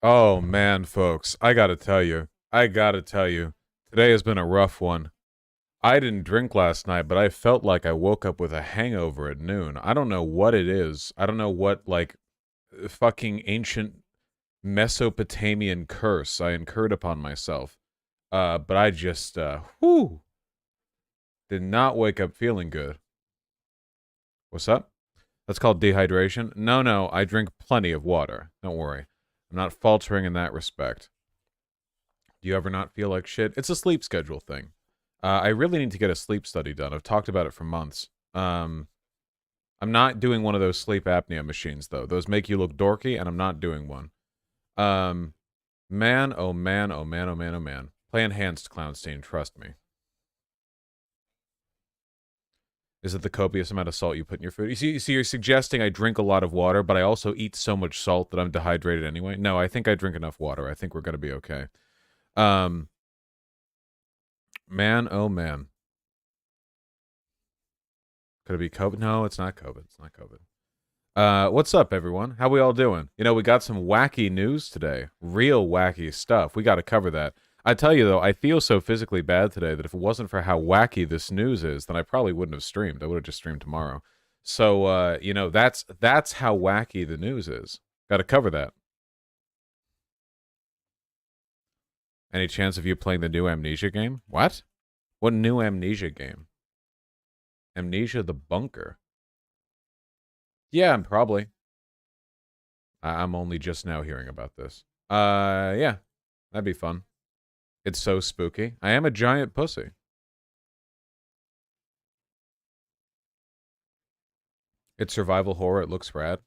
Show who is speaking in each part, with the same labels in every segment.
Speaker 1: Oh man, folks, I gotta tell you, today has been a rough one. I didn't drink last night, but I felt like I woke up with a hangover at noon. I don't know what it is. I don't know what, like, fucking ancient Mesopotamian curse I incurred upon myself. But I just, did not wake up feeling good. What's up? That's called dehydration? No, I drink plenty of water. Don't worry. I'm not faltering in that respect. Do you ever not feel like shit? It's a sleep schedule thing. I really need to get a sleep study done. I've talked about it for months. I'm not doing one of those sleep apnea machines, though. Those make you look dorky, and I'm not doing one. Um, man, oh man, oh man, oh man, oh man. Play enhanced, Clownstein, trust me. Is it the copious amount of salt you put in your food? You see, you're suggesting I drink a lot of water, but I also eat so much salt that I'm dehydrated anyway? No, I think I drink enough water. I think we're going to be okay. Um, man, oh man. Could it be COVID? No, it's not COVID. It's not COVID. What's up, everyone? How we all doing? You know, we got some wacky news today. Real wacky stuff. We got to cover that. I tell you, though, I feel so physically bad today that if it wasn't for how wacky this news is, then I probably wouldn't have streamed. I would have just streamed tomorrow. So, you know, that's how wacky the news is. Got to cover that. Any chance of you playing the new Amnesia game? What? What new Amnesia game? Amnesia the Bunker. Yeah, probably. I'm only just now hearing about this. Yeah, that'd be fun. It's so spooky. I am a giant pussy. It's survival horror. It looks rad.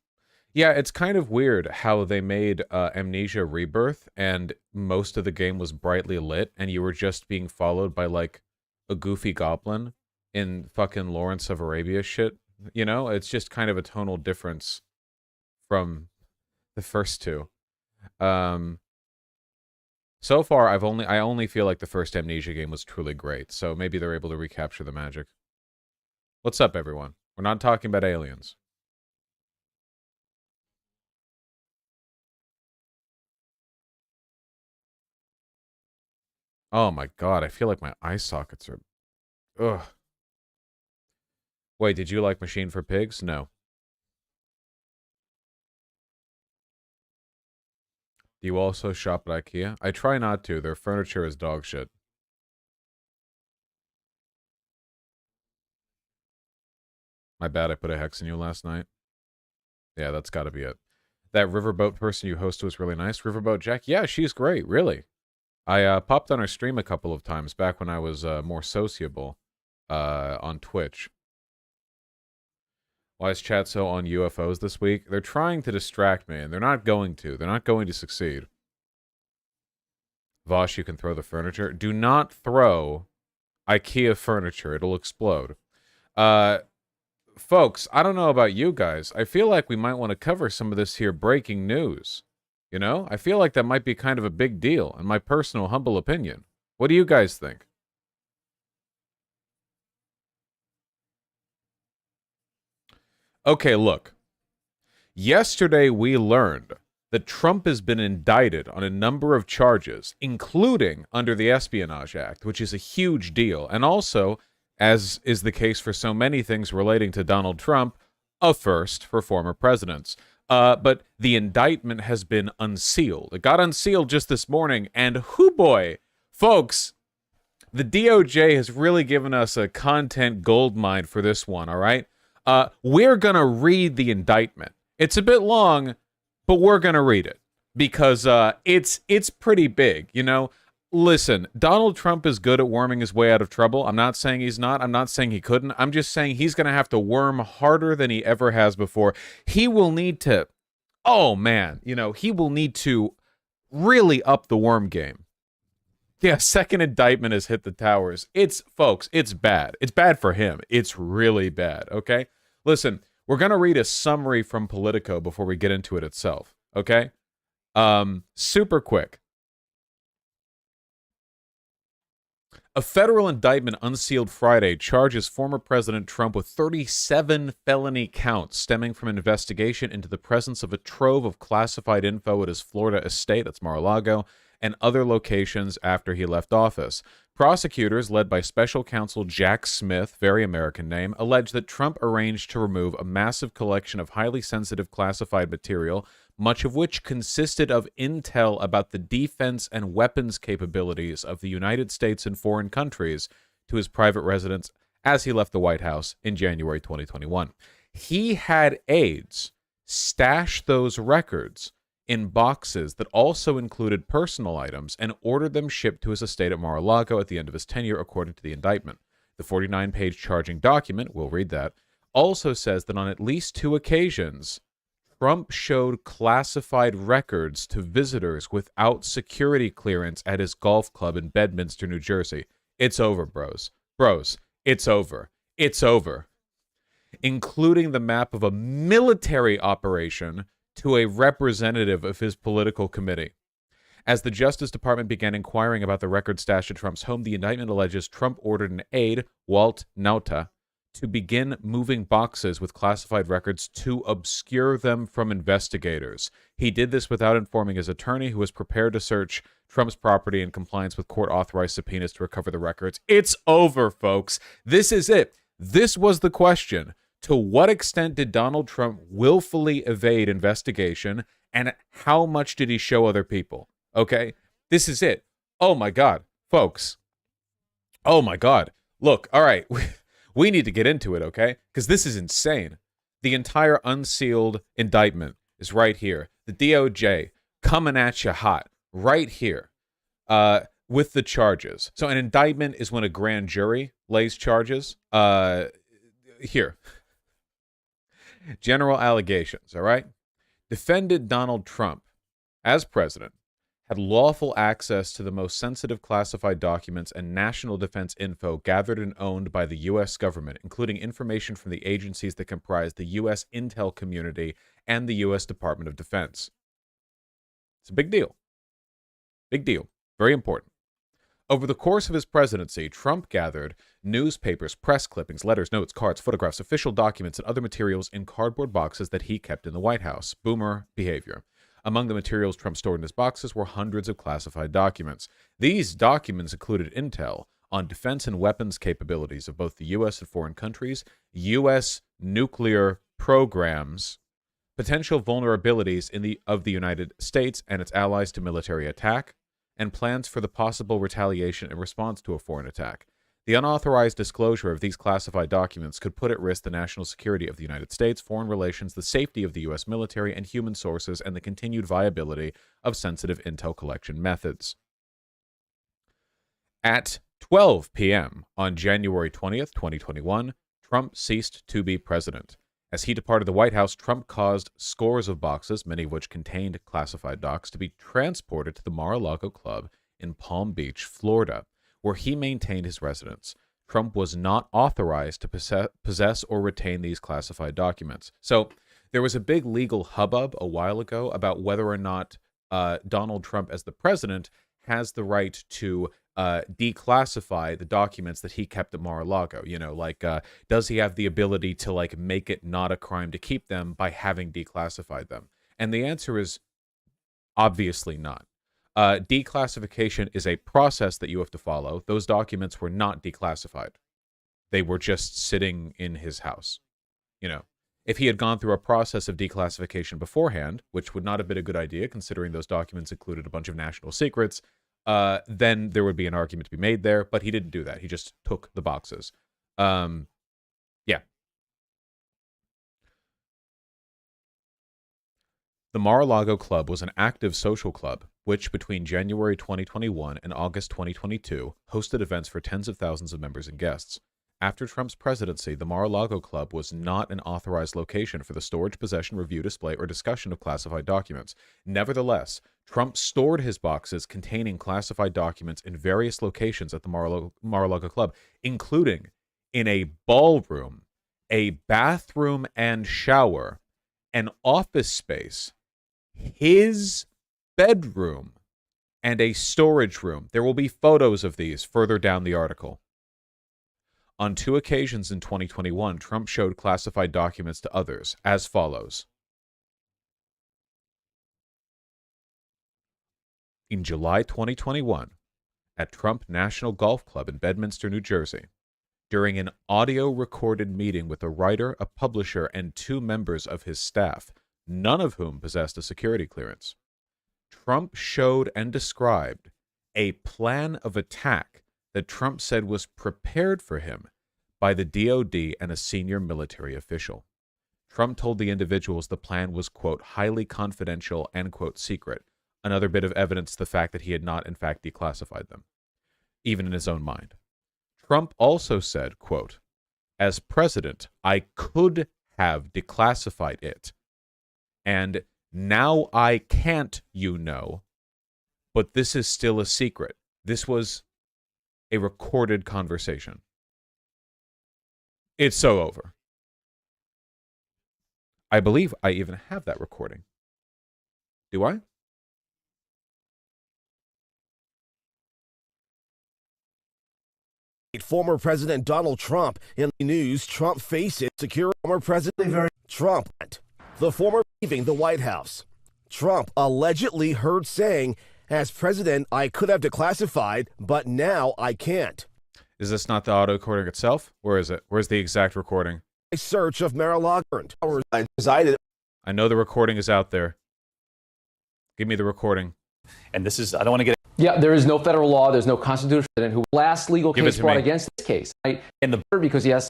Speaker 1: Yeah, it's kind of weird how they made Amnesia Rebirth, and most of the game was brightly lit, and you were just being followed by like a goofy goblin in fucking Lawrence of Arabia shit. You know, it's just kind of a tonal difference from the first two. Um, so far, I only feel like the first Amnesia game was truly great. So maybe they're able to recapture the magic. What's up, everyone? We're not talking about aliens. Oh my god, I feel like my eye sockets are. Ugh. Wait, did you like Machine for Pigs? No. Do you also shop at IKEA? I try not to. Their furniture is dog shit. My bad, I put a hex in you last night. Yeah, that's gotta be it. That Riverboat person you hosted was really nice. Riverboat Jack? Yeah, she's great, really. I popped on her stream a couple of times back when I was more sociable on Twitch. Why is chat so on UFOs this week? They're trying to distract me, and they're not going to. They're not going to succeed. Vosh, you can throw the furniture. Do not throw IKEA furniture. It'll explode. Uh, folks, I don't know about you guys. I feel like we might want to cover some of this here breaking news. You know? I feel like that might be kind of a big deal, in my personal humble opinion. What do you guys think? Okay, look. Yesterday, we learned that Trump has been indicted on a number of charges, including under the Espionage Act, which is a huge deal. And also, as is the case for so many things relating to Donald Trump, a first for former presidents. But the indictment has been unsealed. It got unsealed just this morning, and hoo boy, folks, the DOJ has really given us a content goldmine for this one, all right? We're going to read the indictment. It's a bit long, but we're going to read it because it's pretty big, you know? Listen, Donald Trump is good at worming his way out of trouble. I'm not saying he's not. I'm not saying he couldn't. I'm just saying he's going to have to worm harder than he ever has before. He will need to, oh man, you know, he will need to really up the worm game. Yeah, second indictment has hit the towers. It's, folks, it's bad. It's bad for him. It's really bad, okay? Listen, we're going to read a summary from Politico before we get into it itself, okay? Super quick. A federal indictment unsealed Friday charges former President Trump with 37 felony counts stemming from an investigation into the presence of a trove of classified info at his Florida estate, that's Mar-a-Lago, and other locations after he left office. Prosecutors, led by special counsel Jack Smith, very American name, allege that Trump arranged to remove a massive collection of highly sensitive classified material, much of which consisted of intel about the defense and weapons capabilities of the United States and foreign countries, to his private residence as he left the White House in January 2021. He had aides stash those records in boxes that also included personal items and ordered them shipped to his estate at Mar-a-Lago at the end of his tenure, according to the indictment. The 49-page charging document, we'll read that, also says that on at least 2 occasions, Trump showed classified records to visitors without security clearance at his golf club in Bedminster, New Jersey. It's over, bros. Bros, it's over. It's over. Including the map of a military operation to a representative of his political committee. As the Justice Department began inquiring about the record stash at Trump's home, the indictment alleges Trump ordered an aide, Walt Nauta, to begin moving boxes with classified records to obscure them from investigators. He did this without informing his attorney, who was prepared to search Trump's property in compliance with court-authorized subpoenas to recover the records. It's over, folks. This is it. This was the question. To what extent did Donald Trump willfully evade investigation, and how much did he show other people? Okay? This is it. Oh, my God. Folks. Oh, my God. Look, all right. We need to get into it, okay? Because this is insane. The entire unsealed indictment is right here. The DOJ coming at you hot right here with the charges. So an indictment is when a grand jury lays charges. Here. General allegations, all right? Defendant Donald Trump, as president, had lawful access to the most sensitive classified documents and national defense info gathered and owned by the U.S. government, including information from the agencies that comprise the U.S. intel community and the U.S. Department of Defense. It's a big deal. Big deal. Very important. Over the course of his presidency, Trump gathered newspapers, press clippings, letters, notes, cards, photographs, official documents, and other materials in cardboard boxes that he kept in the White House. Boomer behavior. Among the materials Trump stored in his boxes were hundreds of classified documents. These documents included intel on defense and weapons capabilities of both the U.S. and foreign countries, U.S. nuclear programs, potential vulnerabilities of the United States and its allies to military attack, and plans for the possible retaliation in response to a foreign attack. The unauthorized disclosure of these classified documents could put at risk the national security of the United States, foreign relations, the safety of the U.S. military and human sources, and the continued viability of sensitive intel collection methods. At 12 p.m. on January 20th, 2021, Trump ceased to be president. As he departed the White House, Trump caused scores of boxes, many of which contained classified docs, to be transported to the Mar-a-Lago Club in Palm Beach, Florida, where he maintained his residence. Trump was not authorized to possess or retain these classified documents. So there was a big legal hubbub a while ago about whether or not Donald Trump, as the president, has the right to declassify the documents that he kept at Mar-a-Lago. You know, like, does he have the ability to, like, make it not a crime to keep them by having declassified them? And the answer is obviously not. Declassification is a process that you have to follow. Those documents were not declassified. They were just sitting in his house. You know, if he had gone through a process of declassification beforehand, which would not have been a good idea considering those documents included a bunch of national secrets, then there would be an argument to be made there, but he didn't do that. He just took the boxes. Yeah. The Mar-a-Lago Club was an active social club, which between January 2021 and August 2022 hosted events for tens of thousands of members and guests. After Trump's presidency, the Mar-a-Lago Club was not an authorized location for the storage, possession, review, display, or discussion of classified documents. Nevertheless, Trump stored his boxes containing classified documents in various locations at the Mar-a-Lago Club, including in a ballroom, a bathroom and shower, an office space, his bedroom, and a storage room. There will be photos of these further down the article. On 2 occasions in 2021, Trump showed classified documents to others as follows. In July 2021, at Trump National Golf Club in Bedminster, New Jersey, during an audio-recorded meeting with a writer, a publisher, and 2 members of his staff, none of whom possessed a security clearance, Trump showed and described a plan of attack that Trump said was prepared for him by the DOD and a senior military official. Trump told the individuals the plan was, quote, highly confidential and, quote, secret, another bit of evidence to the fact that he had not, in fact, declassified them, even in his own mind. Trump also said, quote, as president, I could have declassified it, and now I can't, you know, but this is still a secret. This was a recorded conversation. It's so over. I believe I even have that recording. Do I?
Speaker 2: Former President Donald Trump. In the news, Trump faces secure former President Trump. The former leaving the White House. Trump allegedly heard saying, as president, I could have declassified, but now I can't.
Speaker 1: Is this not the auto recording itself? Where is it? Where's the exact recording?
Speaker 2: A search of Mar-a-Lago. I resided.
Speaker 1: I know the recording is out there. Give me the recording.
Speaker 3: And this is, I don't want to get.
Speaker 4: Yeah, there is no federal law. There's no constitutional president who last legal case brought against this case. Right?
Speaker 3: And the
Speaker 4: because yes.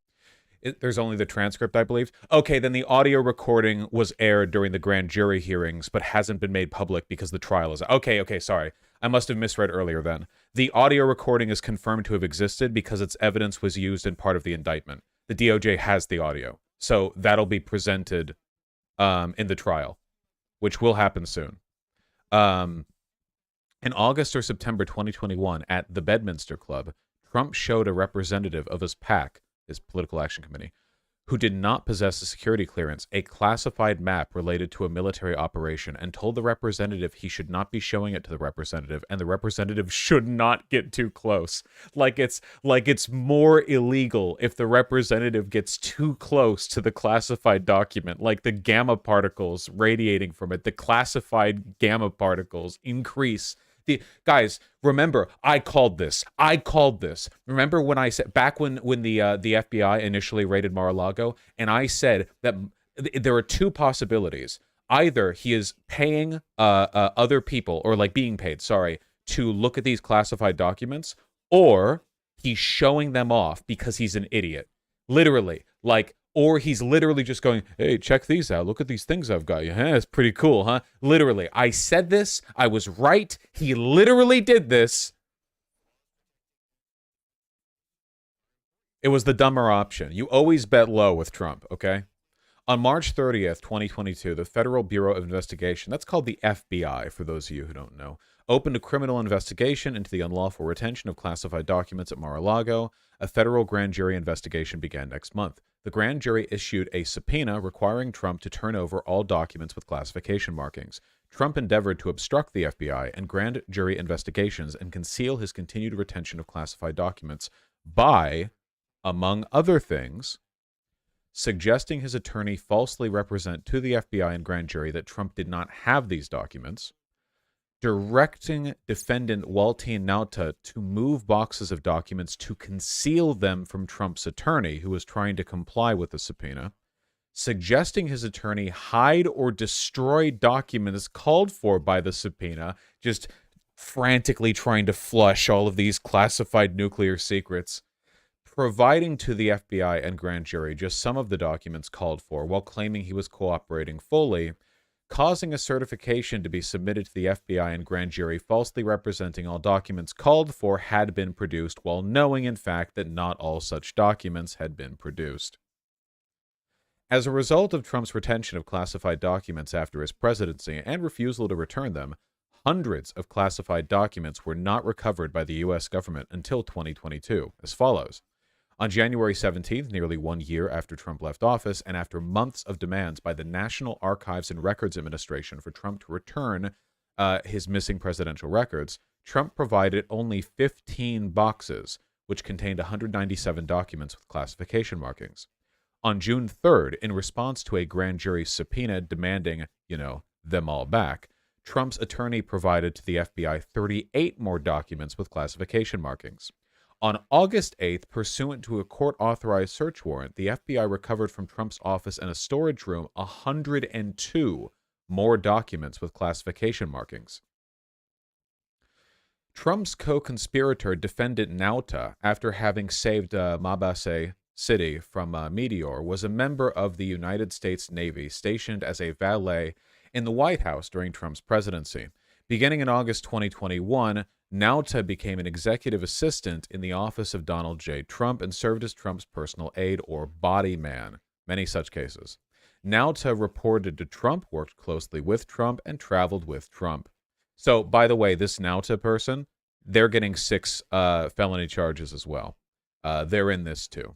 Speaker 1: There's only the transcript, I believe. Okay, then the audio recording was aired during the grand jury hearings, but hasn't been made public because the trial is... Okay, sorry. I must have misread earlier then. The audio recording is confirmed to have existed because its evidence was used in part of the indictment. The DOJ has the audio, so that'll be presented in the trial, which will happen soon. In August or September 2021, at the Bedminster Club, Trump showed a representative of his PAC, his Political Action Committee, who did not possess a security clearance, a classified map related to a military operation, and told the representative he should not be showing it to the representative, and the representative should not get too close. Like it's more illegal if the representative gets too close to the classified document, like the gamma particles radiating from it, the classified gamma particles increase. Guys, remember, I called this. Remember when I said, back when the FBI initially raided Mar-a-Lago, and I said that there are 2 possibilities. Either he is paying other people, or like being paid, sorry, to look at these classified documents, or he's showing them off because he's an idiot. Literally, like, or he's literally just going, hey, check these out. Look at these things I've got you. Huh? It's pretty cool, huh? Literally, I said this. I was right. He literally did this. It was the dumber option. You always bet low with Trump, okay? On March 30th, 2022, the Federal Bureau of Investigation, that's called the FBI for those of you who don't know, opened a criminal investigation into the unlawful retention of classified documents at Mar-a-Lago. A federal grand jury investigation began next month. The grand jury issued a subpoena requiring Trump to turn over all documents with classification markings. Trump endeavored to obstruct the FBI and grand jury investigations and conceal his continued retention of classified documents by, among other things, suggesting his attorney falsely represent to the FBI and grand jury that Trump did not have these documents, directing defendant Waltine Nauta to move boxes of documents to conceal them from Trump's attorney, who was trying to comply with the subpoena, suggesting his attorney hide or destroy documents called for by the subpoena, just frantically trying to flush all of these classified nuclear secrets, providing to the FBI and grand jury just some of the documents called for while claiming he was cooperating fully, causing a certification to be submitted to the FBI and grand jury falsely representing all documents called for had been produced, while knowing, in fact, that not all such documents had been produced. As a result of Trump's retention of classified documents after his presidency and refusal to return them, hundreds of classified documents were not recovered by the U.S. government until 2022, as follows. On January 17th, nearly 1 year after Trump left office, and after months of demands by the National Archives and Records Administration for Trump to return his missing presidential records, Trump provided only 15 boxes, which contained 197 documents with classification markings. On June 3rd, in response to a grand jury subpoena demanding, them all back, Trump's attorney provided to the FBI 38 more documents with classification markings. On August 8th, pursuant to a court-authorized search warrant, the FBI recovered from Trump's office and a storage room 102 more documents with classification markings. Trump's co-conspirator, defendant Nauta, after having saved Mabase City from Meteor, was a member of the United States Navy stationed as a valet in the White House during Trump's presidency. Beginning in August 2021, Nauta became an executive assistant in the office of Donald J. Trump and served as Trump's personal aide or body man. Many such cases. Nauta reported to Trump, worked closely with Trump, and traveled with Trump. So, by the way, this Nauta person, they're getting 6 felony charges as well. They're in this too.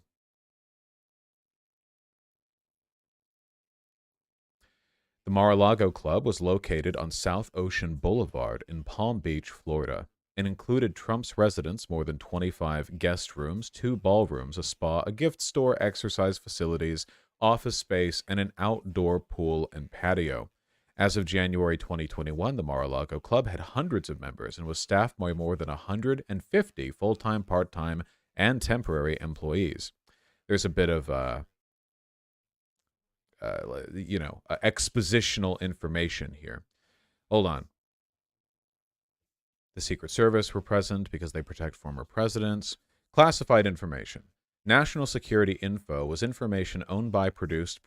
Speaker 1: The Mar-a-Lago Club was located on South Ocean Boulevard in Palm Beach, Florida, and included Trump's residence, more than 25 guest rooms, 2 ballrooms, a spa, a gift store, exercise facilities, office space, and an outdoor pool and patio. As of January 2021, the Mar-a-Lago Club had hundreds of members and was staffed by more than 150 full-time, part-time, and temporary employees. There's a bit of expositional information here. Hold on. The Secret Service were present because they protect former presidents. Classified information. National security info was information owned by, produced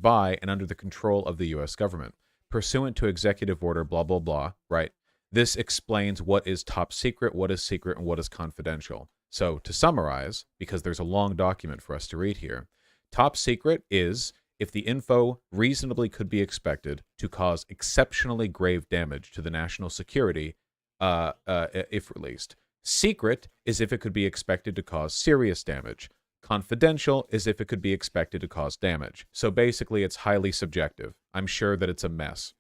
Speaker 1: by, and under the control of the U.S. government, pursuant to executive order, blah, blah, blah, right? This explains what is top secret, what is secret, and what is confidential. So, to summarize, because there's a long document for us to read here, top secret is if the info reasonably could be expected to cause exceptionally grave damage to the national security if released. Secret is if it could be expected to cause serious damage. Confidential is if it could be expected to cause damage. So basically, it's highly subjective. I'm sure that it's a mess.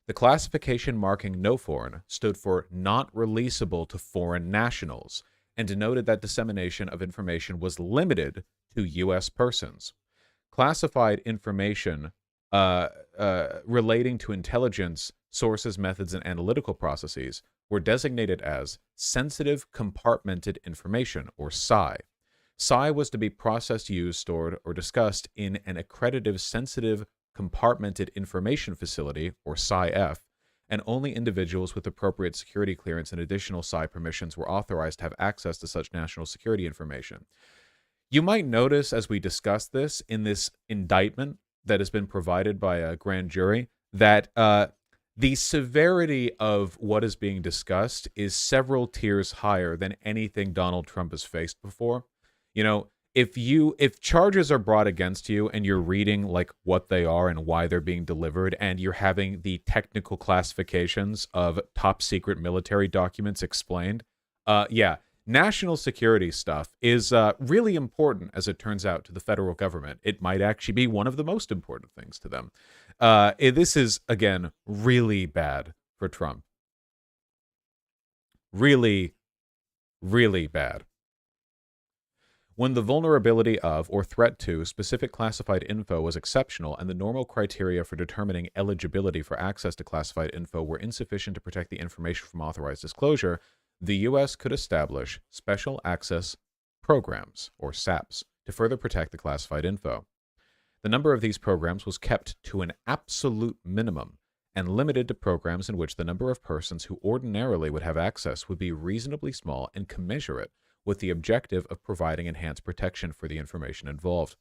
Speaker 1: The classification marking no foreign stood for not releasable to foreign nationals and denoted that dissemination of information was limited to U.S. persons. Classified information relating to intelligence sources, methods, and analytical processes were designated as sensitive compartmented information, or SCI. SCI was to be processed, used, stored, or discussed in an accredited sensitive compartmented information facility, or SCI-F, and only individuals with appropriate security clearance and additional SCI permissions were authorized to have access to such national security information. You might notice, as we discuss this, in this indictment that has been provided by a grand jury, that the severity of what is being discussed is several tiers higher than anything Donald Trump has faced before. If charges are brought against you and you're reading like what they are and why they're being delivered, and you're having the technical classifications of top secret military documents explained, national security stuff is really important, as it turns out, to the federal government. It might actually be one of the most important things to them. This is, again, really bad for Trump. Really, really bad. When the vulnerability of or threat to specific classified info was exceptional and the normal criteria for determining eligibility for access to classified info were insufficient to protect the information from authorized disclosure, the U.S. could establish Special Access Programs, or SAPs, to further protect the classified info. The number of these programs was kept to an absolute minimum and limited to programs in which the number of persons who ordinarily would have access would be reasonably small and commensurate with the objective of providing enhanced protection for the information involved.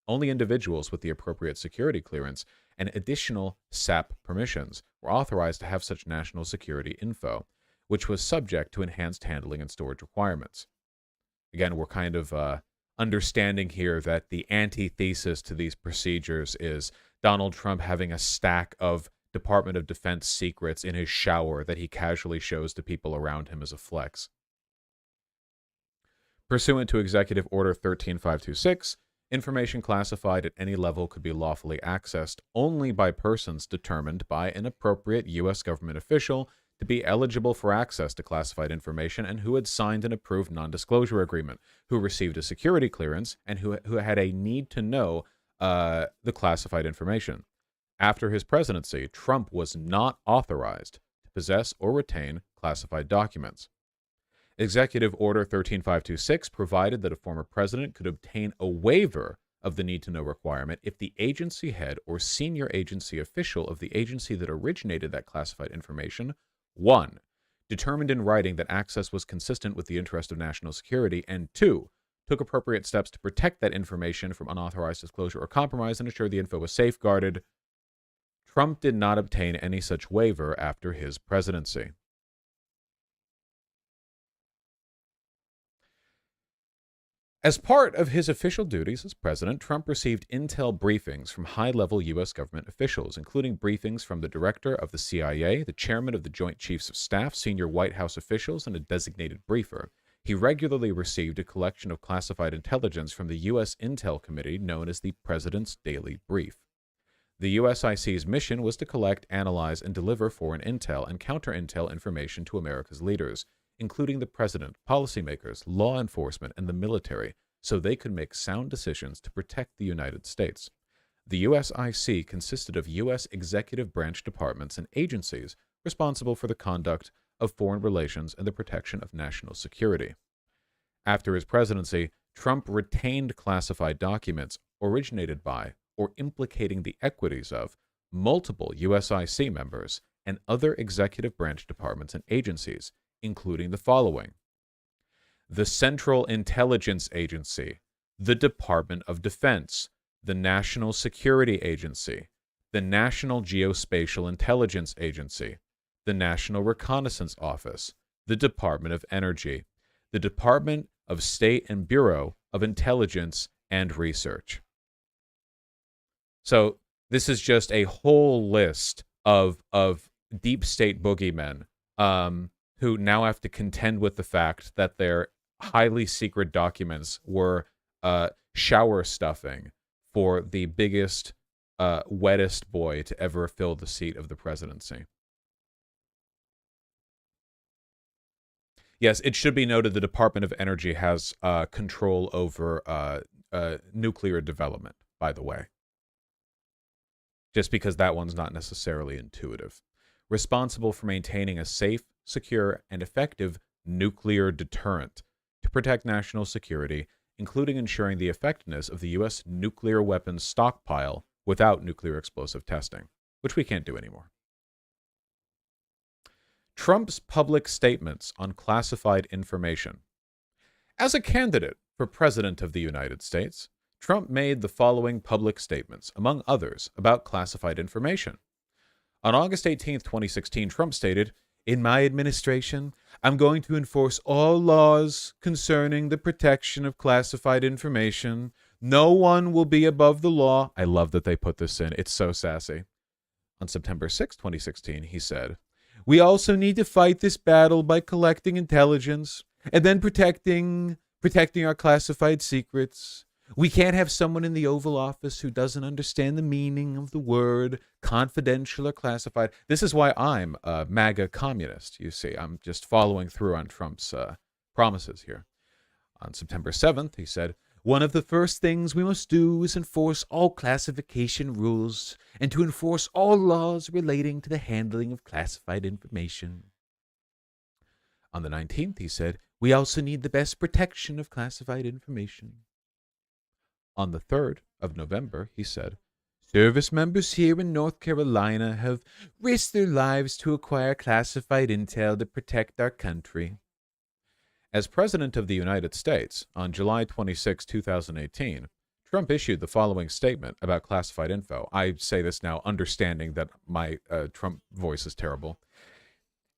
Speaker 1: Only individuals with the appropriate security clearance and additional SAP permissions were authorized to have such national security info, which was subject to enhanced handling and storage requirements. Again, we're kind of understanding here that the antithesis to these procedures is Donald Trump having a stack of Department of Defense secrets in his shower that he casually shows to people around him as a flex. Pursuant to Executive Order 13526, Information classified at any level could be lawfully accessed only by persons determined by an appropriate U.S. government official to be eligible for access to classified information and who had signed an approved non-disclosure agreement, who received a security clearance, and who had a need to know the classified information. After his presidency, Trump was not authorized to possess or retain classified documents. Executive Order 13526 provided that a former president could obtain a waiver of the need-to-know requirement if the agency head or senior agency official of the agency that originated that classified information, 1, determined in writing that access was consistent with the interest of national security, and 2, took appropriate steps to protect that information from unauthorized disclosure or compromise and ensure the info was safeguarded. Trump did not obtain any such waiver after his presidency. As part of his official duties as president, Trump received intel briefings from high-level U.S. government officials, including briefings from the director of the CIA, the chairman of the Joint Chiefs of Staff, senior White House officials, and a designated briefer. He regularly received a collection of classified intelligence from the U.S. Intel Committee known as the President's Daily Brief. The USIC's mission was to collect, analyze, and deliver foreign intel and counter-intel information to America's leaders, including the president, policymakers, law enforcement, and the military, so they could make sound decisions to protect the United States. The USIC consisted of U.S. executive branch departments and agencies responsible for the conduct of foreign relations and the protection of national security. After his presidency, Trump retained classified documents originated by or implicating the equities of multiple USIC members and other executive branch departments and agencies, including the following: the Central Intelligence Agency, the Department of Defense, the National Security Agency, the National Geospatial Intelligence Agency, the National Reconnaissance Office, the Department of Energy, the Department of State and Bureau of Intelligence and Research. So this is just a whole list of deep state boogeymen who now have to contend with the fact that their highly secret documents were shower stuffing for the biggest, wettest boy to ever fill the seat of the presidency. Yes, it should be noted the Department of Energy has control over nuclear development, by the way. Just because that one's not necessarily intuitive. Responsible for maintaining a safe, secure, and effective nuclear deterrent to protect national security, including ensuring the effectiveness of the U.S. nuclear weapons stockpile without nuclear explosive testing, which we can't do anymore. Trump's public statements on classified information. As a candidate for President of the United States, Trump made the following public statements, among others, about classified information. On August 18, 2016, Trump stated, "In my administration, I'm going to enforce all laws concerning the protection of classified information. No one will be above the law." I love that they put this in. It's so sassy. On September 6, 2016, he said, "We also need to fight this battle by collecting intelligence and then protecting our classified secrets. We can't have someone in the Oval Office who doesn't understand the meaning of the word confidential or classified." This is why I'm a MAGA communist, you see. I'm just following through on Trump's promises here. On September 7th, he said, "One of the first things we must do is enforce all classification rules and to enforce all laws relating to the handling of classified information." On the 19th, he said, "We also need the best protection of classified information." On the 3rd of November, he said, "Service members here in North Carolina have risked their lives to acquire classified intel to protect our country." As President of the United States, on July 26, 2018, Trump issued the following statement about classified info. I say this now understanding that my Trump voice is terrible.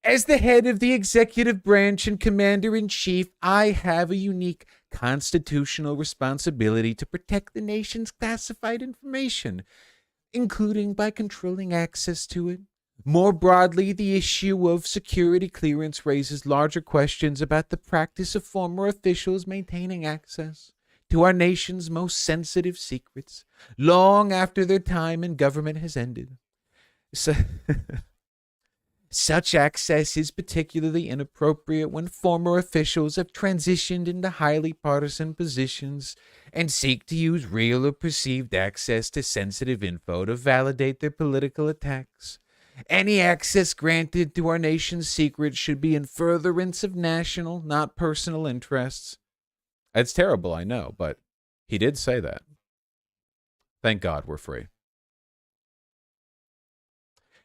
Speaker 1: "As the head of the executive branch and commander-in-chief, I have a unique constitutional responsibility to protect the nation's classified information, including by controlling access to it. More broadly, the issue of security clearance raises larger questions about the practice of former officials maintaining access to our nation's most sensitive secrets, long after their time in government has ended. So, such access is particularly inappropriate when former officials have transitioned into highly partisan positions and seek to use real or perceived access to sensitive info to validate their political attacks. Any access granted to our nation's secrets should be in furtherance of national, not personal interests. It's terrible, I know, but he did say that. Thank God we're free.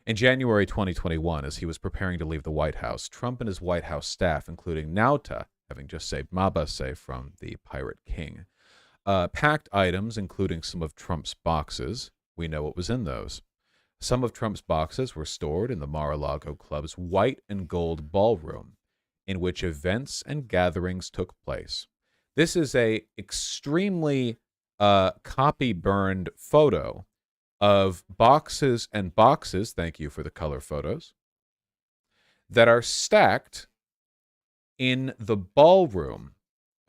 Speaker 1: In January 2021, as he was preparing to leave the White House, Trump and his White House staff, including Nauta, having just saved Mabase from the Pirate King, packed items, including some of Trump's boxes. We know what was in those. Some of Trump's boxes were stored in the Mar-a-Lago Club's white and gold ballroom, in which events and gatherings took place. This is a extremely copy-burned photo of boxes and boxes, thank you for the color photos, that are stacked in the ballroom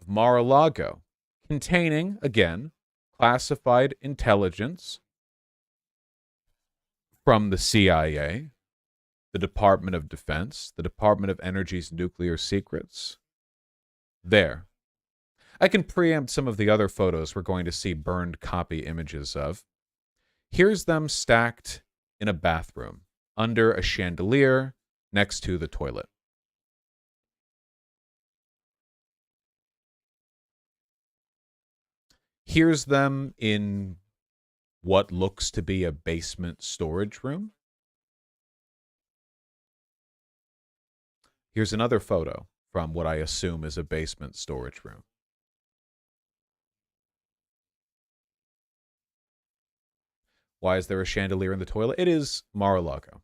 Speaker 1: of Mar-a-Lago, containing, again, classified intelligence from the CIA, the Department of Defense, the Department of Energy's nuclear secrets. There. I can preempt some of the other photos we're going to see burned copy images of. Here's them stacked in a bathroom, under a chandelier, next to the toilet. Here's them in what looks to be a basement storage room. Here's another photo from what I assume is a basement storage room. Why is there a chandelier in the toilet? It is Mar-a-Lago.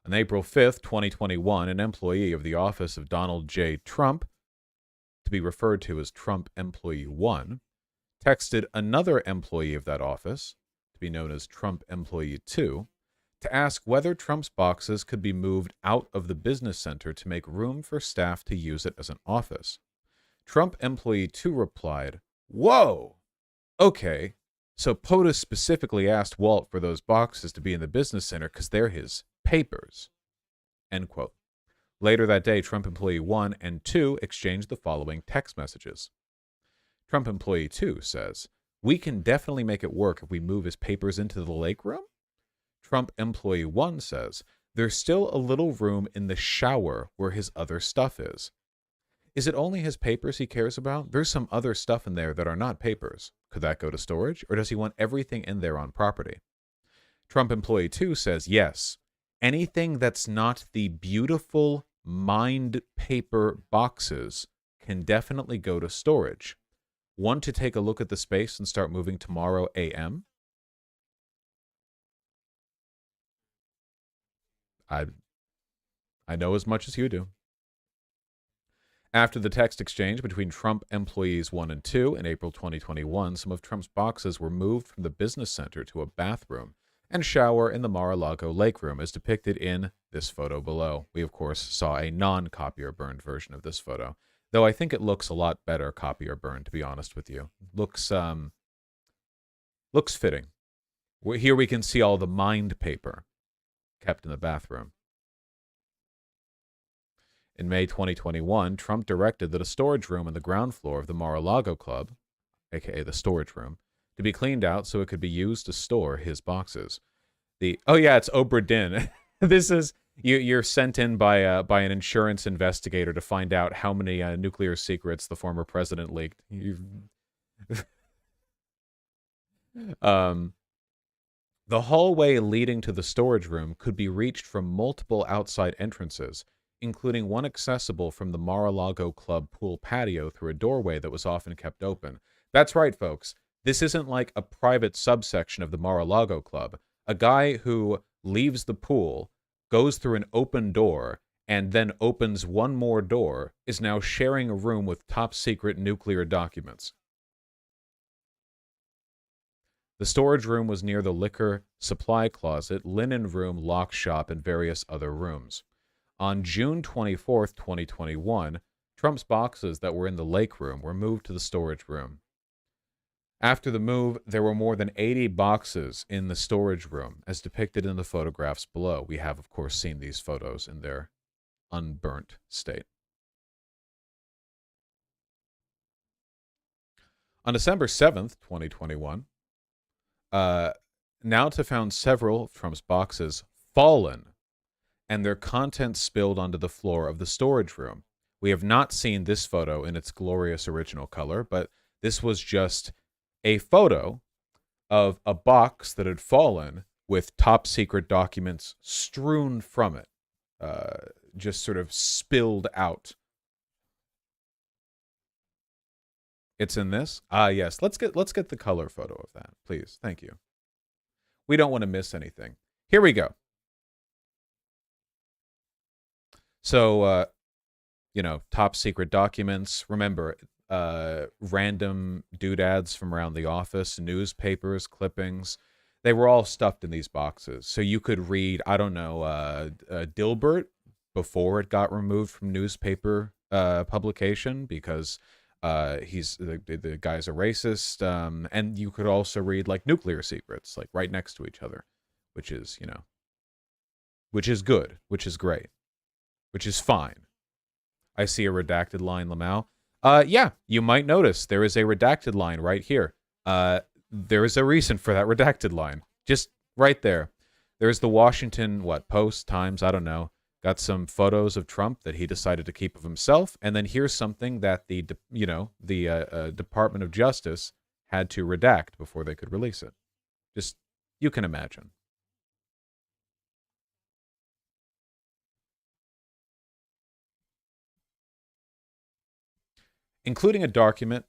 Speaker 1: On April 5th, 2021, an employee of the office of Donald J. Trump, to be referred to as Trump Employee 1, texted another employee of that office, to be known as Trump Employee 2, to ask whether Trump's boxes could be moved out of the business center to make room for staff to use it as an office. Trump Employee 2 replied, "Whoa! Okay, so POTUS specifically asked Walt for those boxes to be in the business center because they're his papers." End quote. Later that day, Trump Employee 1 and 2 exchanged the following text messages. Trump Employee 2 says, "We can definitely make it work if we move his papers into the lake room." Trump Employee 1 says, "There's still a little room in the shower where his other stuff is." Is it only his papers he cares about? There's some other stuff in there that are not papers. Could that go to storage? Or does he want everything in there on property? Trump Employee 2 says, yes, anything that's not the beautiful mined paper boxes can definitely go to storage. Want to take a look at the space and start moving tomorrow a.m.? I know as much as you do. After the text exchange between Trump Employees 1 and 2 in April 2021, some of Trump's boxes were moved from the business center to a bathroom and shower in the Mar-a-Lago lake room, as depicted in this photo below. We, of course, saw a non-copier burned version of this photo, though I think it looks a lot better copier burned, to be honest with you. Looks fitting. Here we can see all the mined paper kept in the bathroom. In May 2021, Trump directed that a storage room on the ground floor of the Mar-a-Lago Club, aka the storage room, to be cleaned out so it could be used to store his boxes. Oh yeah, it's Obra Dinn. This is you're sent in by an insurance investigator to find out how many nuclear secrets the former president leaked. The hallway leading to the storage room could be reached from multiple outside entrances, including one accessible from the Mar-a-Lago Club pool patio through a doorway that was often kept open. That's right, folks. This isn't like a private subsection of the Mar-a-Lago Club. A guy who leaves the pool, goes through an open door, and then opens one more door is now sharing a room with top-secret nuclear documents. The storage room was near the liquor supply closet, linen room, lock shop, and various other rooms. On June 24th, 2021, Trump's boxes that were in the lake room were moved to the storage room. After the move, there were more than 80 boxes in the storage room, as depicted in the photographs below. We have, of course, seen these photos in their unburnt state. On December 7th, 2021, Nauta found several of Trump's boxes fallen and their contents spilled onto the floor of the storage room. We have not seen this photo in its glorious original color, but this was just a photo of a box that had fallen with top secret documents strewn from it, just sort of spilled out. It's in this? Yes. Let's get the color photo of that, please. Thank you. We don't want to miss anything. Here we go. So, top secret documents. Remember, random doodads from around the office, newspapers, clippings. They were all stuffed in these boxes. So you could read, I don't know, Dilbert before it got removed from newspaper publication because he's the guy's a racist. And you could also read like nuclear secrets, like right next to each other, which is, which is good, which is great, which is fine. I see a redacted line, Lamau. Yeah, you might notice there is a redacted line right here. There is a reason for that redacted line. Just right there. There's the Washington, Post, Times, I don't know. Got some photos of Trump that he decided to keep of himself. And then here's something that the Department of Justice had to redact before they could release it. Just, you can imagine. Including a document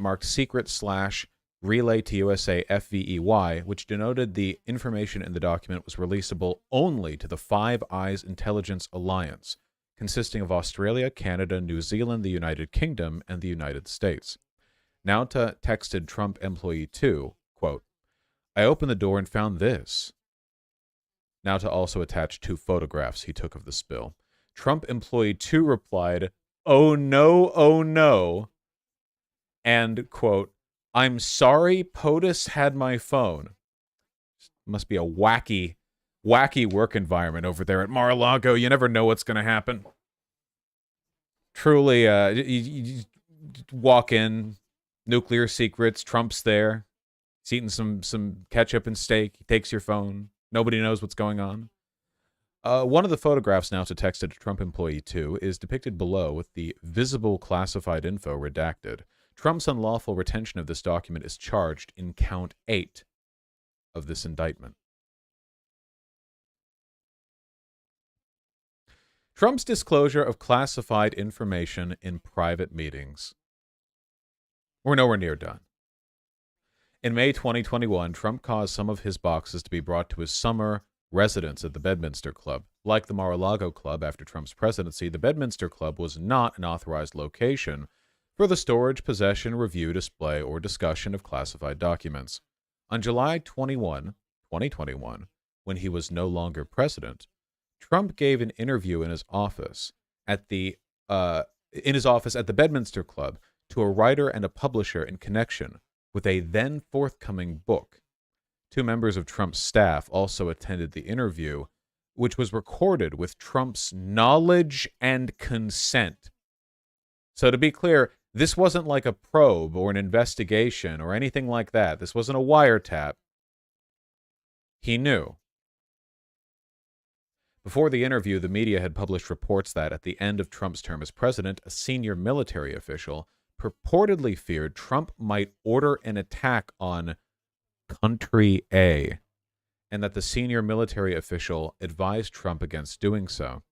Speaker 1: marked secret/relay to USA FVEY, which denoted the information in the document was releasable only to the Five Eyes Intelligence Alliance, consisting of Australia, Canada, New Zealand, the United Kingdom, and the United States. Nauta texted Trump employee 2, quote, "I opened the door and found this." Nauta also attached 2 photographs he took of the spill. Trump employee 2 replied, "Oh no, oh no," and, quote, "I'm sorry, POTUS had my phone." Must be a wacky work environment over there at Mar-a-Lago. You never know what's going to happen. Truly, you walk in, nuclear secrets, Trump's there. He's eating some ketchup and steak. He takes your phone. Nobody knows what's going on. One of the photographs Nauta texted to Trump employee 2 is depicted below with the visible classified info redacted. Trump's unlawful retention of this document is charged in count 8 of this indictment. Trump's disclosure of classified information in private meetings. We're nowhere near done. In May 2021, Trump caused some of his boxes to be brought to his summer residence at the Bedminster Club. Like the Mar-a-Lago Club after Trump's presidency, the Bedminster Club was not an authorized location for the storage, possession, review, display, or discussion of classified documents. On July 21, 2021, when he was no longer president, Trump gave an interview in his office at the Bedminster Club to a writer and a publisher in connection with a then forthcoming book. 2 members of Trump's staff also attended the interview, which was recorded with Trump's knowledge and consent. So to be clear, this wasn't like a probe or an investigation or anything like that. This wasn't a wiretap. He knew. Before the interview, the media had published reports that at the end of Trump's term as president, a senior military official purportedly feared Trump might order an attack on Country A, and that the senior military official advised Trump against doing so.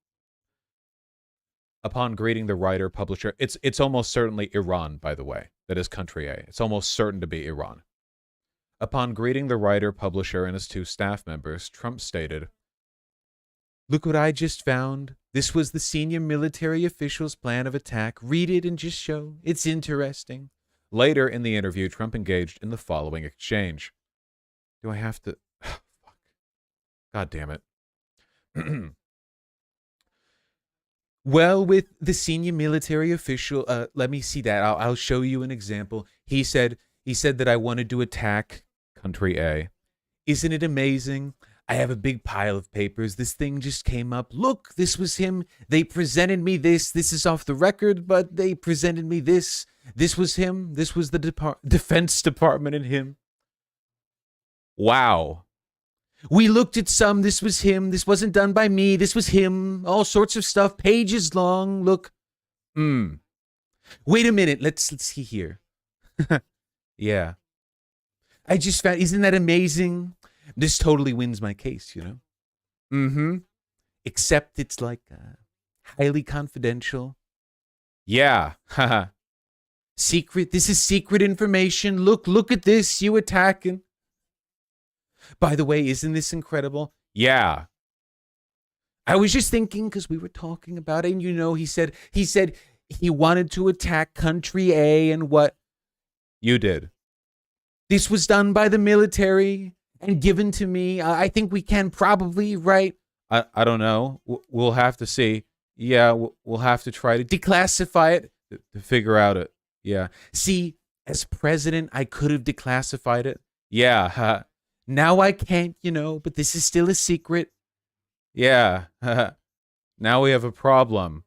Speaker 1: Upon greeting the writer, publisher, it's almost certainly Iran, by the way. That is Country A. It's almost certain to be Iran. Upon greeting the writer, publisher, and his 2 staff members, Trump stated, "Look what I just found. This was the senior military official's plan of attack. Read it and just show. It's interesting. Later in the interview, Trump engaged in the following exchange. Do I have to? Fuck. God damn it. Well, with the senior military official, let me see that. I'll show you an example. He said that I wanted to attack country A. Isn't it amazing? I have a big pile of papers. This thing just came up. Look, this was him. They presented me this. This is off the record, but they presented me this. This was him. This was the Defense Department and him. Wow. We looked at some. This was him. This wasn't done by me. This was him. All sorts of stuff. Pages long. Look. Wait a minute. Let's see here. Yeah. I just found, isn't that amazing? This totally wins my case, you know? Except it's like highly confidential. Yeah. Haha. Secret. This is secret information. Look at this. You attacking. By the way, isn't this incredible? Yeah. I was just thinking, because we were talking about it, and you know, he said he wanted to attack country A, and what? You did. This was done by the military and given to me. I think we can probably, right? I don't know. We'll have to see. Yeah, we'll have to try to declassify it to figure out it. Yeah. See, as president, I could have declassified it. Yeah. Now I can't, you know, but this is still a secret. Yeah. Now we have a problem.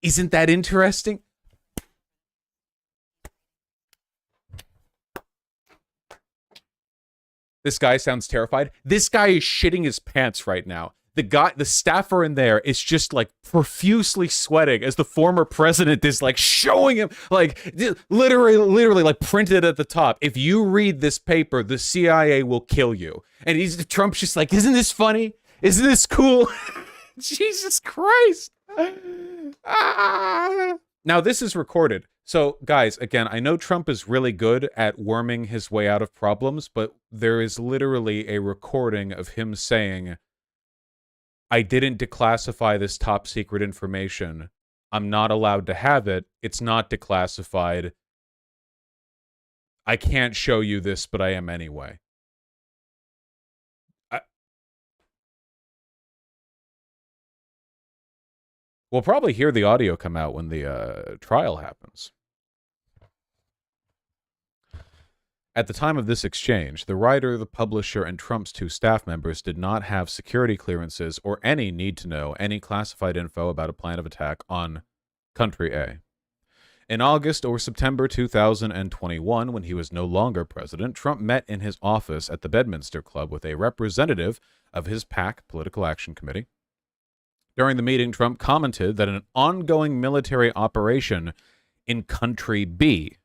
Speaker 1: Isn't that interesting? This guy sounds terrified. This guy is shitting his pants right now. The staffer in there is just like profusely sweating as the former president is like showing him, like literally like printed at the top. If you read this paper, the CIA will kill you. And Trump's just like, isn't this funny? Isn't this cool? Jesus Christ. Now this is recorded. So guys, again, I know Trump is really good at worming his way out of problems, but there is literally a recording of him saying, I didn't declassify this top secret information. I'm not allowed to have it. It's not declassified. I can't show you this, but I am anyway. We'll probably hear the audio come out when the trial happens. At the time of this exchange, the writer, the publisher, and Trump's two staff members did not have security clearances or any need to know any classified info about a plan of attack on Country A. In August or September 2021, when he was no longer president, Trump met in his office at the Bedminster Club with a representative of his PAC, Political Action Committee. During the meeting, Trump commented that an ongoing military operation in Country B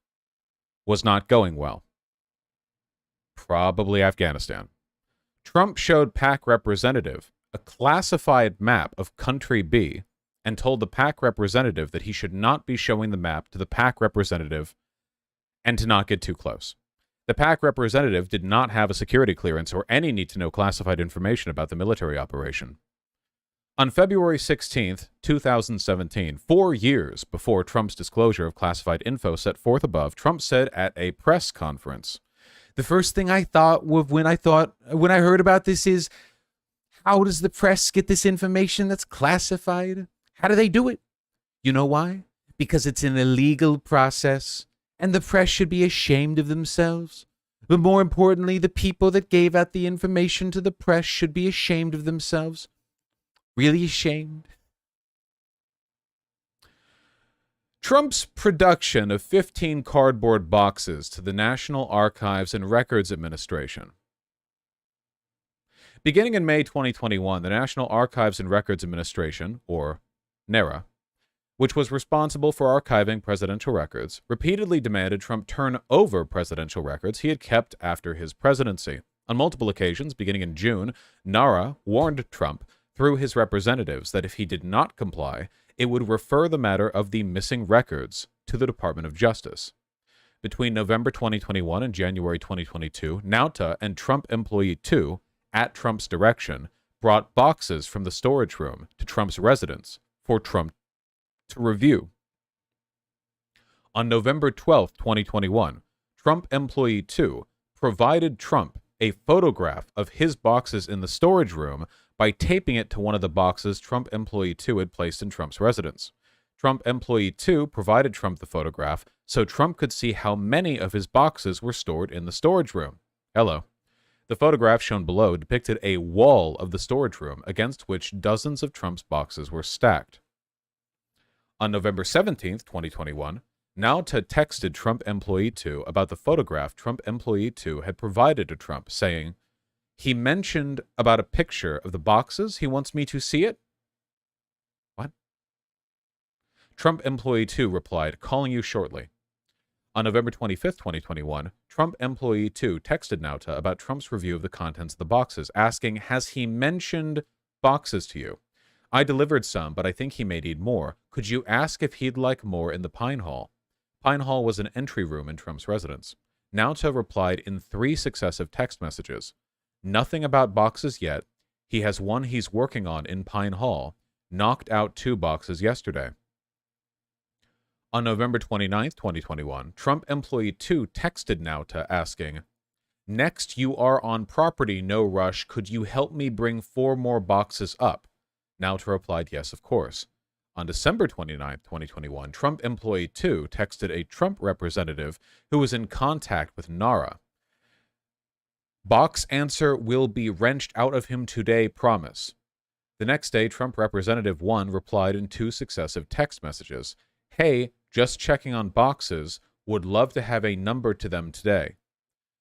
Speaker 1: was not going well. Probably Afghanistan. Trump showed PAC representative a classified map of Country B and told the PAC representative that he should not be showing the map to the PAC representative and to not get too close. The PAC representative did not have a security clearance or any need to know classified information about the military operation. On February 16th, 2017, 4 years before Trump's disclosure of classified info set forth above, Trump said at a press conference, the first thing I thought when I heard about this is, how does the press get this information that's classified? How do they do it? You know why? Because it's an illegal process, and the press should be ashamed of themselves. But more importantly, the people that gave out the information to the press should be ashamed of themselves. Really ashamed? Trump's production of 15 cardboard boxes to the National Archives and Records Administration. Beginning in May 2021, the National Archives and Records Administration, or NARA, which was responsible for archiving presidential records, repeatedly demanded Trump turn over presidential records he had kept after his presidency. On multiple occasions, beginning in June, NARA warned Trump through his representatives that if he did not comply, it would refer the matter of the missing records to the Department of Justice. Between November 2021 and January 2022, Nauta and Trump Employee 2, at Trump's direction, brought boxes from the storage room to Trump's residence for Trump to review. On November 12, 2021, Trump employee 2 provided Trump a photograph of his boxes in the storage room by taping it to one of the boxes Trump employee 2 had placed in Trump's residence. Trump employee 2 provided Trump the photograph so Trump could see how many of his boxes were stored in the storage room. Hello. The photograph shown below depicted a wall of the storage room against which dozens of Trump's boxes were stacked. On November 17, 2021, Nauta texted Trump employee 2 about the photograph Trump employee 2 had provided to Trump, saying, "He mentioned about a picture of the boxes. He wants me to see it?" What? Trump employee 2 replied, "Calling you shortly." On November 25, 2021, Trump employee 2 texted Nauta about Trump's review of the contents of the boxes, asking, "Has he mentioned boxes to you? I delivered some, but I think he may need more. Could you ask if he'd like more in the Pine Hall?" Pine Hall was an entry room in Trump's residence. Nauta replied in 3 successive text messages. "Nothing about boxes yet. He has one he's working on in Pine Hall. Knocked out 2 boxes yesterday." On November 29, 2021, Trump employee 2 texted Nauta asking, "Next you are on property, no rush. Could you help me bring 4 more boxes up?" Nauta replied, "Yes, of course." On December 29, 2021, Trump employee 2 texted a Trump representative who was in contact with NARA. "Box answer will be wrenched out of him today, promise." The next day, Trump representative 1 replied in 2 successive text messages. "Hey, just checking on boxes. Would love to have a number to them today."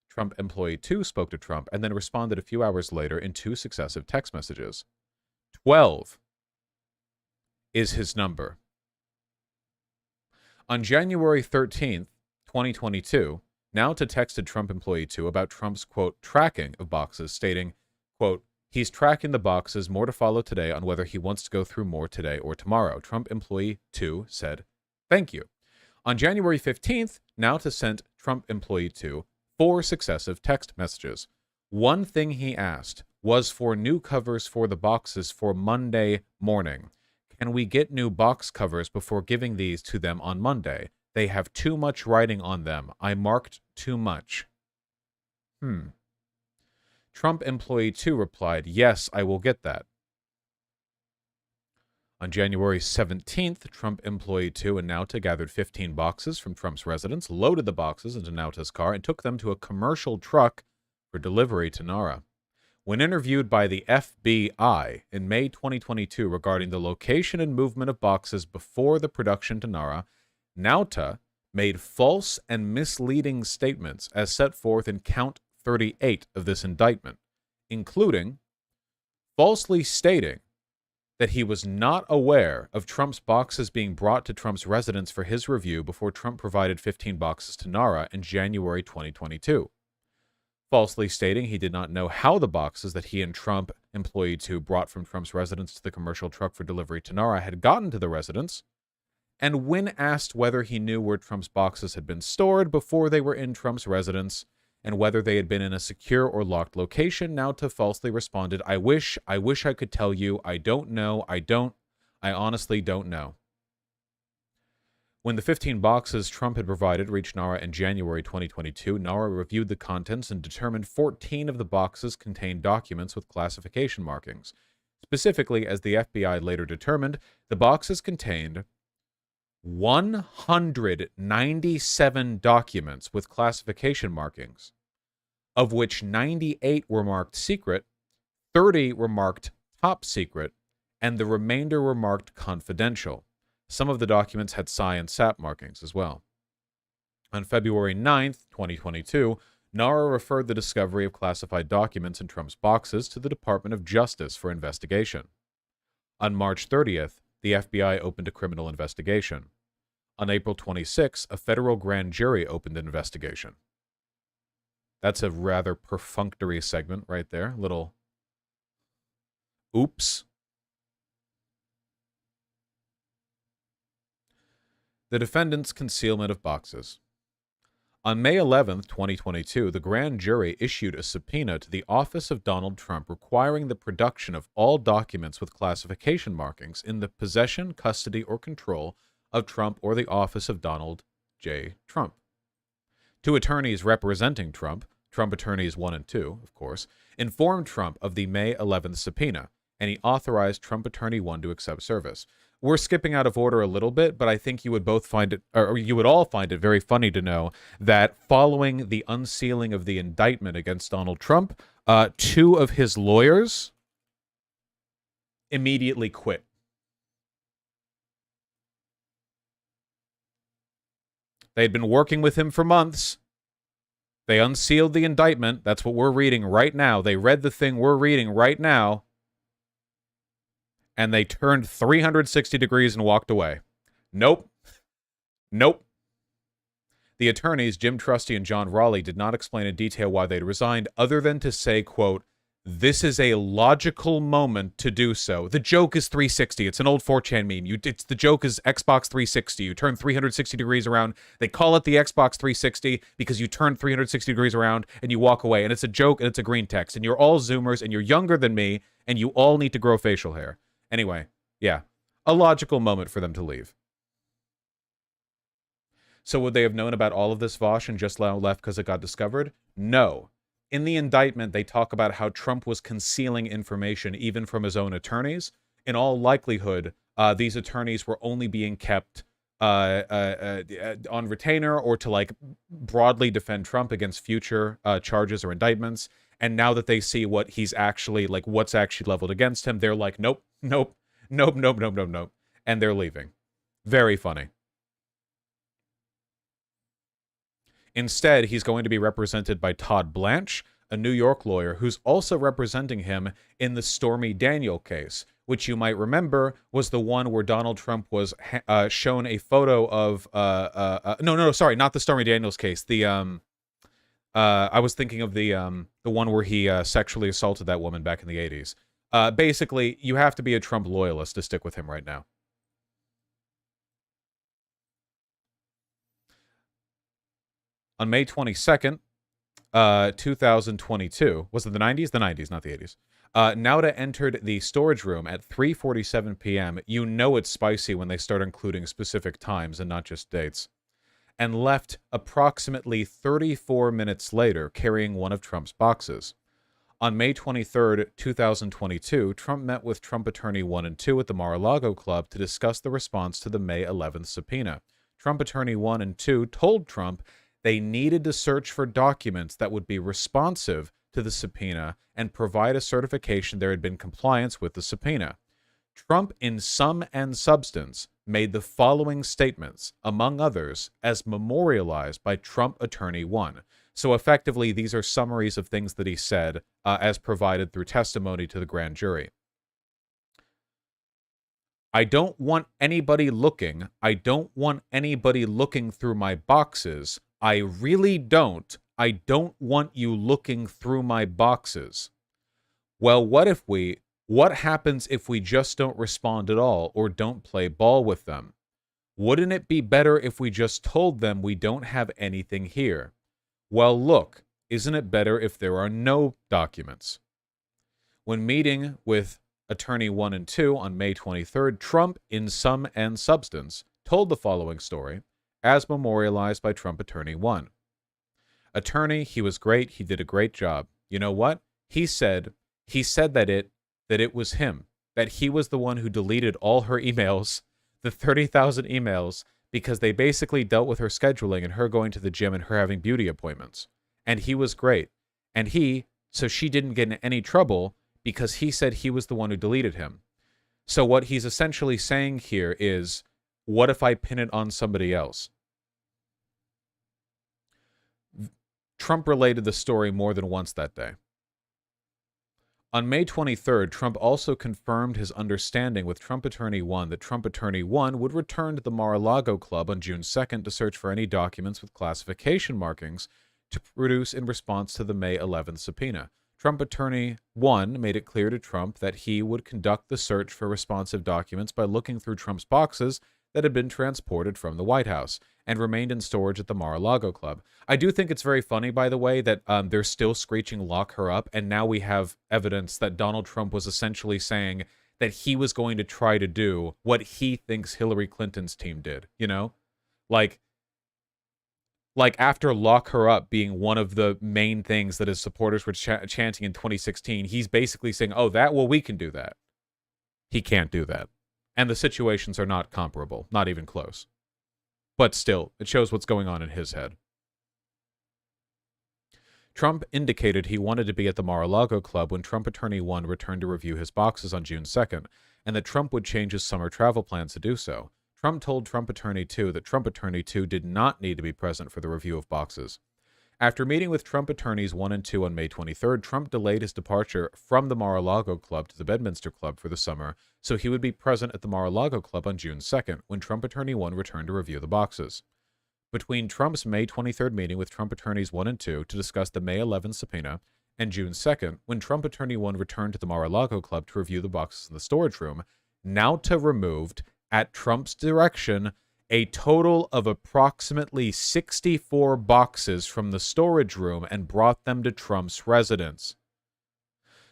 Speaker 1: Trump employee 2 spoke to Trump and then responded a few hours later in 2 successive text messages. 12 is his number. On January 13th, 2022, Nauta texted Trump employee 2 about Trump's, quote, tracking of boxes, stating, quote, "He's tracking the boxes, more to follow today on whether he wants to go through more today or tomorrow." Trump employee 2 said, "Thank you." On January 15th, Nauta sent Trump employee 2 4 successive text messages. One thing he asked was for new covers for the boxes for Monday morning. "Can we get new box covers before giving these to them on Monday? They have too much writing on them. I marked too much." Trump employee 2 replied, "Yes, I will get that." On January 17th, Trump employee 2 and Nauta gathered 15 boxes from Trump's residence, loaded the boxes into Nauta's car, and took them to a commercial truck for delivery to NARA. When interviewed by the FBI in May 2022 regarding the location and movement of boxes before the production to NARA, Nauta made false and misleading statements as set forth in Count 38 of this indictment, including falsely stating that he was not aware of Trump's boxes being brought to Trump's residence for his review before Trump provided 15 boxes to NARA in January 2022. Falsely stating he did not know how the boxes that he and Trump employee 2 brought from Trump's residence to the commercial truck for delivery to NARA had gotten to the residence, and when asked whether he knew where Trump's boxes had been stored before they were in Trump's residence, and whether they had been in a secure or locked location, Nauta falsely responded, I wish I could tell you. I don't know. I honestly don't know." When the 15 boxes Trump had provided reached NARA in January 2022, NARA reviewed the contents and determined 14 of the boxes contained documents with classification markings. Specifically, as the FBI later determined, the boxes contained 197 documents with classification markings, of which 98 were marked secret, 30 were marked top secret, and the remainder were marked confidential. Some of the documents had PSI and SAP markings as well. On February 9th, 2022, NARA referred the discovery of classified documents in Trump's boxes to the Department of Justice for investigation. On March 30th, the FBI opened a criminal investigation. On April 26th, a federal grand jury opened an investigation. That's a rather perfunctory segment right there. Little oops. The defendant's concealment of boxes. On May 11, 2022, the grand jury issued a subpoena to the office of Donald Trump requiring the production of all documents with classification markings in the possession, custody, or control of Trump or the office of Donald J. Trump. Two attorneys representing Trump, Trump attorneys 1 and 2, of course, informed Trump of the May 11th subpoena, and he authorized Trump attorney 1 to accept service. We're skipping out of order a little bit, but I think you would both find it, or you would all find it very funny to know that following the unsealing of the indictment against Donald Trump, 2 of his lawyers immediately quit. They had been working with him for months. They unsealed the indictment. That's what we're reading right now. They read the thing we're reading right now. And they turned 360 degrees and walked away. Nope. Nope. The attorneys, Jim Trusty and John Raleigh, did not explain in detail why they'd resigned, other than to say, quote, "This is a logical moment to do so." The joke is 360. It's an old 4chan meme. The joke is Xbox 360. You turn 360 degrees around. They call it the Xbox 360 because you turn 360 degrees around and you walk away. And it's a joke and it's a green text. And you're all Zoomers and you're younger than me and you all need to grow facial hair. Anyway, yeah, a logical moment for them to leave. So would they have known about all of this, Vosh, and just left because it got discovered? No. In the indictment, they talk about how Trump was concealing information even from his own attorneys. In all likelihood, these attorneys were only being kept on retainer or to like broadly defend Trump against future charges or indictments. And now that they see what he's actually like, what's actually leveled against him, they're like, nope, nope, nope, nope, nope, nope, nope. And they're leaving. Very funny. Instead, he's going to be represented by Todd Blanche, a New York lawyer who's also representing him in the Stormy Daniels case, which you might remember was the one where Donald Trump was shown a photo of sorry, not the Stormy Daniels case. I was thinking of the one where he sexually assaulted that woman back in the 80s. Basically, you have to be a Trump loyalist to stick with him right now. On May 22nd, 2022, was it the 90s? The 90s, not the 80s. Nauta entered the storage room at 3:47 p.m. You know it's spicy when they start including specific times and not just dates. And left approximately 34 minutes later carrying one of Trump's boxes. On May 23rd, 2022, Trump met with Trump attorney 1 and 2 at the Mar-a-Lago Club to discuss the response to the May 11th subpoena. Trump attorney 1 and 2 told Trump they needed to search for documents that would be responsive to the subpoena and provide a certification there had been compliance with the subpoena. Trump, in sum and substance, made the following statements, among others, as memorialized by Trump attorney 1. So effectively, these are summaries of things that he said as provided through testimony to the grand jury. I don't want anybody looking. I don't want anybody looking through my boxes. I really don't. I don't want you looking through my boxes. Well, what happens if we just don't respond at all or don't play ball with them? Wouldn't it be better if we just told them we don't have anything here? Well, look, isn't it better if there are no documents? When meeting with attorney 1 and 2 on May 23rd, Trump, in sum and substance, told the following story, as memorialized by Trump attorney 1. Attorney, he was great. He did a great job. You know what? He said that it was him, that he was the one who deleted all her emails, the 30,000 emails, because they basically dealt with her scheduling and her going to the gym and her having beauty appointments. And he was great. And so she didn't get in any trouble because he said he was the one who deleted him. So what he's essentially saying here is, what if I pin it on somebody else? Trump related the story more than once that day. On May 23rd, Trump also confirmed his understanding with Trump attorney 1 that Trump attorney 1 would return to the Mar-a-Lago Club on June 2nd to search for any documents with classification markings to produce in response to the May 11th subpoena. Trump attorney 1 made it clear to Trump that he would conduct the search for responsive documents by looking through Trump's boxes that had been transported from the White House and remained in storage at the Mar-a-Lago Club. I do think it's very funny, by the way, that they're still screeching lock her up, and now we have evidence that Donald Trump was essentially saying that he was going to try to do what he thinks Hillary Clinton's team did, you know? Like, Like, after Lock Her Up being one of the main things that his supporters were chanting in 2016, he's basically saying, oh, we can do that. He can't do that. And the situations are not comparable, not even close. But still, it shows what's going on in his head. Trump indicated he wanted to be at the Mar-a-Lago Club when Trump Attorney 1 returned to review his boxes on June 2nd, and that Trump would change his summer travel plans to do so. Trump told Trump Attorney 2 that Trump Attorney 2 did not need to be present for the review of boxes. After meeting with Trump Attorneys 1 and 2 on May 23rd, Trump delayed his departure from the Mar-a-Lago Club to the Bedminster Club for the summer, so he would be present at the Mar-a-Lago Club on June 2nd, when Trump Attorney 1 returned to review the boxes. Between Trump's May 23rd meeting with Trump Attorneys 1 and 2 to discuss the May 11 subpoena, and June 2nd, when Trump Attorney 1 returned to the Mar-a-Lago Club to review the boxes in the storage room, Nauta removed, at Trump's direction, a total of approximately 64 boxes from the storage room and brought them to Trump's residence.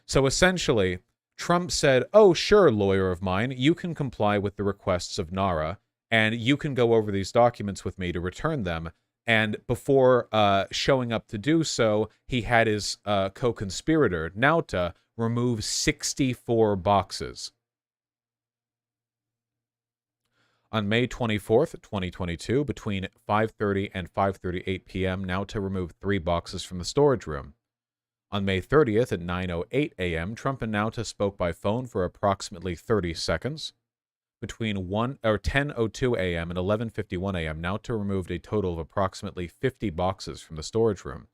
Speaker 1: So essentially, Trump said, oh, sure, lawyer of mine, you can comply with the requests of NARA, and you can go over these documents with me to return them. And before showing up to do so, he had his co-conspirator, Nauta, remove 64 boxes. On May 24th, 2022, between 5:30 and 5:38 p.m., Nauta removed 3 boxes from the storage room. On May 30th at 9:08 a.m., Trump and Nauta spoke by phone for approximately 30 seconds. Between 10:02 a.m. and 11:51 a.m., Nauta removed a total of approximately 50 boxes from the storage room.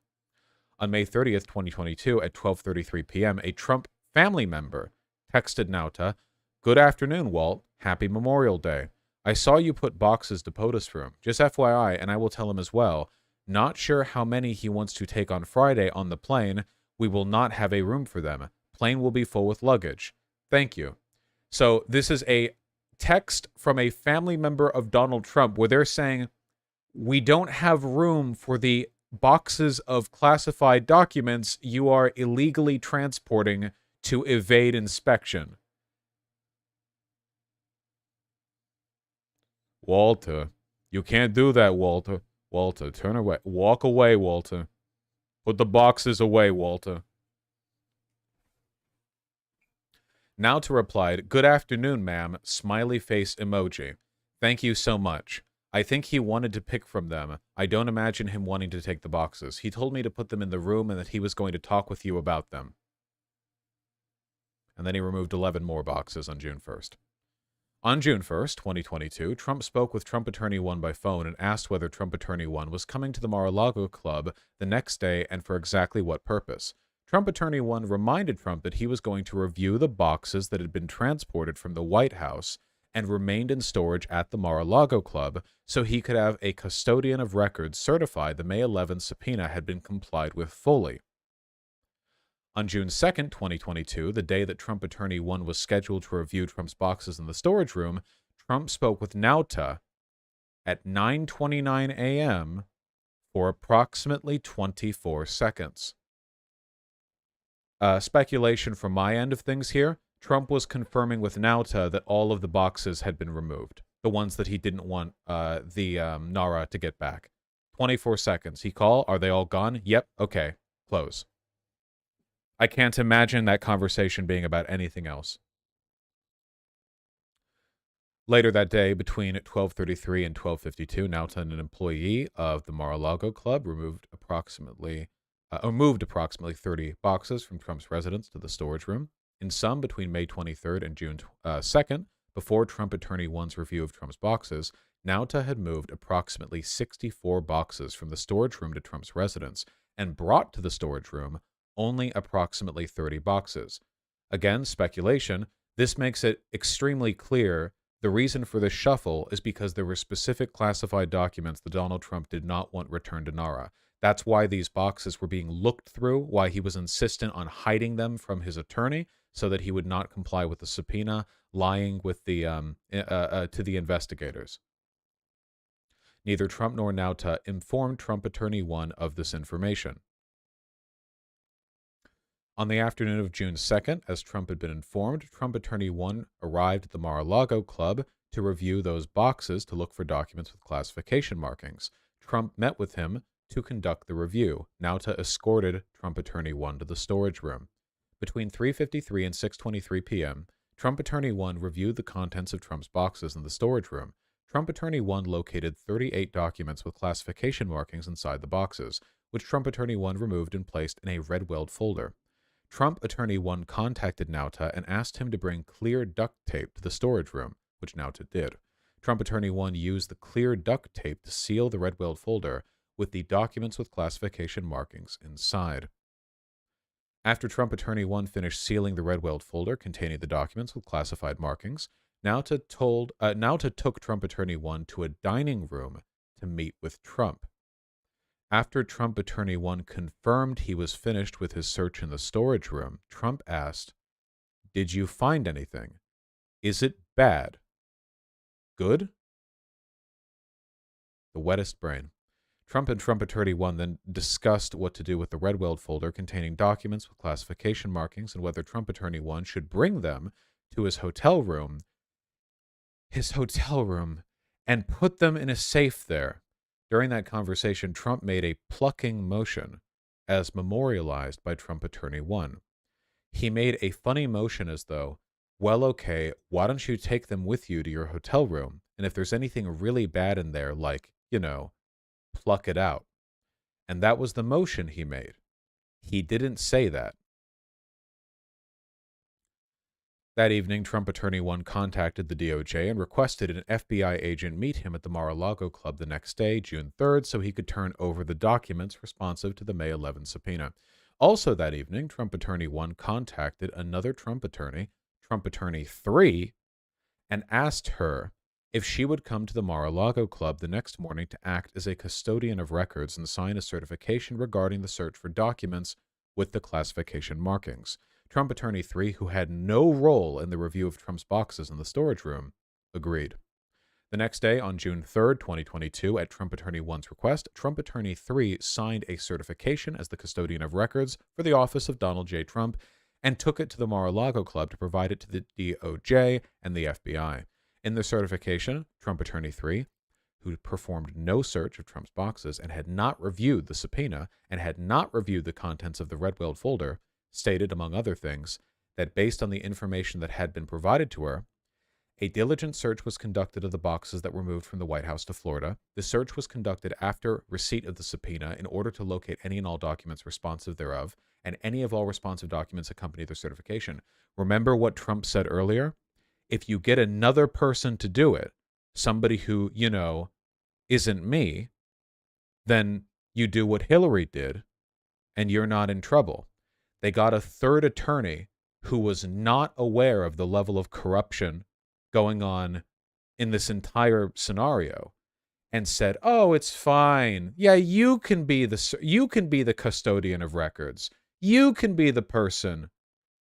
Speaker 1: On May 30th, 2022, at 12:33 p.m., a Trump family member texted Nauta, "Good afternoon, Walt. Happy Memorial Day. I saw you put boxes to POTUS room. Just FYI, and I will tell him as well. Not sure how many he wants to take on Friday on the plane. We will not have a room for them. Plane will be full with luggage. Thank you." So this is a text from a family member of Donald Trump where they're saying, we don't have room for the boxes of classified documents you are illegally transporting to evade inspection. Walter, you can't do that, Walter. Walter, turn away. Walk away, Walter. Put the boxes away, Walter. Nauta replied, "Good afternoon, ma'am," smiley face emoji. "Thank you so much. I think he wanted to pick from them. I don't imagine him wanting to take the boxes. He told me to put them in the room and that he was going to talk with you about them." And then he removed 11 more boxes on June 1st. On June 1st, 2022, Trump spoke with Trump Attorney 1 by phone and asked whether Trump Attorney 1 was coming to the Mar-a-Lago Club the next day and for exactly what purpose. Trump Attorney 1 reminded Trump that he was going to review the boxes that had been transported from the White House and remained in storage at the Mar-a-Lago Club so he could have a custodian of records certify the May 11 subpoena had been complied with fully. On June 2nd, 2022, the day that Trump Attorney 1 was scheduled to review Trump's boxes in the storage room, Trump spoke with Nauta at 9:29 a.m. for approximately 24 seconds. Speculation from my end of things here, Trump was confirming with Nauta that all of the boxes had been removed, the ones that he didn't want NARA to get back. 24 seconds. He call, are they all gone? Yep, okay, close. I can't imagine that conversation being about anything else. Later that day, between 12:33 and 12:52, Nauta and an employee of the Mar-a-Lago Club moved approximately 30 boxes from Trump's residence to the storage room. In sum, between May 23rd and June 2nd, before Trump Attorney 1's review of Trump's boxes, Nauta had moved approximately 64 boxes from the storage room to Trump's residence and brought to the storage room only approximately 30 boxes. Again, speculation. This makes it extremely clear the reason for this shuffle is because there were specific classified documents that Donald Trump did not want returned to NARA. That's why these boxes were being looked through, why he was insistent on hiding them from his attorney so that he would not comply with the subpoena, lying with the to the investigators. Neither Trump nor Nauta informed Trump Attorney 1 of this information. On the afternoon of June 2nd, as Trump had been informed, Trump Attorney 1 arrived at the Mar-a-Lago Club to review those boxes to look for documents with classification markings. Trump met with him to conduct the review. Nauta escorted Trump Attorney 1 to the storage room. Between 3:53 and 6:23 p.m., Trump Attorney 1 reviewed the contents of Trump's boxes in the storage room. Trump Attorney 1 located 38 documents with classification markings inside the boxes, which Trump Attorney 1 removed and placed in a red-weld folder. Trump Attorney 1 contacted Nauta and asked him to bring clear duct tape to the storage room, which Nauta did. Trump Attorney 1 used the clear duct tape to seal the red-weld folder with the documents with classification markings inside. After Trump Attorney 1 finished sealing the red-weld folder containing the documents with classified markings, Nauta took Trump Attorney 1 to a dining room to meet with Trump. After Trump Attorney 1 confirmed he was finished with his search in the storage room, Trump asked, "Did you find anything? Is it bad? Good?" The wettest brain. Trump and Trump Attorney 1 then discussed what to do with the red-weld folder containing documents with classification markings and whether Trump Attorney 1 should bring them to his hotel room, and put them in a safe there. During that conversation, Trump made a plucking motion, as memorialized by Trump Attorney 1. He made a funny motion as though, well, okay, why don't you take them with you to your hotel room? And if there's anything really bad in there, like, pluck it out. And that was the motion he made. He didn't say that. That evening, Trump Attorney 1 contacted the DOJ and requested an FBI agent meet him at the Mar-a-Lago Club the next day, June 3rd, so he could turn over the documents responsive to the May 11 subpoena. Also that evening, Trump Attorney 1 contacted another Trump Attorney 3, and asked her if she would come to the Mar-a-Lago Club the next morning to act as a custodian of records and sign a certification regarding the search for documents with the classification markings. Trump Attorney 3, who had no role in the review of Trump's boxes in the storage room, agreed. The next day, on June 3rd, 2022, at Trump Attorney 1's request, Trump Attorney 3 signed a certification as the custodian of records for the office of Donald J. Trump and took it to the Mar-a-Lago Club to provide it to the DOJ and the FBI. In the certification, Trump Attorney 3, who performed no search of Trump's boxes and had not reviewed the subpoena and had not reviewed the contents of the red-weld folder, stated, among other things, that based on the information that had been provided to her, a diligent search was conducted of the boxes that were moved from the White House to Florida. The search was conducted after receipt of the subpoena in order to locate any and all documents responsive thereof, and any of all responsive documents accompany the certification. Remember what Trump said earlier? If you get another person to do it, somebody who, isn't me, then you do what Hillary did, and you're not in trouble. They got a third attorney who was not aware of the level of corruption going on in this entire scenario and said, "Oh, it's fine. Yeah, you can be the custodian of records. You can be the person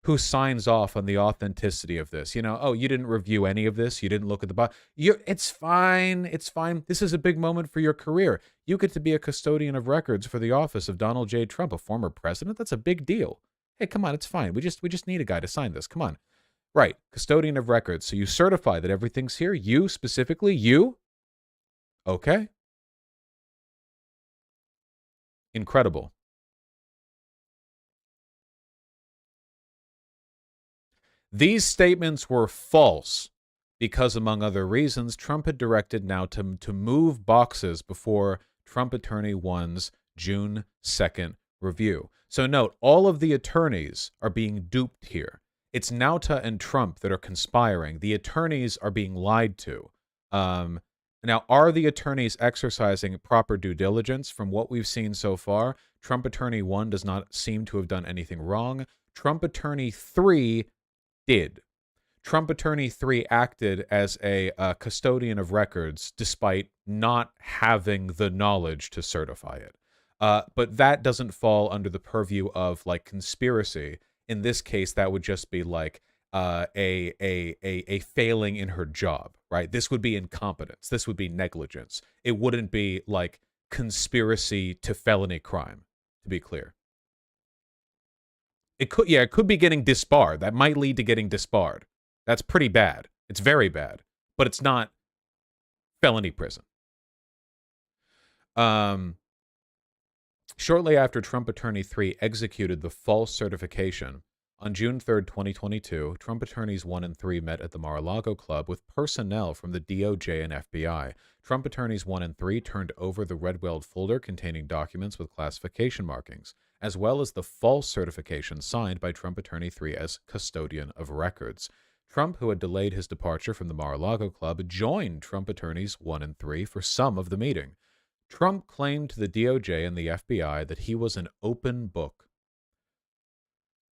Speaker 1: who signs off on the authenticity of this. Oh, you didn't review any of this. You didn't look at the box. It's fine. It's fine. This is a big moment for your career. You get to be a custodian of records for the office of Donald J. Trump, a former president. That's a big deal. Hey, come on. It's fine. We just need a guy to sign this. Come on." Right. Custodian of records. So you certify that everything's here. You specifically, you? Okay. Incredible. These statements were false because, among other reasons, Trump had directed now to move boxes before Trump Attorney 1's June 2nd review. So note, all of the attorneys are being duped here. It's Nauta and Trump that are conspiring. The attorneys are being lied to. Now, are the attorneys exercising proper due diligence? From what we've seen so far, Trump Attorney 1 does not seem to have done anything wrong. Trump Attorney 3 did. Trump Attorney 3 acted as a custodian of records despite not having the knowledge to certify it. But that doesn't fall under the purview of conspiracy. In this case, that would just be a failing in her job, right? This would be incompetence. This would be negligence. It wouldn't be conspiracy to felony crime, to be clear. It could be getting disbarred. That might lead to getting disbarred. That's pretty bad. It's very bad, but it's not felony prison. Shortly after Trump Attorney 3 executed the false certification, on June 3rd, 2022, Trump Attorneys 1 and 3 met at the Mar-a-Lago Club with personnel from the DOJ and FBI. Trump Attorneys 1 and 3 turned over the red-weld folder containing documents with classification markings, as well as the false certification signed by Trump Attorney 3 as custodian of records. Trump, who had delayed his departure from the Mar-a-Lago Club, joined Trump Attorneys 1 and 3 for some of the meeting. Trump claimed to the DOJ and the FBI that he was an open book.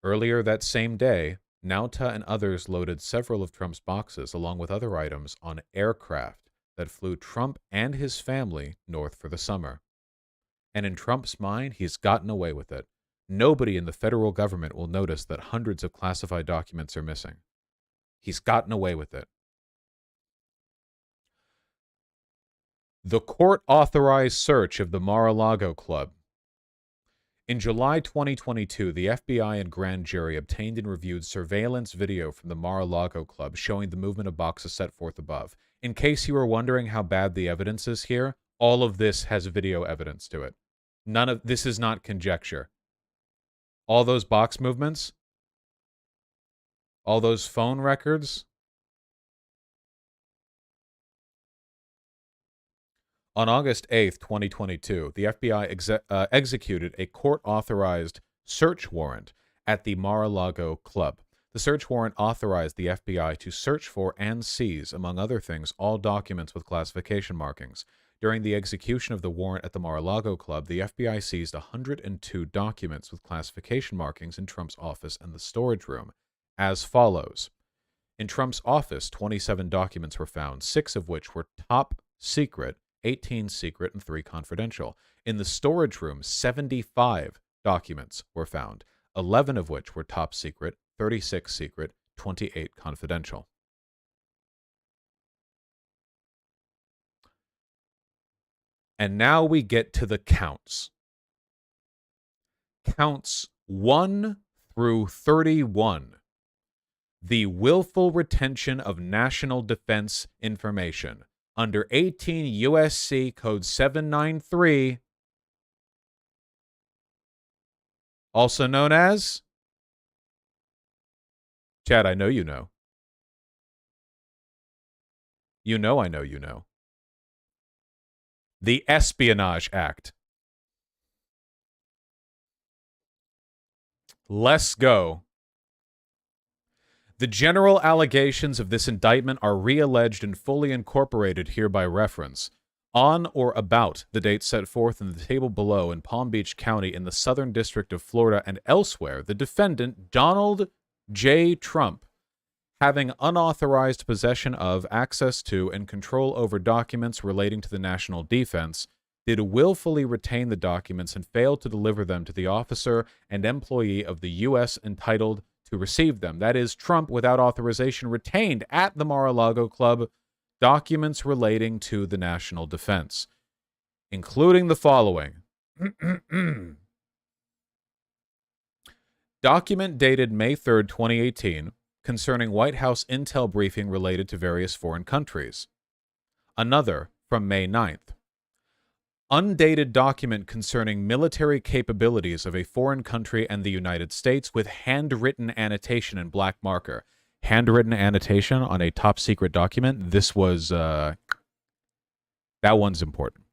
Speaker 1: Earlier that same day, Nauta and others loaded several of Trump's boxes, along with other items, on aircraft that flew Trump and his family north for the summer. And in Trump's mind, he's gotten away with it. Nobody in the federal government will notice that hundreds of classified documents are missing. He's gotten away with it. The court-authorized search of the Mar-a-Lago Club. In July 2022, the FBI and grand jury obtained and reviewed surveillance video from the Mar-a-Lago Club showing the movement of boxes set forth above. In case you were wondering how bad the evidence is here, all of this has video evidence to it. None of this is not conjecture. All those box movements, all those phone records. On August 8th, 2022, the FBI executed a court-authorized search warrant at the Mar-a-Lago Club. The search warrant authorized the FBI to search for and seize, among other things, all documents with classification markings. During the execution of the warrant at the Mar-a-Lago Club, the FBI seized 102 documents with classification markings in Trump's office and the storage room, as follows. In Trump's office, 27 documents were found, 6 of which were top secret, 18 secret, and 3 confidential. In the storage room, 75 documents were found, 11 of which were top secret, 36 secret, 28 confidential. And now we get to the counts. Counts 1 through 31. The willful retention of national defense information under 18 U.S.C. Code 793, also known as, Chad, I know you know. You know I know you know. The Espionage Act. Let's go. The general allegations of this indictment are re-alleged and fully incorporated here by reference. On or about the date set forth in the table below in Palm Beach County in the Southern District of Florida and elsewhere, the defendant, Donald J. Trump, having unauthorized possession of, access to, and control over documents relating to the national defense, did willfully retain the documents and fail to deliver them to the officer and employee of the U.S. entitled to receive them. That is, Trump, without authorization, retained at the Mar-a-Lago Club documents relating to the national defense, including the following. Document dated May 3rd, 2018, concerning White House intel briefing related to various foreign countries. Another from May 9th. Undated document concerning military capabilities of a foreign country and the United States with handwritten annotation in black marker. Handwritten annotation on a top secret document. This was, that one's important.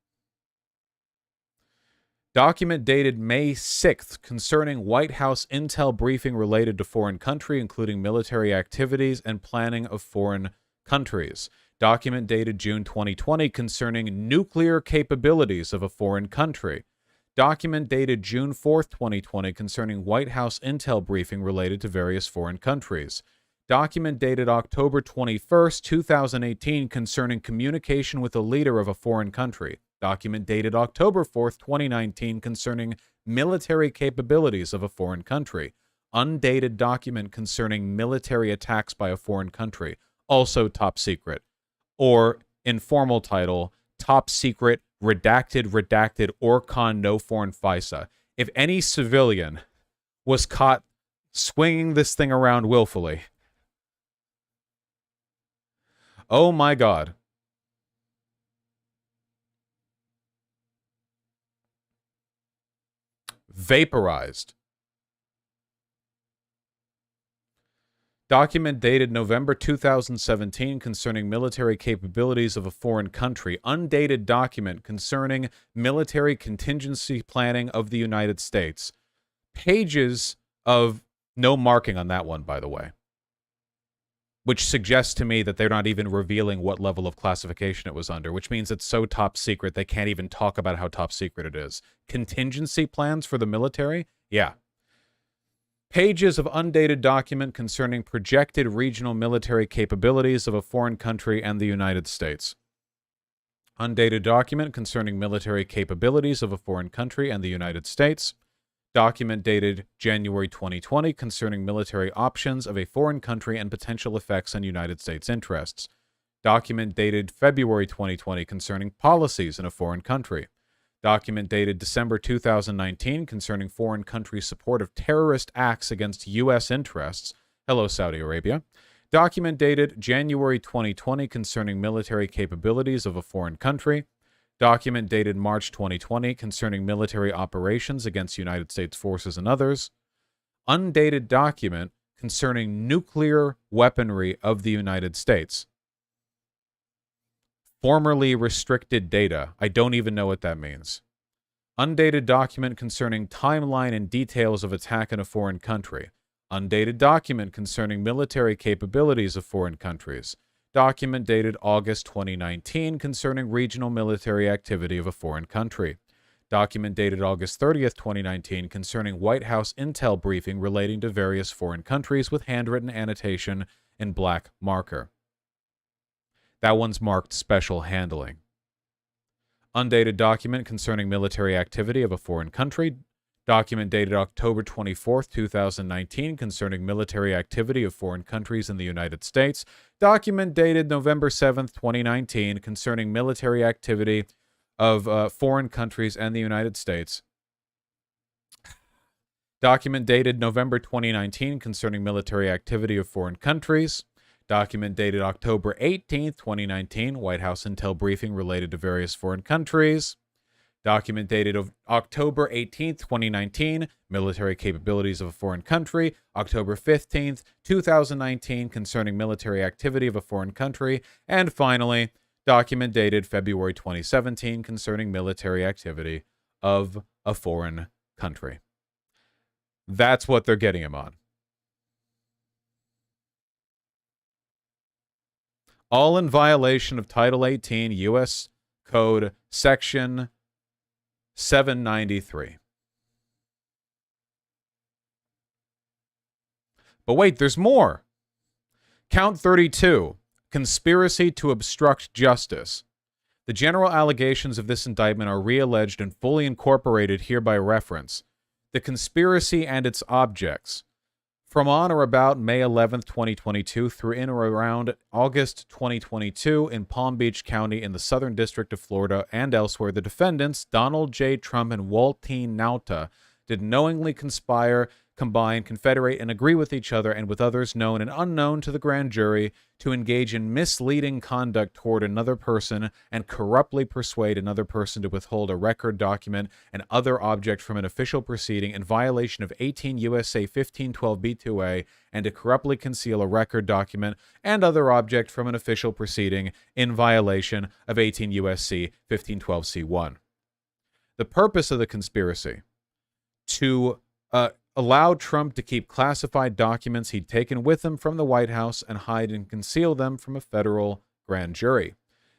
Speaker 1: Document dated May 6th concerning White House intel briefing related to foreign country, including military activities and planning of foreign countries. Document dated June 2020 concerning nuclear capabilities of a foreign country. Document dated June 4th, 2020 concerning White House intel briefing related to various foreign countries. Document dated October 21st, 2018 concerning communication with a leader of a foreign country. Document dated October 4th, 2019 concerning military capabilities of a foreign country. Undated document concerning military attacks by a foreign country. Also top secret. Or informal title, top secret, redacted, Orcon, no foreign FISA. If any civilian was caught swinging this thing around willfully, oh my God. vaporized. Document dated November 2017 concerning military capabilities of a foreign country. Undated document concerning military contingency planning of the United States. Pages of no marking on that one, by the way, which suggests to me that they're not even revealing what level of classification it was under, which means it's so top secret they can't even talk about how top secret it is. Contingency plans for the military? Yeah. Pages of undated document concerning projected regional military capabilities of a foreign country and the United States. Undated document concerning military capabilities of a foreign country and the United States. Document dated January 2020 concerning military options of a foreign country and potential effects on United States interests. Document dated February 2020 concerning policies in a foreign country. Document dated December 2019 concerning foreign country support of terrorist acts against U.S. interests. Hello, Saudi Arabia. Document dated January 2020 concerning military capabilities of a foreign country. Document dated March 2020 concerning military operations against United States forces and others. Undated document concerning nuclear weaponry of the United States. Formerly restricted data. I don't even know what that means. Undated document concerning timeline and details of attack in a foreign country. Undated document concerning military capabilities of foreign countries. Document dated August 2019 concerning regional military activity of a foreign country. Document dated August 30th, 2019 concerning White House intel briefing relating to various foreign countries with handwritten annotation in black marker. That one's marked special handling. Undated document concerning military activity of a foreign country. Document dated October 24th, 2019 concerning military activity of foreign countries in the United States. Document dated November 7th, 2019 concerning military activity of foreign countries and the United States. Document dated November 2019 concerning military activity of foreign countries. Document dated October 18th, 2019, White House intel briefing related to various foreign countries. Document dated October 18th, 2019, military capabilities of a foreign country. October 15th, 2019, concerning military activity of a foreign country. And finally, document dated February 2017, concerning military activity of a foreign country. That's what they're getting him on. All in violation of Title 18 U.S. Code Section 793. But wait, there's more. Count 32, conspiracy to obstruct justice. The general allegations of this indictment are re-alleged and fully incorporated here by reference. The conspiracy and its objects. From on or about May 11th, 2022 through in or around August 2022 in Palm Beach County in the Southern District of Florida and elsewhere, the defendants, Donald J. Trump and Walt T. Nauta, did knowingly conspire, combine, confederate, and agree with each other and with others known and unknown to the grand jury to engage in misleading conduct toward another person and corruptly persuade another person to withhold a record, document, and other object from an official proceeding in violation of 18 U.S.A. 1512b2a and to corruptly conceal a record, document, and other object from an official proceeding in violation of 18 U.S.C. 1512c1. The purpose of the conspiracy to allow Trump to keep classified documents he'd taken with him from the White House and hide and conceal them from a federal grand jury.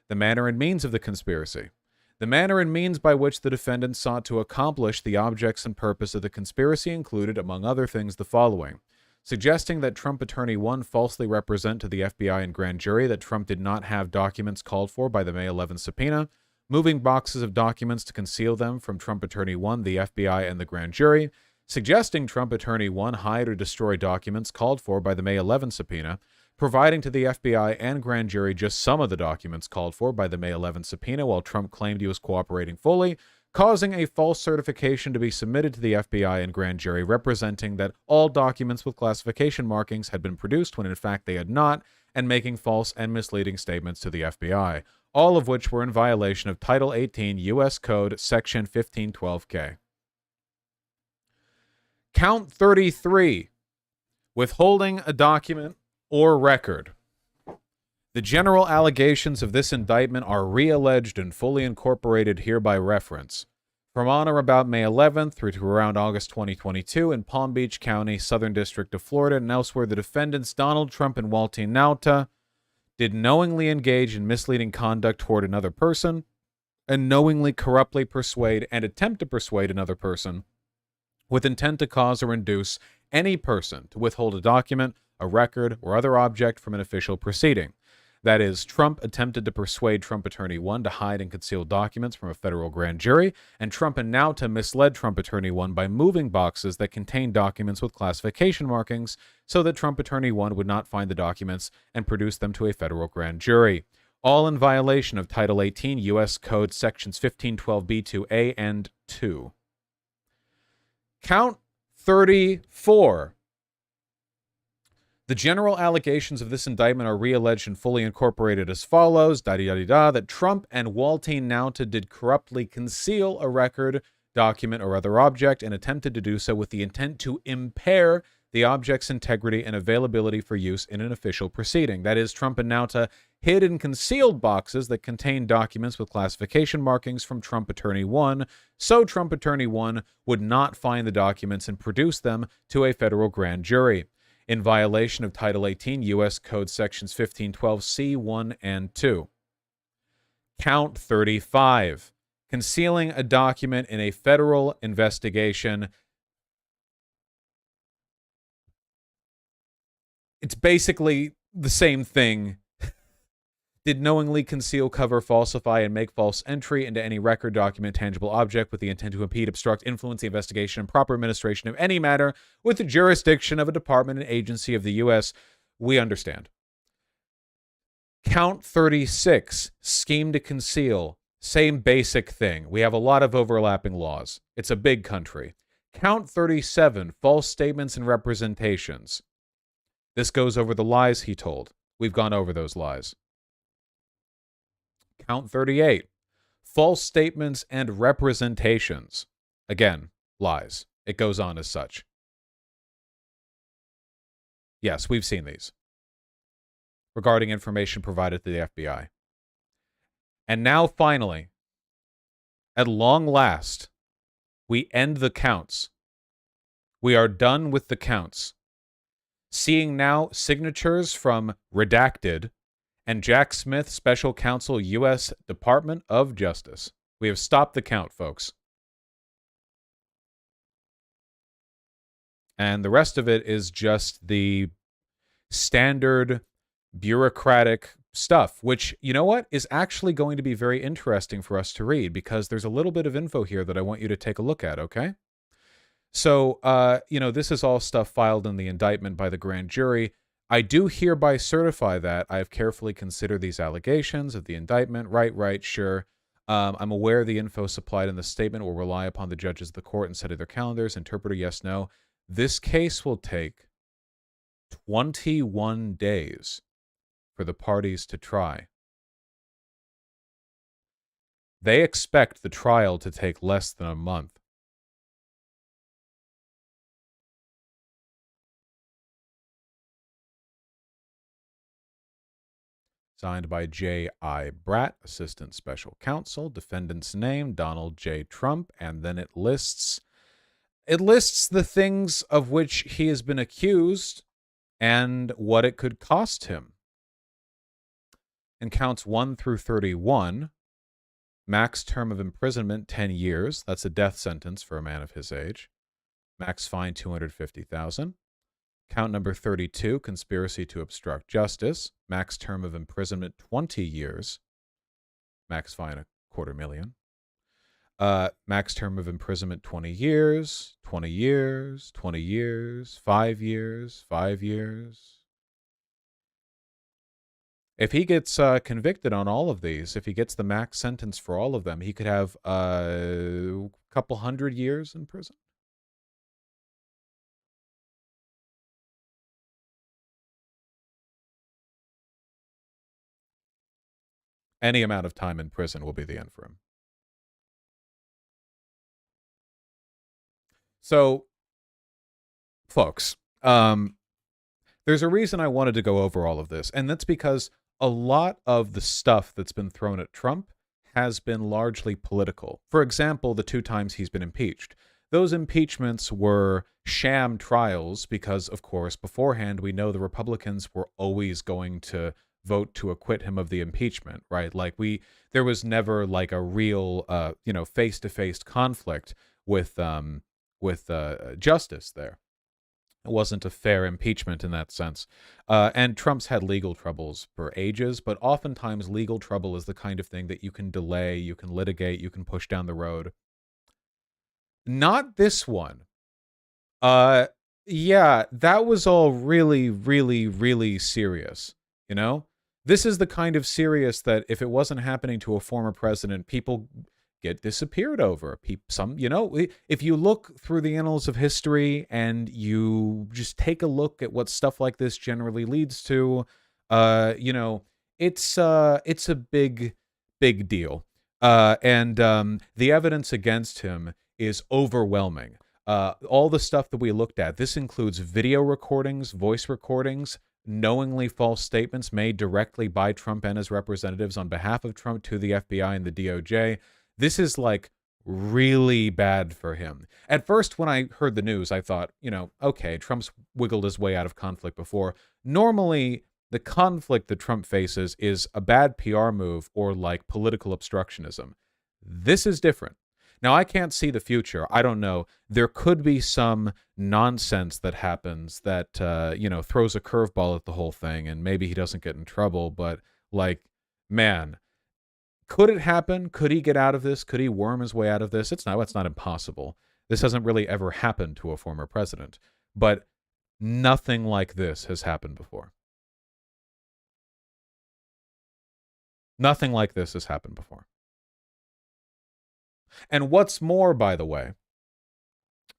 Speaker 1: The manner and means of the conspiracy. The manner and means by which the defendants sought to accomplish the objects and purpose of the conspiracy included, among other things, the following. Suggesting that Trump Attorney 1 falsely represent to the FBI and grand jury that Trump did not have documents called for by the May 11th subpoena, moving boxes of documents to conceal them from Trump Attorney 1, the FBI, and the grand jury, suggesting Trump Attorney 1 hide or destroy documents called for by the May 11 subpoena, providing to the FBI and grand jury just some of the documents called for by the May 11 subpoena while Trump claimed he was cooperating fully, causing a false certification to be submitted to the FBI and grand jury representing that all documents with classification markings had been produced when in fact they had not, and making false and misleading statements to the FBI, all of which were in violation of Title 18 U.S. Code Section 1512K. Count 33, withholding a document or record. The general allegations of this indictment are re-alleged and fully incorporated here by reference. From on or about May 11th through to around August 2022 in Palm Beach County, Southern District of Florida, and elsewhere, the defendants Donald Trump and Walter Nauta did knowingly engage in misleading conduct toward another person and knowingly corruptly persuade and attempt to persuade another person with intent to cause or induce any person to withhold a document, a record, or other object from an official proceeding. That is, Trump attempted to persuade Trump Attorney 1 to hide and conceal documents from a federal grand jury, and Trump and Nauta misled Trump Attorney 1 by moving boxes that contained documents with classification markings so that Trump Attorney 1 would not find the documents and produce them to a federal grand jury. All in violation of Title 18 U.S. Code Sections 1512b2a and 2. Count 34. The general allegations of this indictment are re-alleged and fully incorporated as follows, that Trump and Walter Nauta did corruptly conceal a record, document, or other object and attempted to do so with the intent to impair the object's integrity and availability for use in an official proceeding. That is, Trump and Nauta hid and concealed boxes that contained documents with classification markings from Trump Attorney 1, so Trump Attorney 1 would not find the documents and produce them to a federal grand jury, in violation of Title 18 U.S. Code Sections 1512c1 and 2. Count 35. Concealing a document in a federal investigation. It's basically the same thing. Did knowingly conceal, cover, falsify, and make false entry into any record, document, tangible object with the intent to impede, obstruct, influence the investigation and proper administration of any matter with the jurisdiction of a department and agency of the U.S. We understand. Count 36, scheme to conceal. Same basic thing. We have a lot of overlapping laws. It's a big country. Count 37, false statements and representations. This goes over the lies he told. We've gone over those lies. Count 38, false statements and representations. Again, lies. It goes on as such. Yes, we've seen these. Regarding information provided to the FBI. And now, finally, at long last, we end the counts. We are done with the counts. Seeing now signatures from Redacted and Jack Smith, Special Counsel, U.S. Department of Justice. We have stopped the count, folks. And the rest of it is just the standard bureaucratic stuff, which, you know what, is actually going to be very interesting for us to read because there's a little bit of info here that I want you to take a look at, okay? So, this is all stuff filed in the indictment by the grand jury. I do hereby certify that I have carefully considered these allegations of the indictment. Right, sure. I'm aware the info supplied in the statement will rely upon the judges of the court and set of their calendars. Interpreter, yes, no. This case will take 21 days for the parties to try. They expect the trial to take less than a month. Signed by J.I. Bratt, Assistant Special Counsel. Defendant's name, Donald J. Trump. And then it lists the things of which he has been accused and what it could cost him. In counts 1 through 31, max term of imprisonment, 10 years. That's a death sentence for a man of his age. Max fine, $250,000. Count number 32, conspiracy to obstruct justice. Max term of imprisonment, 20 years. Max fine, $250,000. Max term of imprisonment, 20 years, 20 years, 20 years, 5 years, 5 years. If he gets convicted on all of these, if he gets the max sentence for all of them, he could have a couple hundred years in prison. Any amount of time in prison will be the end for him. So folks, there's a reason I wanted to go over all of this, and that's because a lot of the stuff that's been thrown at Trump has been largely political. For example, the 2 times he's been impeached. Those impeachments were sham trials because, of course, beforehand, we know the Republicans were always going to vote to acquit him of the impeachment, right? Like there was never like a real, face-to-face conflict with justice there. It wasn't a fair impeachment in that sense. And Trump's had legal troubles for ages, but oftentimes legal trouble is the kind of thing that you can delay, you can litigate, you can push down the road. Not this one. Yeah, that was all really, really, really serious, you know? This is the kind of serious that if it wasn't happening to a former president, people get disappeared over. If you look through the annals of history and you just take a look at what stuff like this generally leads to, it's a big, big deal. And the evidence against him is overwhelming. All the stuff that we looked at, this includes video recordings, voice recordings, knowingly false statements made directly by Trump and his representatives on behalf of Trump to the FBI and the DOJ. This is like really bad for him. At first, when I heard the news, I thought, okay, Trump's wiggled his way out of conflict before. Normally, the conflict that Trump faces is a bad PR move or like political obstructionism. This is different. Now, I can't see the future. I don't know. There could be some nonsense that happens that, throws a curveball at the whole thing, and maybe he doesn't get in trouble. But, man, could it happen? Could he get out of this? Could he worm his way out of this? It's not impossible. This hasn't really ever happened to a former president. But nothing like this has happened before. Nothing like this has happened before. And what's more, by the way,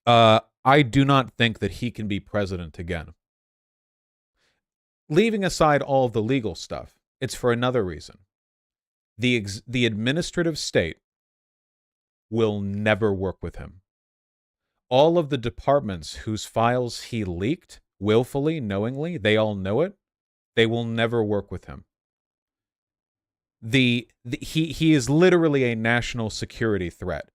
Speaker 1: I do not think that he can be president again. Leaving aside all of the legal stuff, it's for another reason. The administrative state will never work with him. All of the departments whose files he leaked, willfully, knowingly, they all know it, they will never work with him. He is literally a national security threat.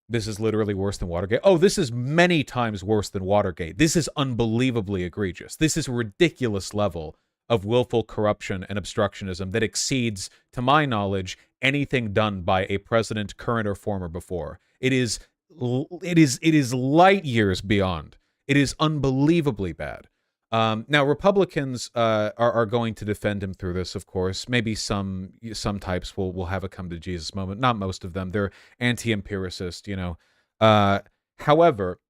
Speaker 1: This is literally worse than Watergate. Oh, this is many times worse than Watergate. This is unbelievably egregious. This is a ridiculous level of willful corruption and obstructionism that exceeds, to my knowledge, anything done by a president, current or former, before. It is light years beyond. It is unbelievably bad. Now, Republicans are going to defend him through this, of course. Maybe some types will have a come to Jesus moment. Not most of them. They're anti-empiricist, However,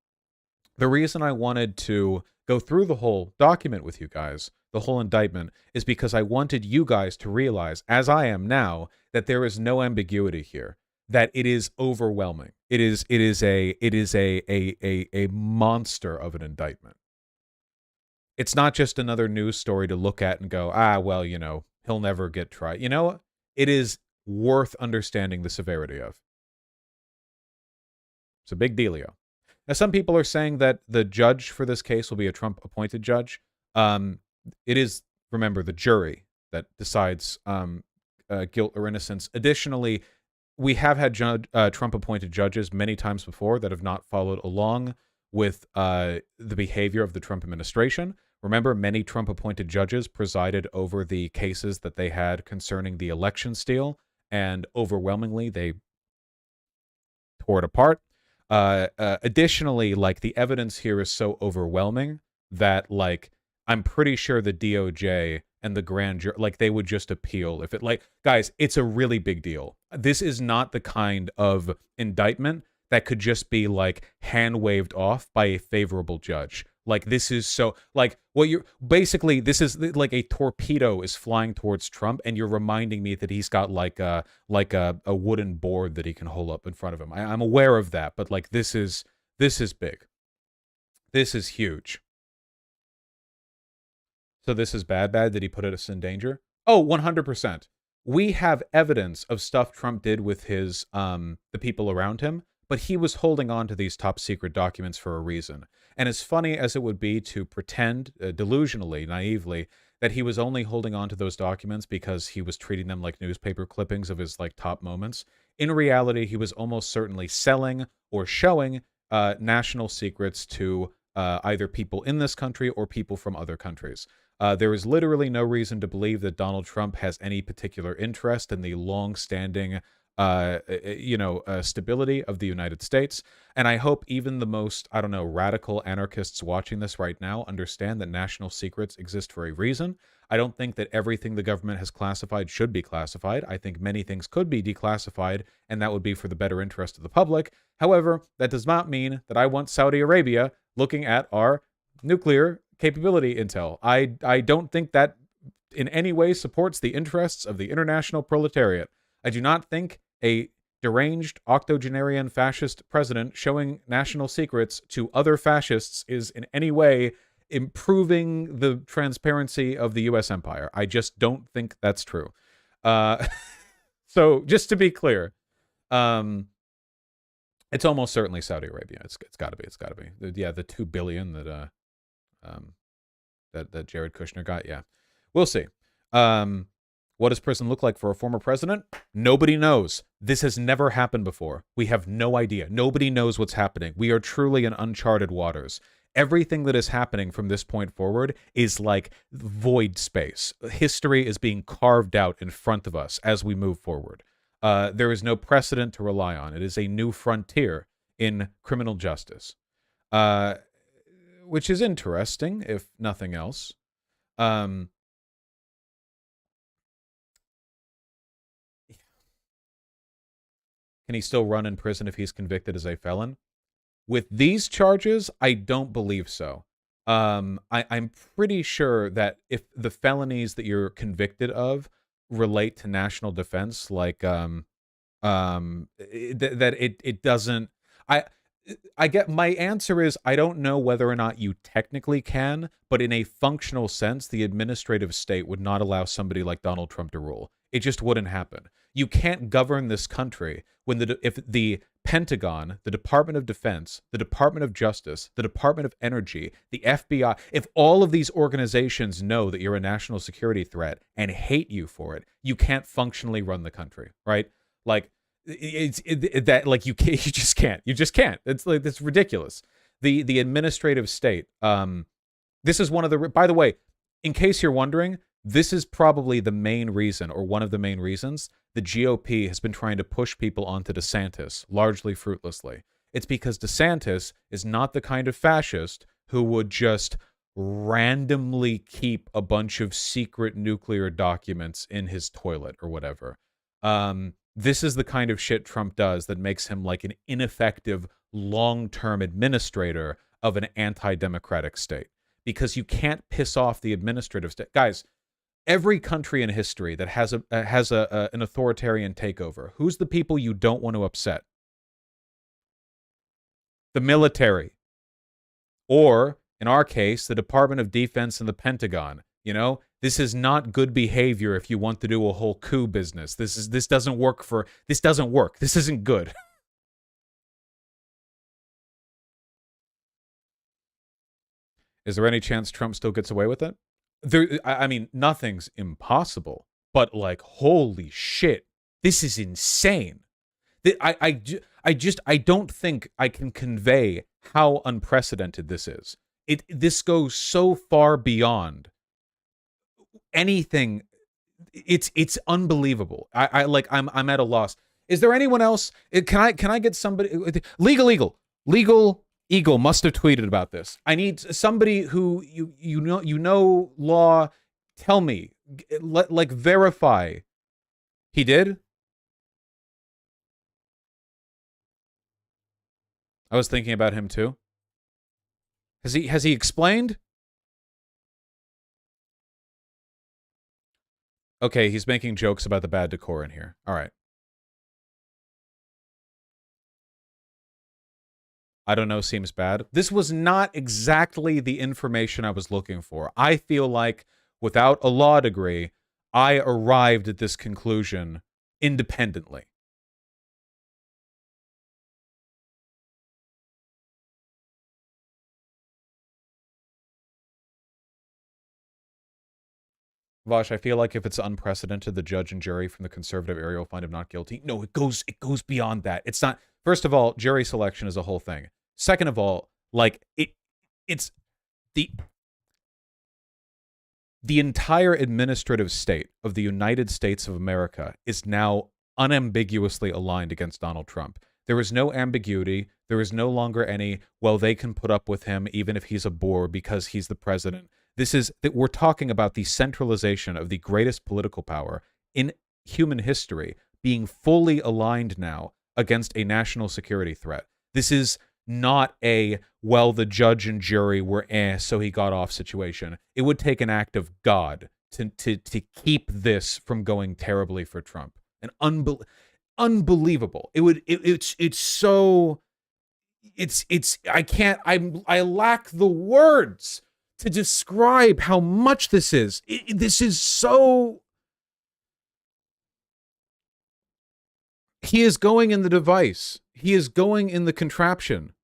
Speaker 1: the reason I wanted to go through the whole document with you guys, the whole indictment, is because I wanted you guys to realize, as I am now, that there is no ambiguity here. That it is overwhelming. It is a monster of an indictment. It's not just another news story to look at and go, well, he'll never get tried. It is worth understanding the severity of. It's a big dealio. Now, some people are saying that the judge for this case will be a Trump-appointed judge. It is, remember, the jury that decides guilt or innocence. Additionally, we have had Trump-appointed judges many times before that have not followed along with the behavior of the Trump administration. Remember, many Trump-appointed judges presided over the cases that they had concerning the election steal, and overwhelmingly, they tore it apart. Additionally, the evidence here is so overwhelming that, I'm pretty sure the DOJ and the grand jury, they would just appeal if it, guys, it's a really big deal. This is not the kind of indictment that could just be hand-waved off by a favorable judge. This is so, what you're basically, this is like a torpedo is flying towards Trump, and you're reminding me that he's got a wooden board that he can hold up in front of him. I'm aware of that, but this is big. This is huge. So this is bad. Did he put us in danger? Oh, 100%. We have evidence of stuff Trump did with his the people around him but he was holding on to these top secret documents for a reason. And as funny as it would be to pretend delusionally, naively, that he was only holding on to those documents because he was treating them like newspaper clippings of his like top moments, in reality, he was almost certainly selling or showing national secrets to either people in this country or people from other countries. There is literally no reason to believe that Donald Trump has any particular interest in the long-standing stability of the United States. And I hope even the most, I don't know, radical anarchists watching this right now understand that national secrets exist for a reason. I don't think that everything the government has classified should be classified. I think many things could be declassified, and that would be for the better interest of the public. However, that does not mean that I want Saudi Arabia looking at our nuclear capability intel. I don't think that in any way supports the interests of the international proletariat. I do not think a deranged octogenarian fascist president showing national secrets to other fascists is in any way improving the transparency of the U.S. empire. I just don't think that's true. So just to be clear, it's almost certainly Saudi Arabia. It's got to be. It's got to be. Yeah, the $2 billion that that Jared Kushner got. Yeah, we'll see. What does prison look like for a former president? Nobody knows. This has never happened before. We have no idea. Nobody knows what's happening. We are truly in uncharted waters. Everything that is happening from this point forward is like void space. History is being carved out in front of us as we move forward. There is no precedent to rely on. It is a new frontier in criminal justice, which is interesting, if nothing else. Can he still run in prison if he's convicted as a felon? With these charges, I don't believe so. I'm pretty sure that if the felonies that you're convicted of relate to national defense, like that it doesn't. I get my answer is I don't know whether or not you technically can, but in a functional sense, the administrative state would not allow somebody like Donald Trump to rule. It just wouldn't happen. You can't govern this country when if the Pentagon, the Department of Defense, the Department of Justice, the Department of Energy, the FBI, if all of these organizations know that you're a national security threat and hate you for it, you can't functionally run the country, right? Like you just can't. You just can't. It's like it's ridiculous. The administrative state. This is one of the. By the way, in case you're wondering, this is probably the main reason, or one of the main reasons, the GOP has been trying to push people onto DeSantis, largely fruitlessly. It's because DeSantis is not the kind of fascist who would just randomly keep a bunch of secret nuclear documents in his toilet or whatever. This is the kind of shit Trump does that makes him like an ineffective long-term administrator of an anti-democratic state. Because you can't piss off the administrative state. Guys, every country in history that has an authoritarian takeover, who's the people you don't want to upset? The military. Or, in our case, the Department of Defense and the Pentagon. You know, this is not good behavior if you want to do a whole coup business. This doesn't work. This isn't good. Is there any chance Trump still gets away with it? I mean, nothing's impossible, but like, holy shit, this is insane. I don't think I can convey how unprecedented this is. This goes so far beyond anything. It's unbelievable. I'm at a loss. Is there anyone else? Can I get somebody? Legal Eagle must have tweeted about this. I need somebody who you know law. Tell me, verify. He did. I was thinking about him too. Has he explained? Okay, he's making jokes about the bad decor in here. All right. I don't know, seems bad. This was not exactly the information I was looking for. I feel like without a law degree, I arrived at this conclusion independently. Vosh, I feel like if it's unprecedented, the judge and jury from the conservative area will find him not guilty. No, it goes beyond that. It's not. First of all, jury selection is a whole thing. Second of all, like it's the entire administrative state of the United States of America is now unambiguously aligned against Donald Trump. There is no ambiguity. There is no longer any, well, they can put up with him even if he's a bore because he's the president. This is that we're talking about the centralization of the greatest political power in human history being fully aligned now against a national security threat. This is not a, well, the judge and jury were so he got off situation. It would take an act of God to keep this from going terribly for Trump. And unbelievable. I lack the words to describe how much this is. This is so. He is going in the device. He is going in the contraption.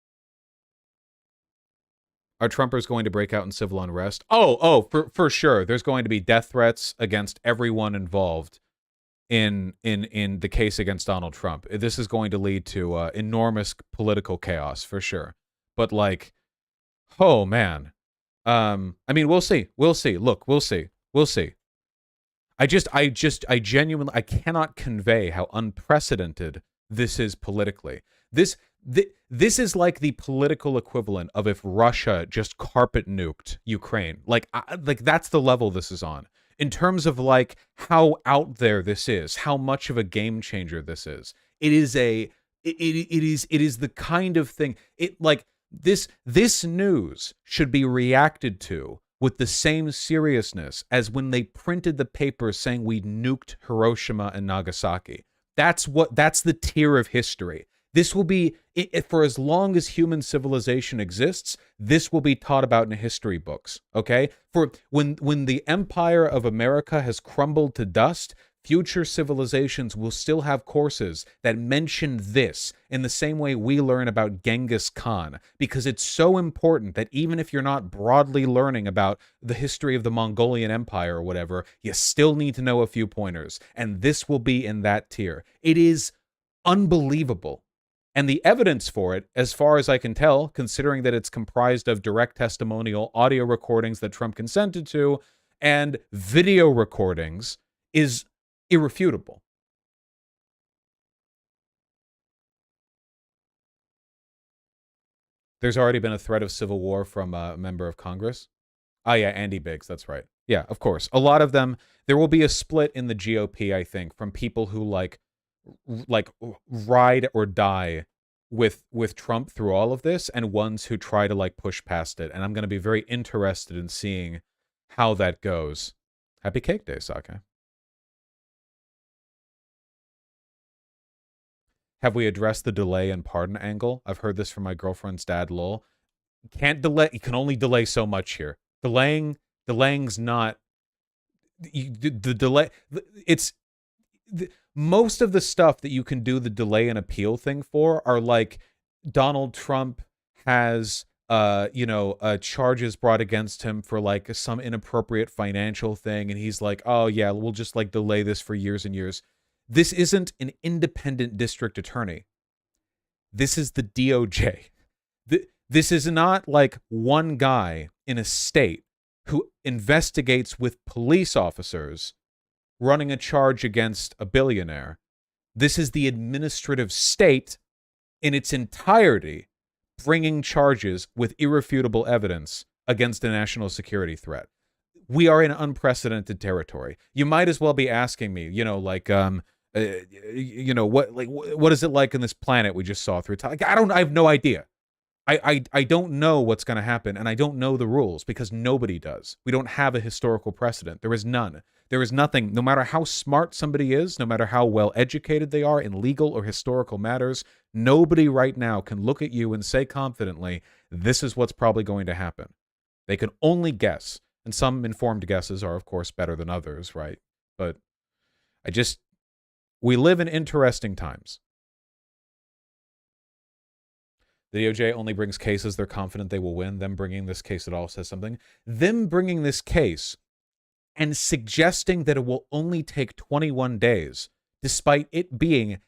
Speaker 1: Are Trumpers going to break out in civil unrest? For sure. There's going to be death threats against everyone involved in the case against Donald Trump. This is going to lead to enormous political chaos for sure. But like, oh man. I mean, we'll see. Look, we'll see. I genuinely, I cannot convey how unprecedented this is politically. This is like the political equivalent of if Russia just carpet nuked Ukraine. Like that's the level this is on. In terms of like how out there this is, how much of a game changer this is. It is the kind of thing, this news should be reacted to with the same seriousness as when they printed the papers saying we nuked Hiroshima and Nagasaki. That's the tier of history. This will be, for as long as human civilization exists, this will be taught about in history books, okay? For when the empire of America has crumbled to dust, future civilizations will still have courses that mention this in the same way we learn about Genghis Khan, because it's so important that even if you're not broadly learning about the history of the Mongolian Empire or whatever, you still need to know a few pointers, and this will be in that tier. It is unbelievable. And the evidence for it, as far as I can tell, considering that it's comprised of direct testimonial audio recordings that Trump consented to and video recordings, is irrefutable. There's already been a threat of civil war from a member of Congress. Oh, yeah, Andy Biggs, that's right. Yeah, of course. A lot of them, there will be a split in the GOP, I think, from people who like ride or die with Trump through all of this, and ones who try to like push past it. And I'm going to be very interested in seeing how that goes. Happy Cake Day, Sake. Have we addressed the delay and pardon angle? I've heard this from my girlfriend's dad, lol. Can't delay. You can only delay so much here. Delaying's not the delay. It's most of the stuff that you can do the delay and appeal thing for are like Donald Trump has charges brought against him for like some inappropriate financial thing, and he's like, oh yeah, we'll just like delay this for years and years. This isn't an independent district attorney. This is the DOJ. This is not like one guy in a state who investigates with police officers running a charge against a billionaire. This is the administrative state in its entirety bringing charges with irrefutable evidence against a national security threat. We are in unprecedented territory. You might as well be asking me, what is it like on this planet we just saw through time? I have no idea. I don't know what's going to happen, and I don't know the rules because nobody does. We don't have a historical precedent. There is none. There is nothing. No matter how smart somebody is, no matter how well educated they are in legal or historical matters, nobody right now can look at you and say confidently, this is what's probably going to happen. They can only guess, and some informed guesses are, of course, better than others, right? But we live in interesting times. The DOJ only brings cases they're confident they will win. Them bringing this case at all says something. Them bringing this case and suggesting that it will only take 21 days, despite it being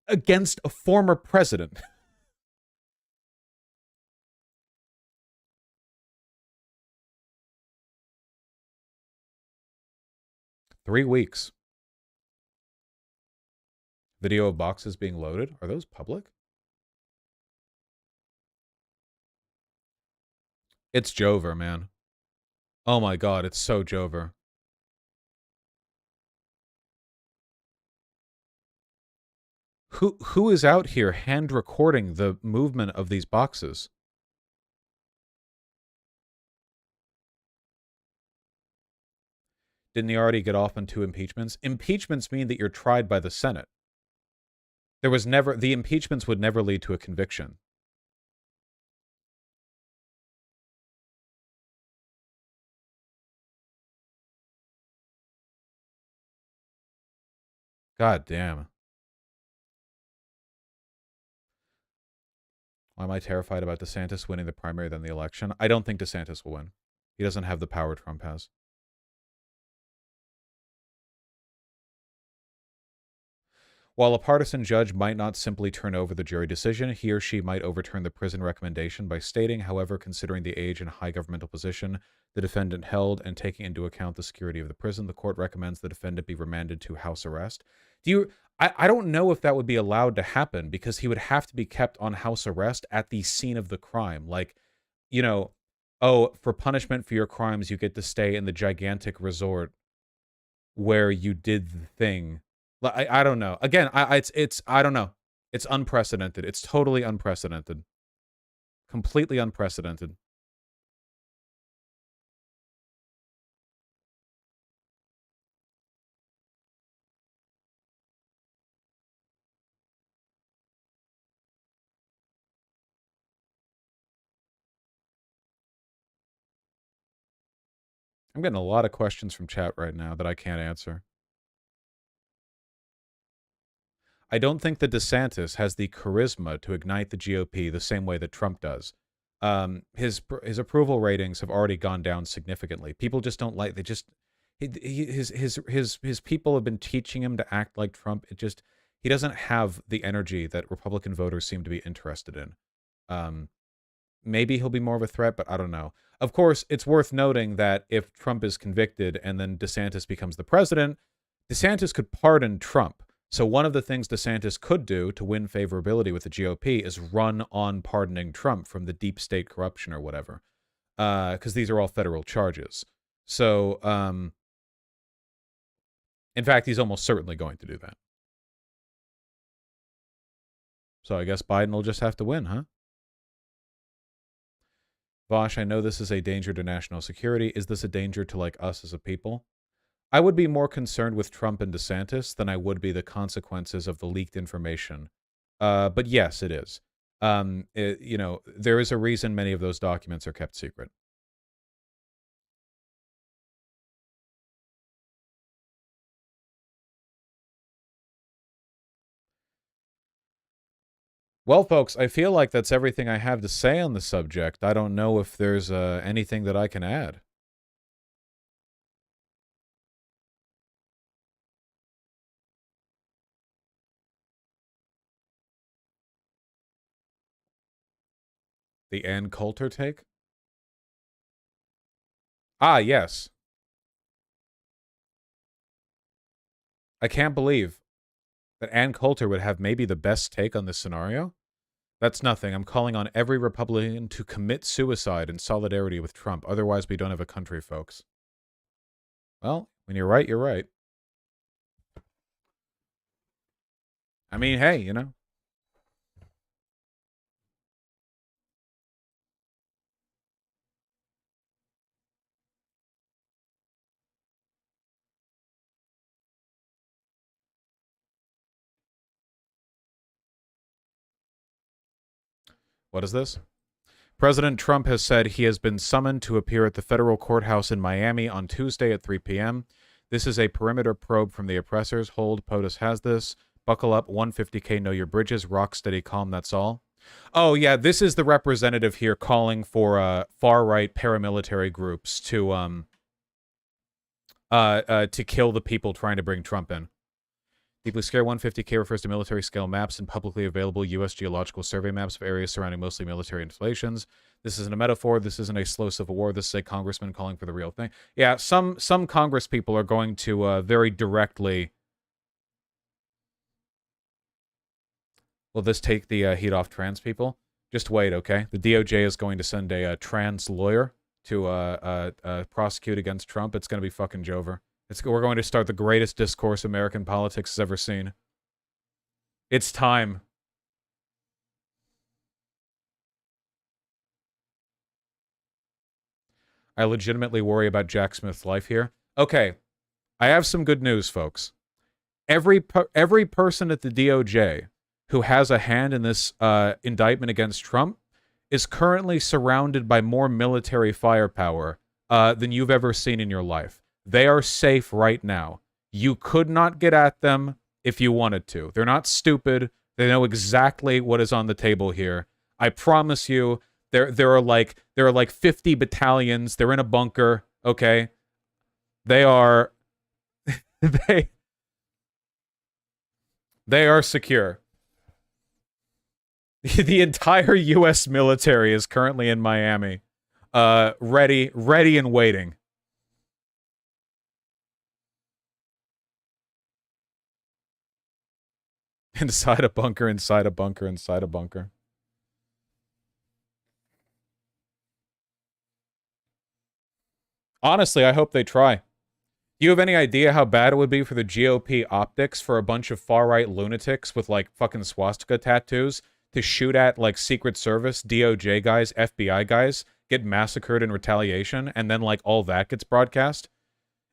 Speaker 1: against a former president. Three weeks. Video of boxes being loaded. Are those public? It's Jover, man. Oh my god, it's so Jover. Who is out here hand recording the movement of these boxes? Didn't he already get off on 2 impeachments? Impeachments mean that you're tried by the Senate. The impeachments would never lead to a conviction. God damn. Why am I terrified about DeSantis winning the primary than the election? I don't think DeSantis will win. He doesn't have the power Trump has. While a partisan judge might not simply turn over the jury decision, he or she might overturn the prison recommendation by stating, however, considering the age and high governmental position the defendant held and taking into account the security of the prison, the court recommends the defendant be remanded to house arrest. I don't know if that would be allowed to happen, because he would have to be kept on house arrest at the scene of the crime. Like, for punishment for your crimes, you get to stay in the gigantic resort where you did the thing. I don't know. Again, I don't know. It's unprecedented. It's totally unprecedented. Completely unprecedented. I'm getting a lot of questions from chat right now that I can't answer. I don't think that DeSantis has the charisma to ignite the GOP the same way that Trump does. His approval ratings have already gone down significantly. People just don't like. They just his people have been teaching him to act like Trump. He doesn't have the energy that Republican voters seem to be interested in. Maybe he'll be more of a threat, but I don't know. Of course, it's worth noting that if Trump is convicted and then DeSantis becomes the president, DeSantis could pardon Trump. So one of the things DeSantis could do to win favorability with the GOP is run on pardoning Trump from the deep state corruption or whatever, because these are all federal charges. So, in fact, he's almost certainly going to do that. So I guess Biden will just have to win, huh? Vosh, I know this is a danger to national security. Is this a danger to, like, us as a people? I would be more concerned with Trump and DeSantis than I would be the consequences of the leaked information. But yes, it is. There is a reason many of those documents are kept secret. Well, folks, I feel like that's everything I have to say on the subject. I don't know if there's anything that I can add. The Ann Coulter take? Ah, yes. I can't believe that Ann Coulter would have maybe the best take on this scenario. That's nothing. I'm calling on every Republican to commit suicide in solidarity with Trump. Otherwise, we don't have a country, folks. Well, when you're right, you're right. I mean, hey, you know. What is this? President Trump has said he has been summoned to appear at the federal courthouse in Miami on Tuesday at 3 p.m. This is a perimeter probe from the oppressors. Hold, POTUS has this. Buckle up, 150K, know your bridges. Rock steady, calm, that's all. Oh, yeah, this is the representative here calling for far-right paramilitary groups to to kill the people trying to bring Trump in. Deeply Scare 150K refers to military-scale maps and publicly available U.S. geological survey maps of areas surrounding mostly military installations. This isn't a metaphor. This isn't a slow civil war. This is a congressman calling for the real thing. Yeah, some Congress people are going to very directly... Will this take the heat off trans people? Just wait, okay? The DOJ is going to send a trans lawyer to prosecute against Trump. It's going to be fucking Jover. We're going to start the greatest discourse American politics has ever seen. It's time. I legitimately worry about Jack Smith's life here. Okay, I have some good news, folks. Every person at the DOJ who has a hand in this indictment against Trump is currently surrounded by more military firepower than you've ever seen in your life. They are safe right now. You could not get at them if you wanted to. They're not stupid. They know exactly what is on the table here. I promise you, there are like 50 battalions. They're in a bunker, okay? They are they are secure. The entire US military is currently in Miami. Ready and waiting. Inside a bunker, inside a bunker, inside a bunker. Honestly, I hope they try. Do you have any idea how bad it would be for the GOP optics for a bunch of far-right lunatics with, like, fucking swastika tattoos to shoot at, like, Secret Service, DOJ guys, FBI guys, get massacred in retaliation, and then, like, all that gets broadcast?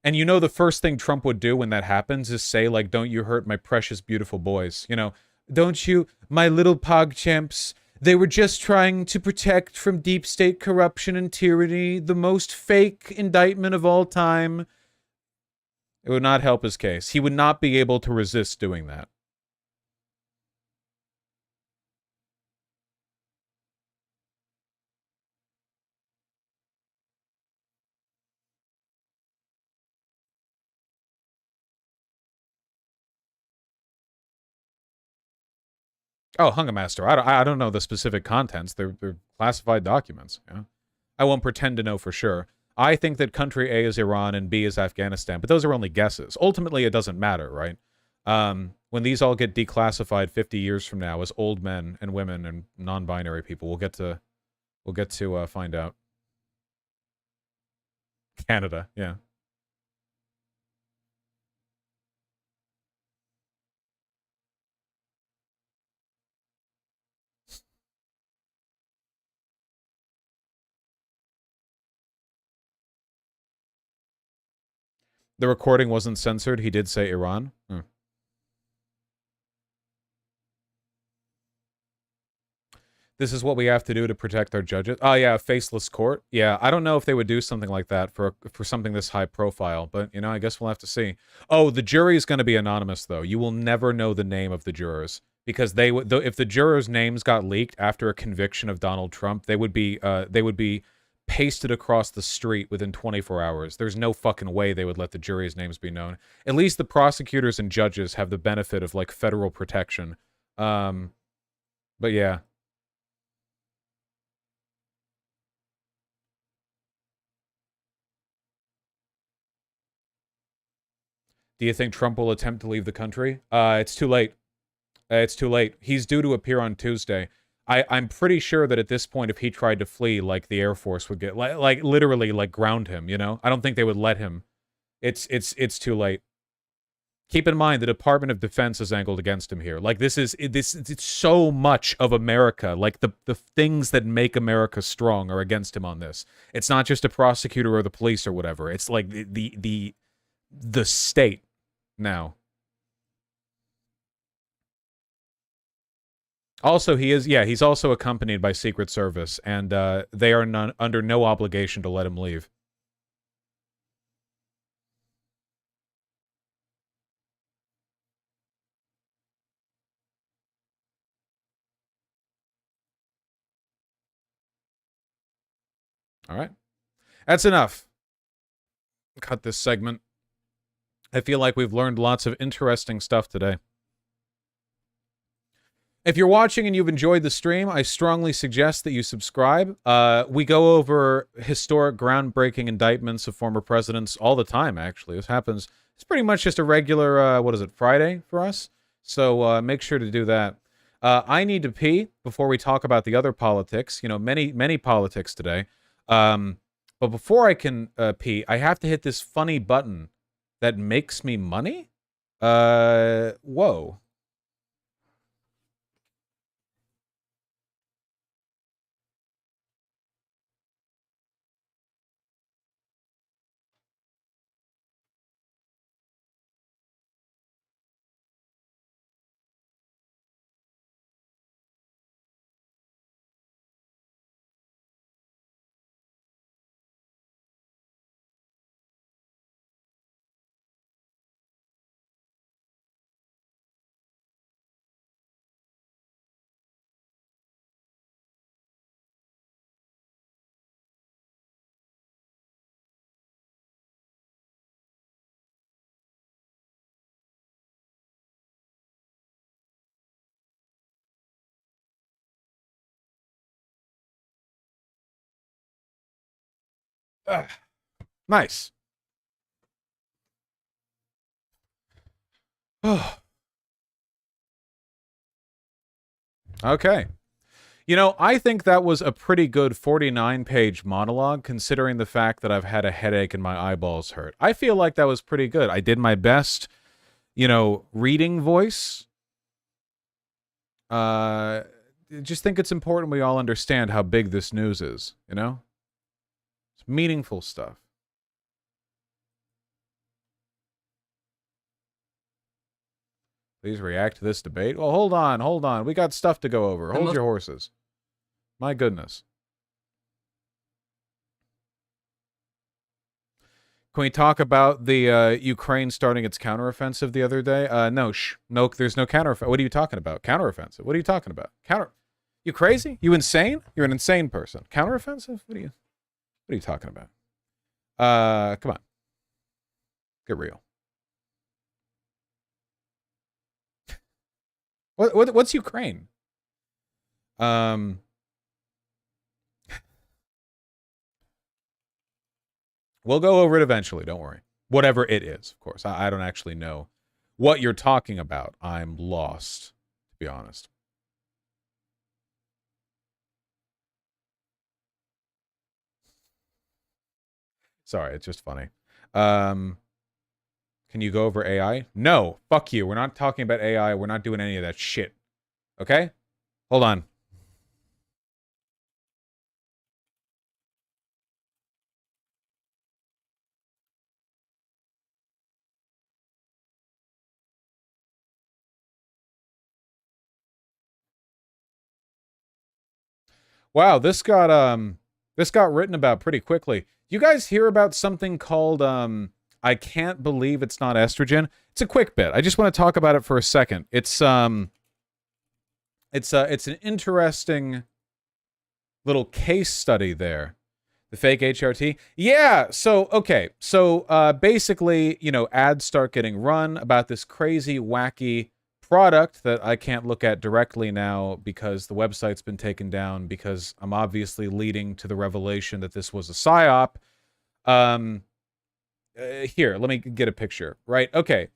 Speaker 1: And you know the first thing Trump would do when that happens is say, like, don't you hurt my precious, beautiful boys. You know, don't you, my little pogchamps, they were just trying to protect from deep state corruption and tyranny, the most fake indictment of all time. It would not help his case. He would not be able to resist doing that. Oh, Hungamaster. I don't know the specific contents. They're classified documents. Yeah? I won't pretend to know for sure. I think that country A is Iran and B is Afghanistan, but those are only guesses. Ultimately, it doesn't matter, right? When these all get declassified 50 years from now as old men and women and non-binary people, we'll get to find out. Canada, yeah. The recording wasn't censored. He did say Iran. This is what we have to do to protect our judges. Oh, yeah, faceless court. Yeah, I don't know if they would do something like that for something this high profile, but, you know, I guess we'll have to see. Oh, the jury is going to be anonymous, though. You will never know the name of the jurors because if the jurors' names got leaked after a conviction of Donald Trump, they would be pasted across the street within 24 hours. There's no fucking way they would let the jury's names be known. At least the prosecutors and judges have the benefit of, like, federal protection. But yeah. Do you think Trump will attempt to leave the country? It's too late. It's too late. He's due to appear on Tuesday. I'm pretty sure that at this point, if he tried to flee, like, the Air Force would get, like literally, like, ground him, you know? I don't think they would let him. It's too late. Keep in mind, the Department of Defense is angled against him here. Like, it's so much of America. Like, the things that make America strong are against him on this. It's not just a prosecutor or the police or whatever. It's like the state now. Also, he's also accompanied by Secret Service, and they are under no obligation to let him leave. All right. That's enough. Cut this segment. I feel like we've learned lots of interesting stuff today. If you're watching and you've enjoyed the stream, I strongly suggest that you subscribe. We go over historic, groundbreaking indictments of former presidents all the time, actually. This happens. It's pretty much just a regular, Friday for us. So make sure to do that. I need to pee before we talk about the other politics. You know, many politics today. But before I can pee, I have to hit this funny button that makes me money? Whoa. Nice. Okay. You know, I think that was a pretty good 49-page monologue, considering the fact that I've had a headache and my eyeballs hurt. I feel like that was pretty good. I did my best, reading voice. Just think it's important we all understand how big this news is, It's meaningful stuff. Please react to this debate. Well, hold on. We got stuff to go over. Hold your horses. My goodness. Can we talk about the Ukraine starting its counteroffensive the other day? No, there's no counteroffensive. What are you talking about? Counteroffensive. What are you talking about? You crazy? You insane? You're an insane person. Counteroffensive? What are you talking about? Come on. Get real. What's Ukraine? We'll go over it eventually, don't worry. Whatever it is, of course. I don't actually know what you're talking about. I'm lost, to be honest. Sorry, it's just funny. Can you go over AI? No, fuck you. We're not talking about AI. We're not doing any of that shit. Okay? Hold on. Wow, this got written about pretty quickly. You guys hear about something called I can't believe it's not estrogen? It's a quick bit. I just want to talk about it for a second. It's an interesting little case study there. The fake HRT. Yeah, okay. So basically, ads start getting run about this crazy, wacky product that I can't look at directly now because the website's been taken down because I'm obviously leading to the revelation that this was a psyop. Here, let me get a picture, right? Okay.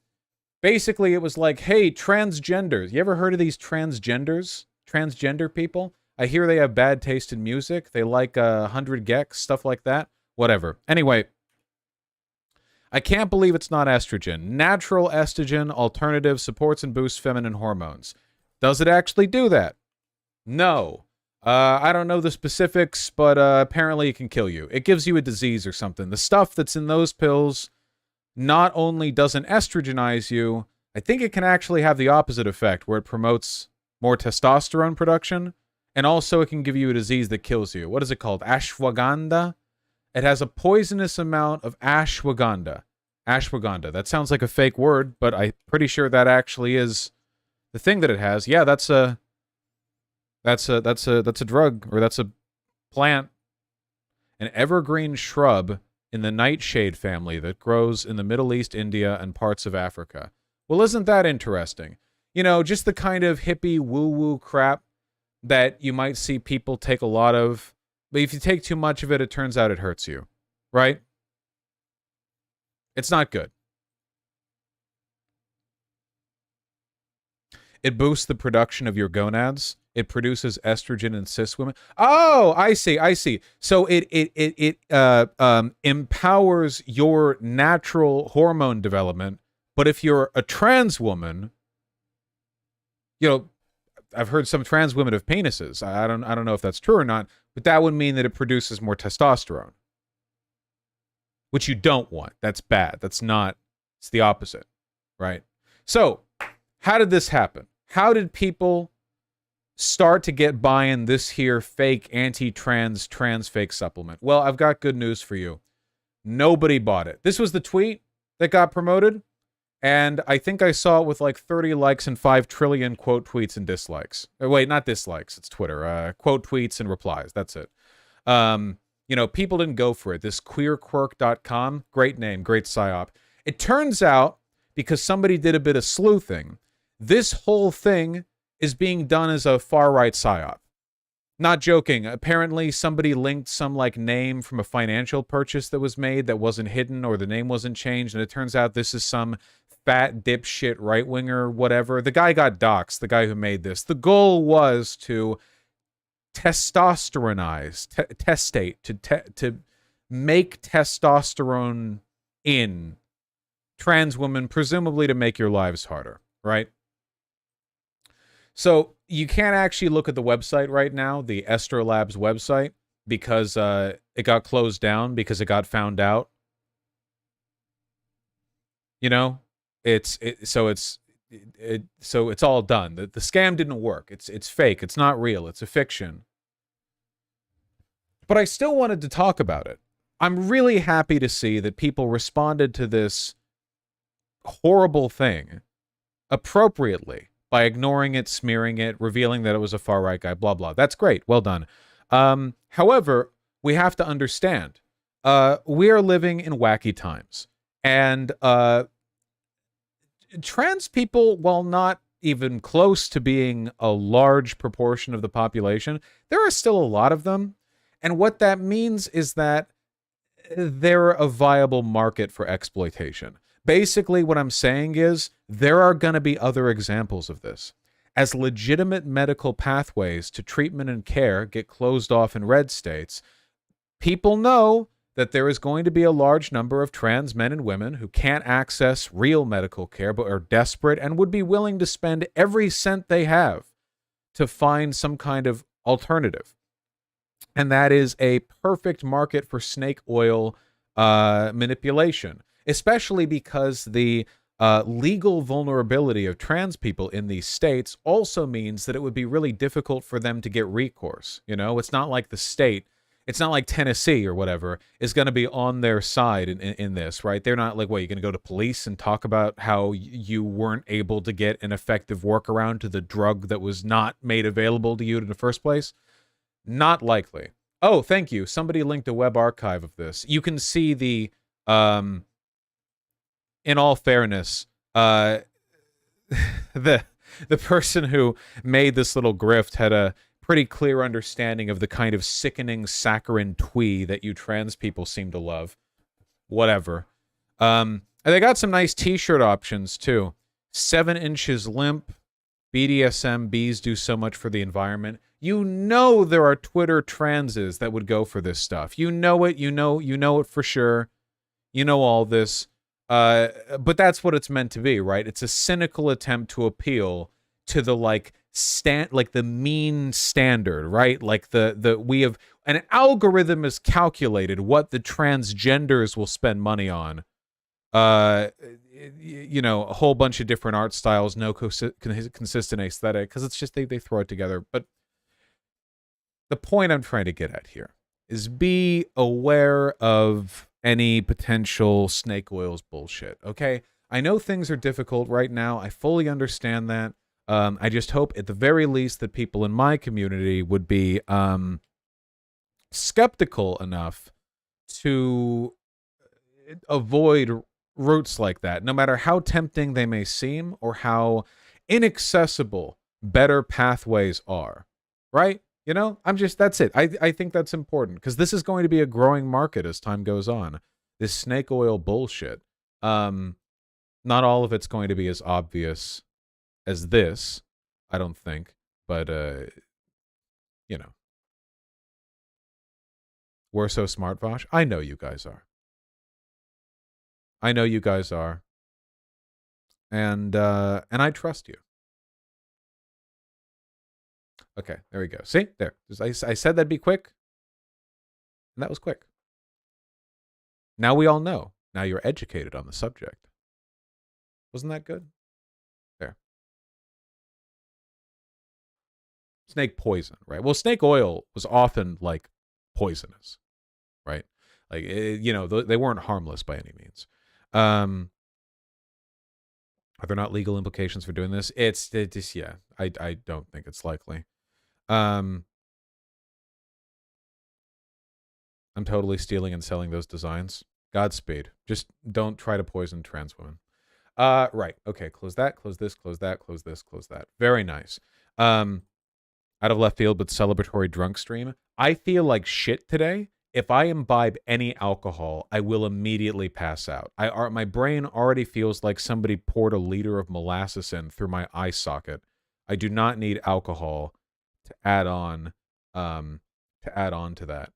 Speaker 1: Basically, it was like, hey, transgenders. You ever heard of these transgenders? Transgender people? I hear they have bad taste in music. They like 100 gecs, stuff like that. Whatever. Anyway, I can't believe it's not estrogen. Natural estrogen alternative supports and boosts feminine hormones. Does it actually do that? No. I don't know the specifics, but apparently it can kill you. It gives you a disease or something. The stuff that's in those pills not only doesn't estrogenize you, I think it can actually have the opposite effect, where it promotes more testosterone production, and also it can give you a disease that kills you. What is it called? Ashwagandha? It has a poisonous amount of ashwagandha. Ashwagandha. That sounds like a fake word, but I'm pretty sure that actually is the thing that it has. Yeah, that's a drug, or that's a plant, an evergreen shrub in the nightshade family that grows in the Middle East, India, and parts of Africa. Well, isn't that interesting? You know, just the kind of hippie woo-woo crap that you might see people take a lot of, but if you take too much of it, it turns out it hurts you, right? It's not good. It boosts the production of your gonads. It produces estrogen in cis women. Oh, I see. So it empowers your natural hormone development. But if you're a trans woman, you know, I've heard some trans women have penises. I don't know if that's true or not, but that would mean that it produces more testosterone, which you don't want. That's bad. That's not. It's the opposite, right? So, how did this happen? How did people start to get buying this here fake anti-trans trans fake supplement? Well, I've got good news for you. Nobody bought it. This was the tweet that got promoted, and I think I saw it with like 30 likes and 5 trillion quote tweets and dislikes. Wait, not dislikes. It's Twitter. Quote tweets and replies. That's it. You know, people didn't go for it. This queerquirk.com, great name, great psyop. It turns out, because somebody did a bit of sleuthing, this whole thing is being done as a far-right psyop. Not joking. Apparently, somebody linked some like name from a financial purchase that was made that wasn't hidden, or the name wasn't changed, and it turns out this is some fat dipshit right-winger, whatever. The guy got doxxed, the guy who made this. The goal was to testosteronize, testate, to make testosterone in trans women, presumably to make your lives harder, right? So you can't actually look at the website right now, the Esther Labs website, because it got closed down because it got found out. You know, so it's all done. The scam didn't work. It's fake. It's not real. It's a fiction. But I still wanted to talk about it. I'm really happy to see that people responded to this horrible thing appropriately by ignoring it, smearing it, revealing that it was a far-right guy, blah, blah. That's great. Well done. However, we have to understand, we are living in wacky times. And trans people, while not even close to being a large proportion of the population, there are still a lot of them. And what that means is that they're a viable market for exploitation. Basically, what I'm saying is there are going to be other examples of this. As legitimate medical pathways to treatment and care get closed off in red states, people know that there is going to be a large number of trans men and women who can't access real medical care but are desperate and would be willing to spend every cent they have to find some kind of alternative. And that is a perfect market for snake oil manipulation, especially because the legal vulnerability of trans people in these states also means that it would be really difficult for them to get recourse. You know, it's not like the state, it's not like Tennessee or whatever is going to be on their side in this, right? They're not like, what, you're going to go to police and talk about how you weren't able to get an effective workaround to the drug that was not made available to you in the first place? Not likely. Oh, thank you. Somebody linked a web archive of this. You can see the, in all fairness, the person who made this little grift had a pretty clear understanding of the kind of sickening saccharine twee that you trans people seem to love. Whatever. And they got some nice t-shirt options, too. 7 inches limp. BDSM, bees do so much for the environment. You know there are Twitter transes that would go for this stuff. You know it. You know it for sure. You know all this. But that's what it's meant to be, right? It's a cynical attempt to appeal to the like the mean standard, right? Like we have an algorithm has calculated what the transgenders will spend money on. You know, a whole bunch of different art styles, no consistent aesthetic, because it's just they throw it together. But the point I'm trying to get at here is be aware of any potential snake oils bullshit, okay? I know things are difficult right now. I fully understand that. I just hope at the very least that people in my community would be skeptical enough to avoid routes like that, no matter how tempting they may seem or how inaccessible better pathways are, right? You know, that's it. I think that's important because this is going to be a growing market as time goes on. This snake oil bullshit. Not all of it's going to be as obvious as this, I don't think, but you know, we're so smart, Vosh. I know you guys are. I know you guys are. And I trust you. Okay, there we go. See? There. I said that'd be quick. And that was quick. Now we all know. Now you're educated on the subject. Wasn't that good? There. Snake poison, right? Well, snake oil was often like poisonous, right? Like, they weren't harmless by any means. Are there not legal implications for doing this? It's just, yeah, I don't think it's likely. I'm totally stealing and selling those designs. Godspeed. Just don't try to poison trans women. Right. Okay, close that, close this, close that, close this, close that. Very nice. Out of left field, but celebratory drunk stream. I feel like shit today. If I imbibe any alcohol, I will immediately pass out. My brain already feels like somebody poured a liter of molasses in through my eye socket. I do not need alcohol to add on to that.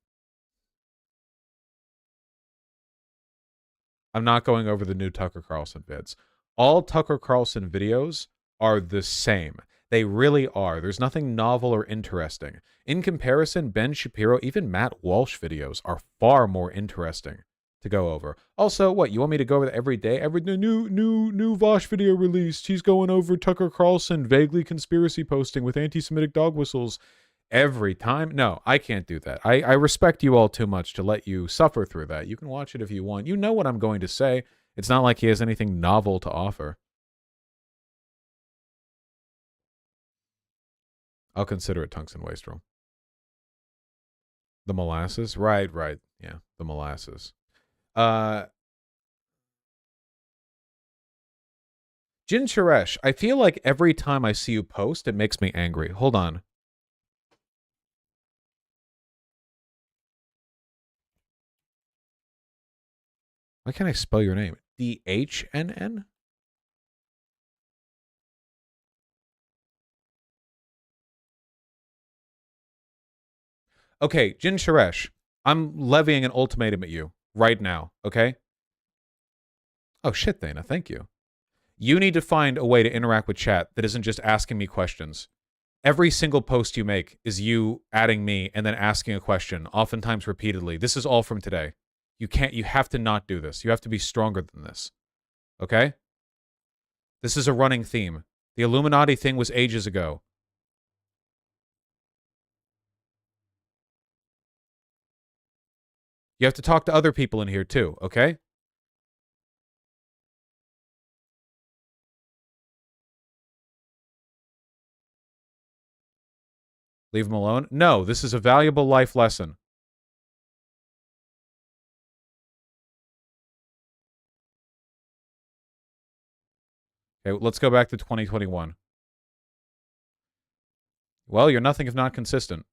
Speaker 1: I'm not going over the new Tucker Carlson vids. All Tucker Carlson videos are the same. They really are. There's nothing novel or interesting. In comparison, Ben Shapiro, even Matt Walsh videos are far more interesting to go over. Also, what, you want me to go over that every day? Every new Vosh video released. He's going over Tucker Carlson vaguely conspiracy posting with anti-Semitic dog whistles every time? No, I can't do that. I respect you all too much to let you suffer through that. You can watch it if you want. You know what I'm going to say. It's not like he has anything novel to offer. I'll consider it Tungsten Wastrel. The molasses? Right. Yeah, the molasses. Jin Suresh, I feel like every time I see you post, it makes me angry. Hold on. Why can't I spell your name? DHNN? Okay, Jin Suresh, I'm levying an ultimatum at you right now, okay? Oh, shit, Dana, thank you. You need to find a way to interact with chat that isn't just asking me questions. Every single post you make is you adding me and then asking a question, oftentimes repeatedly. This is all from today. You have to not do this. You have to be stronger than this. Okay? This is a running theme. The Illuminati thing was ages ago. You have to talk to other people in here too, okay? Leave him alone? No, this is a valuable life lesson. Okay, let's go back to 2021. Well, you're nothing if not consistent.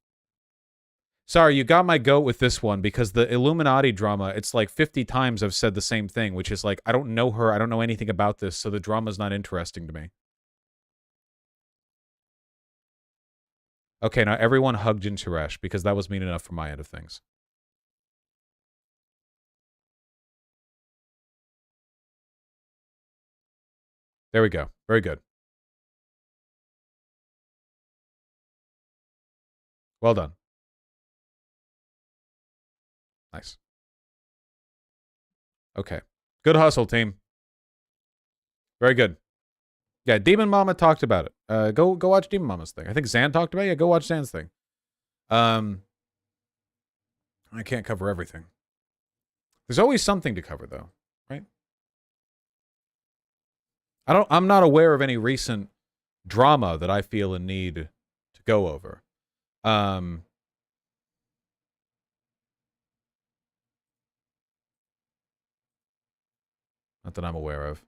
Speaker 1: Sorry, you got my goat with this one because the Illuminati drama, it's like 50 times I've said the same thing, which is like, I don't know her, I don't know anything about this, so the drama's not interesting to me. Okay, now everyone hug Jin Suresh because that was mean enough from my end of things. There we go. Very good. Well done. Nice. Okay. Good hustle, team. Very good. Yeah, Demon Mama talked about it. Go watch Demon Mama's thing. I think Zan talked about it. Yeah, go watch Zan's thing. I can't cover everything. There's always something to cover, though, right? I'm not aware of any recent drama that I feel a need to go over. Not that I'm aware of.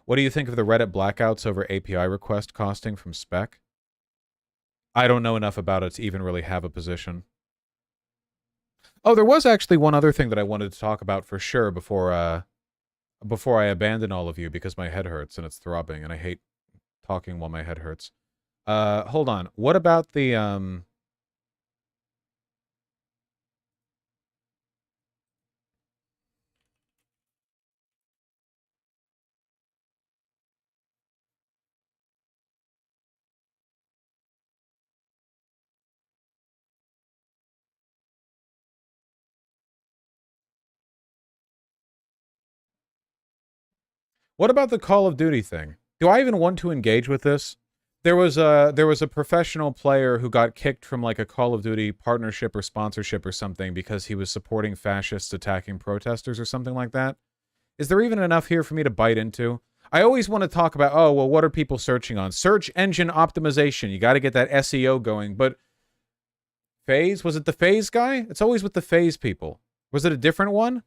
Speaker 1: What do you think of the Reddit blackouts over API request costing from Spec? I don't know enough about it to even really have a position. Oh, there was actually one other thing that I wanted to talk about for sure before I abandon all of you, because my head hurts and it's throbbing and I hate talking while my head hurts. Hold on. What about the what about the Call of Duty thing? Do I even want to engage with this? There was a professional player who got kicked from like a Call of Duty partnership or sponsorship or something because he was supporting fascists attacking protesters or something like that. Is there even enough here for me to bite into? I always want to talk about, oh, well, what are people searching on? Search engine optimization. You got to get that SEO going. But FaZe? Was it the FaZe guy? It's always with the FaZe people. Was it a different one?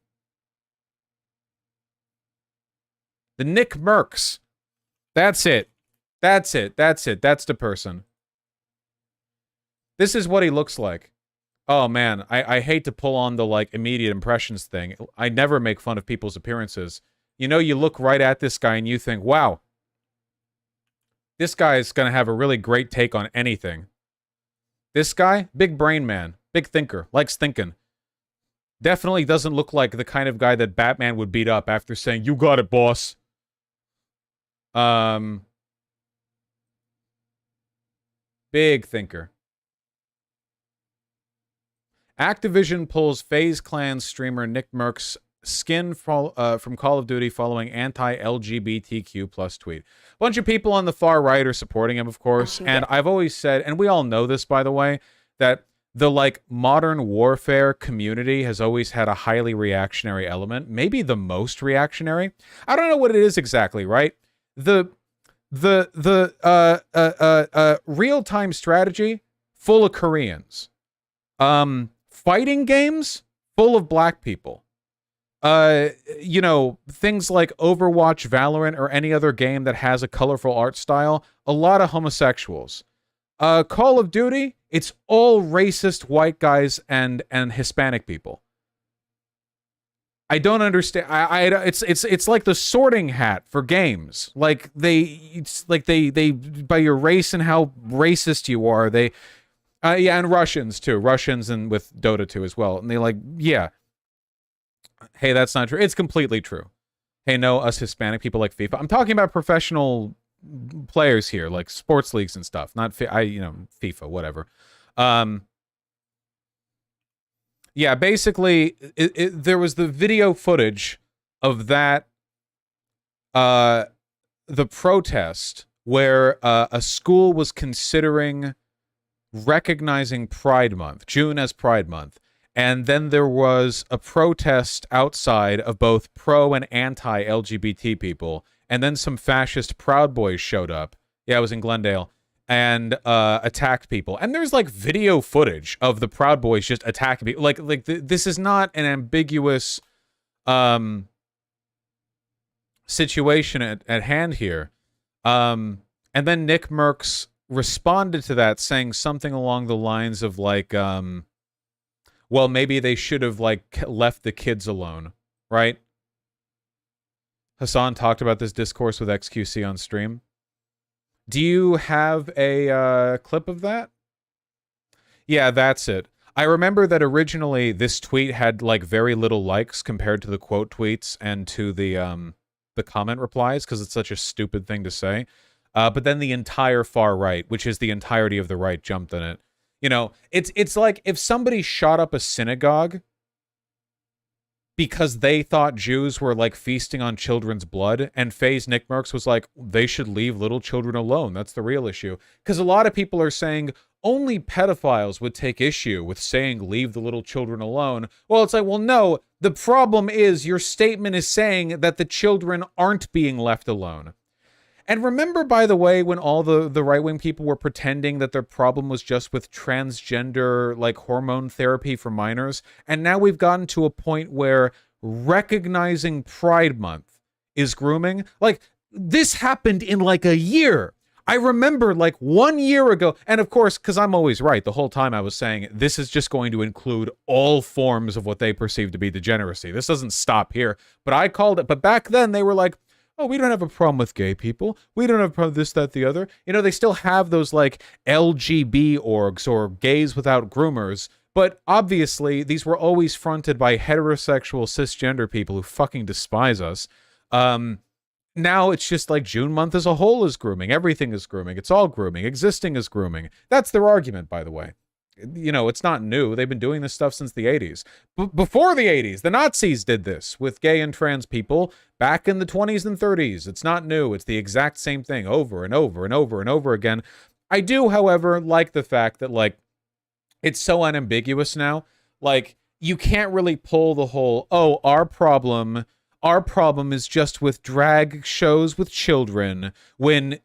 Speaker 1: The Nick Mercs. That's it. That's it. That's it. That's the person. This is what he looks like. Oh, man. I hate to pull on the, like, immediate impressions thing. I never make fun of people's appearances. You know, you look right at this guy and you think, wow, this guy is going to have a really great take on anything. This guy, big brain man, big thinker, likes thinking. Definitely doesn't look like the kind of guy that Batman would beat up after saying, "You got it, boss." Big thinker. Activision pulls FaZe Clan streamer Nick Merck's skin from Call of Duty following anti-LGBTQ plus tweet. A bunch of people on the far right are supporting him, of course. And I've always said, and we all know this, by the way, that the, like, modern warfare community has always had a highly reactionary element. Maybe the most reactionary. I don't know what it is exactly, right? The real-time strategy, full of Koreans. Fighting games, full of black people. You know, things like Overwatch, Valorant, or any other game that has a colorful art style, a lot of homosexuals. Call of Duty, it's all racist white guys and Hispanic people. I don't understand. It's like the sorting hat for games. Like they by your race and how racist you are. They, yeah, and Russians too. Russians and with Dota 2 as well. And they like, yeah. Hey, that's not true. It's completely true. Hey, no, us Hispanic people like FIFA. I'm talking about professional players here, like sports leagues and stuff. Not FIFA, whatever. Yeah, basically, there was the video footage of that, the protest where a school was considering recognizing Pride Month, June as Pride Month. And then there was a protest outside of both pro and anti-LGBT people. And then some fascist Proud Boys showed up. Yeah, it was in Glendale. And attacked people. And there's, like, video footage of the Proud Boys just attacking people. This is not an ambiguous situation at hand here. And then Nick Merckx responded to that saying something along the lines of, like, well, maybe they should have, like, left the kids alone, right? Hassan talked about this discourse with XQC on stream. Do you have a clip of that? Yeah, that's it. I remember that originally this tweet had, like, very little likes compared to the quote tweets and to the comment replies, because it's such a stupid thing to say. But then the entire far right, which is the entirety of the right, jumped on it. You know, it's like if somebody shot up a synagogue because they thought Jews were, like, feasting on children's blood, and FaZe Nick Merckx was like, they should leave little children alone. That's the real issue. Because a lot of people are saying only pedophiles would take issue with saying leave the little children alone. Well, it's like, well, no, the problem is your statement is saying that the children aren't being left alone. And remember, by the way, when all the right-wing people were pretending that their problem was just with transgender, like, hormone therapy for minors? And now we've gotten to a point where recognizing Pride Month is grooming. Like, this happened in like a year. I remember like 1 year ago, and of course, because I'm always right, the whole time I was saying this is just going to include all forms of what they perceive to be degeneracy. This doesn't stop here. But I called it, but back then they were like, oh, we don't have a problem with gay people. We don't have a problem with this, that, the other. You know, they still have those like LGB orgs or gays without groomers. But obviously, these were always fronted by heterosexual cisgender people who fucking despise us. Now it's just like June month as a whole is grooming. Everything is grooming. It's all grooming. Existing is grooming. That's their argument, by the way. You know, it's not new. They've been doing this stuff since the 80s. Before the 80s, the Nazis did this with gay and trans people back in the 20s and 30s. It's not new. It's the exact same thing over and over and over and over again. I do, however, like the fact that, like, it's so unambiguous now. Like, you can't really pull the whole, oh, our problem is just with drag shows with children, when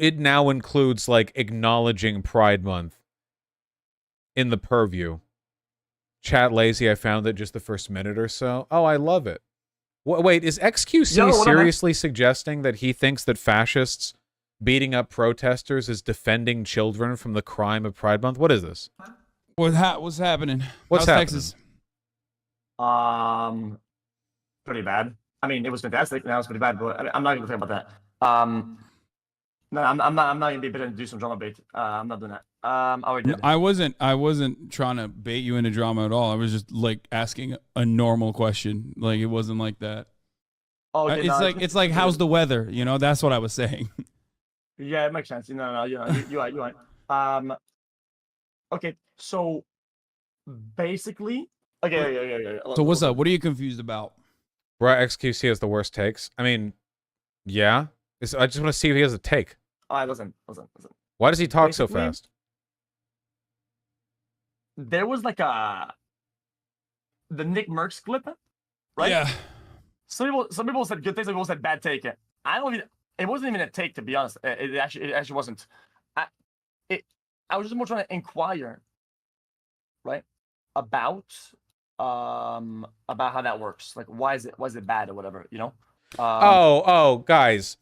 Speaker 1: it now includes, like, acknowledging Pride Month in the purview. Chat lazy, I found it just the first minute or so. Oh, I love it. Wait, is XQC seriously suggesting that he thinks that fascists beating up protesters is defending children from the crime of Pride Month? What is this?
Speaker 5: What's happening?
Speaker 1: What's
Speaker 5: How's
Speaker 1: happening?
Speaker 5: Texas?
Speaker 3: Pretty bad. I mean, it was fantastic. Now it's pretty bad, but I'm not going to talk about that. No, I'm not going to be able to do some drama bait. I'm not doing that. I already did.
Speaker 5: I wasn't trying to bait you into drama at all. I was just like asking a normal question. Like, it wasn't like that.
Speaker 3: Oh, okay,
Speaker 5: it's like how's the weather? You know, that's what I was saying.
Speaker 3: Yeah, it makes sense. No, you're right. Okay, so basically, okay.
Speaker 5: So what's up? What are you confused about?
Speaker 1: Right, XQC has the worst takes. I mean, yeah. I just want to see if he has a take.
Speaker 3: All right, listen.
Speaker 1: Why does he talk so
Speaker 3: Basically,
Speaker 1: fast?
Speaker 3: There was like the Nick Merckx clip, right?
Speaker 5: Yeah.
Speaker 3: Some people said good takes, some people said bad take. It wasn't even a take, to be honest. It actually wasn't. I was just more trying to inquire, right, about how that works. Like, why is it bad or whatever, you know?
Speaker 1: Guys,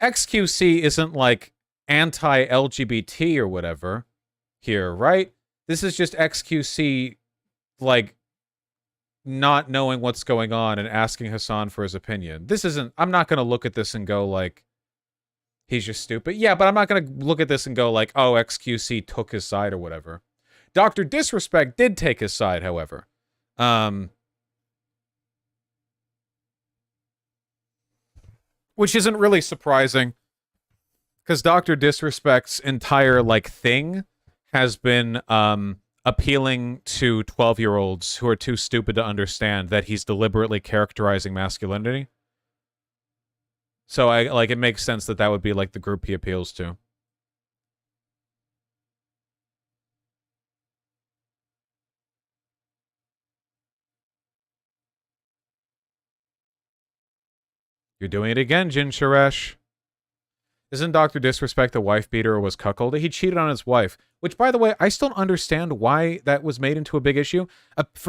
Speaker 1: XQC isn't like anti-LGBT or whatever here, right? This is just XQC, like, not knowing what's going on and asking Hassan for his opinion. This isn't, I'm not going to look at this and go like, he's just stupid. Yeah, but I'm not going to look at this and go like, oh, XQC took his side or whatever. Dr. Disrespect did take his side, however. Which isn't really surprising, because Dr. Disrespect's entire, like, thing has been appealing to 12-year-olds who are too stupid to understand that he's deliberately characterizing masculinity. So it makes sense that would be like the group he appeals to. You're doing it again, Jin Sharesh. Isn't Dr. Disrespect a wife beater or was cuckolded? He cheated on his wife, which, by the way, I still don't understand why that was made into a big issue.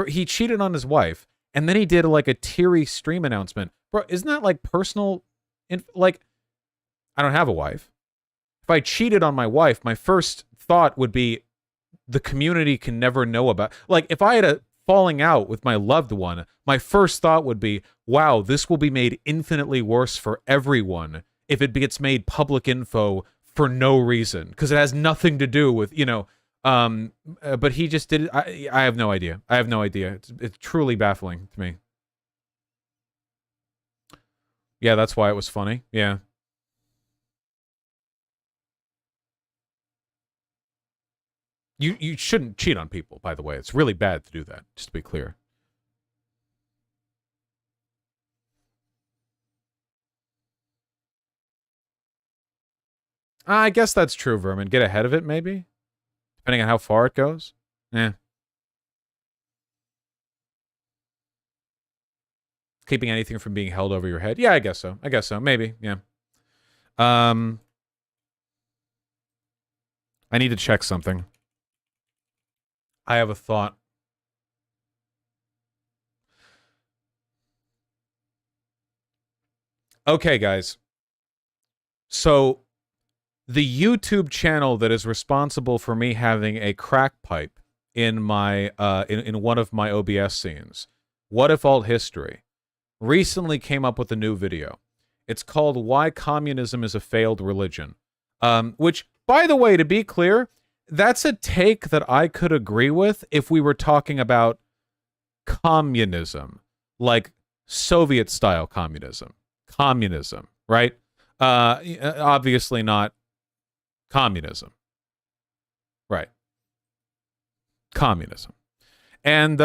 Speaker 1: He cheated on his wife, and then he did like a teary stream announcement. Bro, isn't that like personal? Like, I don't have a wife. If I cheated on my wife, my first thought would be the community can never know about. Like, if I had a falling out with my loved one, my first thought would be, wow, this will be made infinitely worse for everyone if it gets made public info for no reason, because it has nothing to do with, you know, but he just did it. I have no idea. I have no idea. It's truly baffling to me. Yeah, that's why it was funny. Yeah. You shouldn't cheat on people, by the way. It's really bad to do that, just to be clear. I guess that's true, Vermin. Get ahead of it, maybe? Depending on how far it goes. Yeah. Keeping anything from being held over your head. Yeah, I guess so. Maybe, yeah. I need to check something. I have a thought. Okay, guys. So the YouTube channel that is responsible for me having a crack pipe in my in one of my OBS scenes, What If Alt History, recently came up with a new video. It's called Why Communism is a Failed Religion. Which, by the way, to be clear, that's a take that I could agree with if we were talking about communism, like Soviet-style communism. Communism, right? Obviously not communism. Right. Communism. And,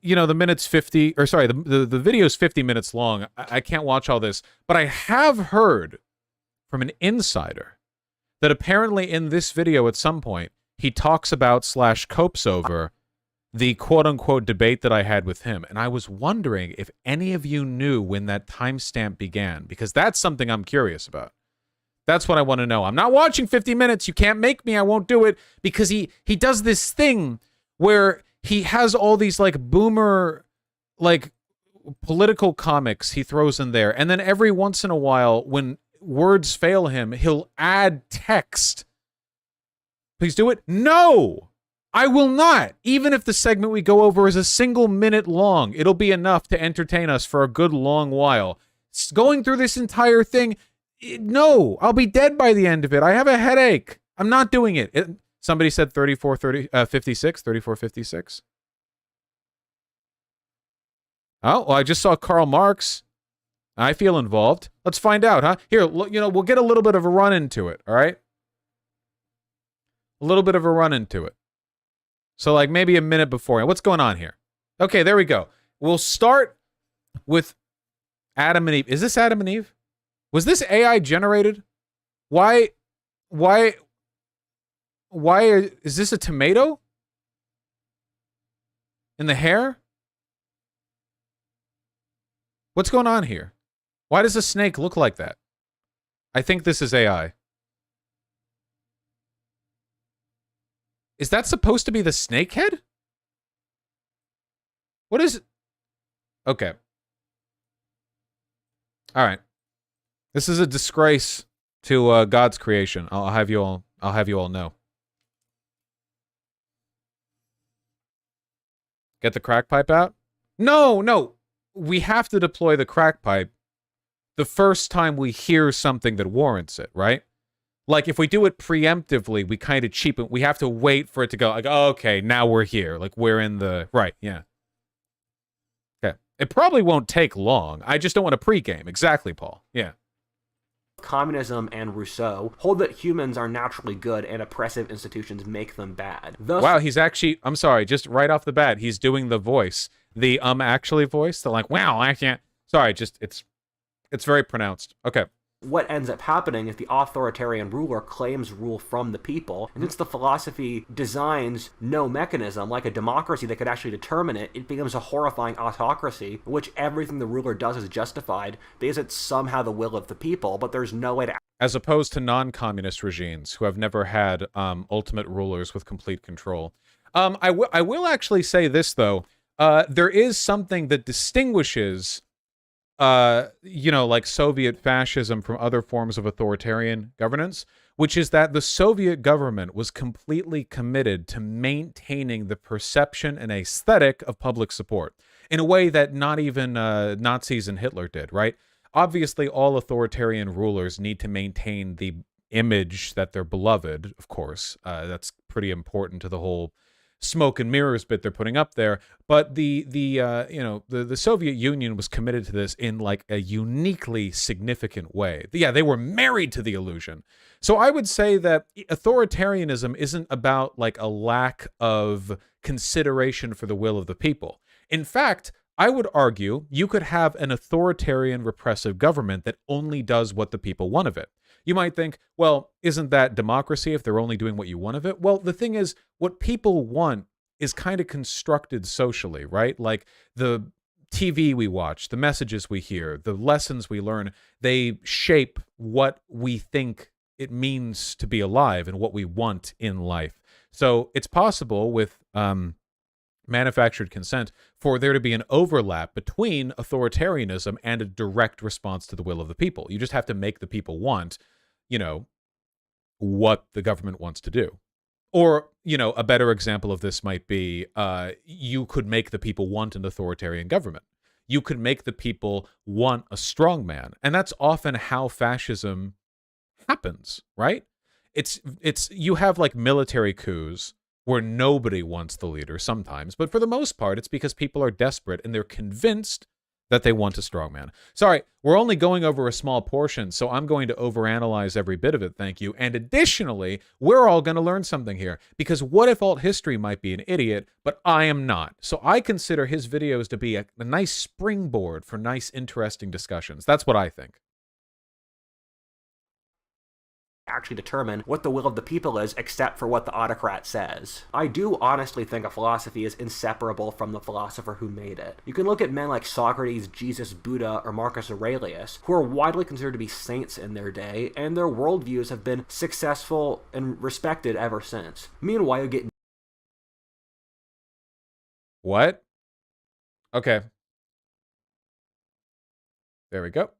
Speaker 1: you know, the minute's 50, or sorry, the video's 50 minutes long. I can't watch all this, but I have heard from an insider that apparently in this video at some point, he talks about / copes over the quote-unquote debate that I had with him. And I was wondering if any of you knew when that timestamp began, because that's something I'm curious about. That's what I want to know. I'm not watching 50 minutes. You can't make me. I won't do it. Because he does this thing where he has all these, like, boomer, like, political comics he throws in there. And then every once in a while, when words fail him, he'll add text. Please do it. No! I will not. Even if the segment we go over is a single minute long, it'll be enough to entertain us for a good long while. Going through this entire thing, no, I'll be dead by the end of it. I have a headache. I'm not doing it. Somebody said 3456. Oh, well, I just saw Karl Marx. I feel involved. Let's find out, huh? Here, you know, we'll get a little bit of a run into it, all right? A little bit of a run into it. So, like, maybe a minute before. What's going on here? Okay, there we go. We'll start with Adam and Eve. Is this Adam and Eve? Was this AI generated? Why is this a tomato? In the hair? What's going on here? Why does a snake look like that? I think this is AI. Is that supposed to be the snake head? What is it? Okay. All right. This is a disgrace to God's creation. I'll have you all know. Get the crack pipe out? No. We have to deploy the crack pipe the first time we hear something that warrants it, right? Like, if we do it preemptively, we kind of cheapen. We have to wait for it to go, like, oh, okay, now we're here. Like, we're in the... Right, yeah. Okay. It probably won't take long. I just don't want to pregame. Exactly, Paul. Yeah.
Speaker 6: Communism and Rousseau hold that humans are naturally good and oppressive institutions make them bad. Thus,
Speaker 1: wow, he's actually... I'm sorry, just right off the bat, he's doing the voice. The actually voice. The like, wow, I can't... Sorry, just... It's very pronounced. Okay.
Speaker 6: what ends up happening is the authoritarian ruler claims rule from the people, and since the philosophy designs no mechanism, like a democracy that could actually determine it, it becomes a horrifying autocracy, in which everything the ruler does is justified because it's somehow the will of the people, but there's no way to...
Speaker 1: As opposed to non-communist regimes who have never had ultimate rulers with complete control. I will actually say this, though. There is something that distinguishes... like Soviet fascism from other forms of authoritarian governance, which is that the Soviet government was completely committed to maintaining the perception and aesthetic of public support in a way that not even Nazis and Hitler did, right? Obviously, all authoritarian rulers need to maintain the image that they're beloved, of course. That's pretty important to the whole smoke and mirrors bit they're putting up there, but the Soviet Union was committed to this in like a uniquely significant way. Yeah, they were married to the illusion. So I would say that authoritarianism isn't about like a lack of consideration for the will of the people. In fact, I would argue you could have an authoritarian repressive government that only does what the people want of it. You might think, well, isn't that democracy if they're only doing what you want of it? Well, the thing is, what people want is kind of constructed socially, right? Like the TV we watch, the messages we hear, the lessons we learn, they shape what we think it means to be alive and what we want in life. So it's possible with manufactured consent, for there to be an overlap between authoritarianism and a direct response to the will of the people. You just have to make the people want, you know, what the government wants to do. Or, you know, a better example of this might be you could make the people want an authoritarian government. You could make the people want a strong man. And that's often how fascism happens, right? It's you have like military coups where nobody wants the leader sometimes, but for the most part, it's because people are desperate and they're convinced that they want a strongman. Sorry, we're only going over a small portion, so I'm going to overanalyze every bit of it, thank you. And additionally, we're all going to learn something here, because what if alt history might be an idiot, but I am not. So I consider his videos to be a nice springboard for nice, interesting discussions. That's what I think.
Speaker 6: Actually determine what the will of the people is, except for what the autocrat says. I do honestly think a philosophy is inseparable from the philosopher who made it. You can look at men like Socrates, Jesus, Buddha, or Marcus Aurelius, who are widely considered to be saints in their day, and their worldviews have been successful and respected ever since. Meanwhile, you get...
Speaker 1: What? Okay. There we go.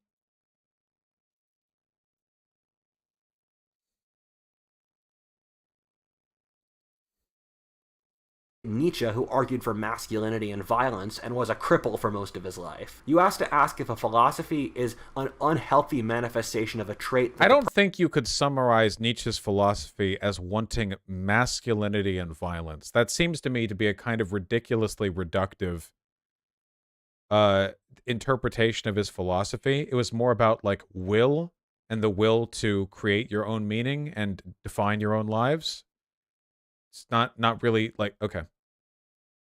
Speaker 6: Nietzsche, who argued for masculinity and violence and was a cripple for most of his life. You have to ask if a philosophy is an unhealthy manifestation of a trait.
Speaker 1: I don't think you could summarize Nietzsche's philosophy as wanting masculinity and violence. That seems to me to be a kind of ridiculously reductive interpretation of his philosophy. It was more about like will and the will to create your own meaning and define your own lives. It's not really like, okay.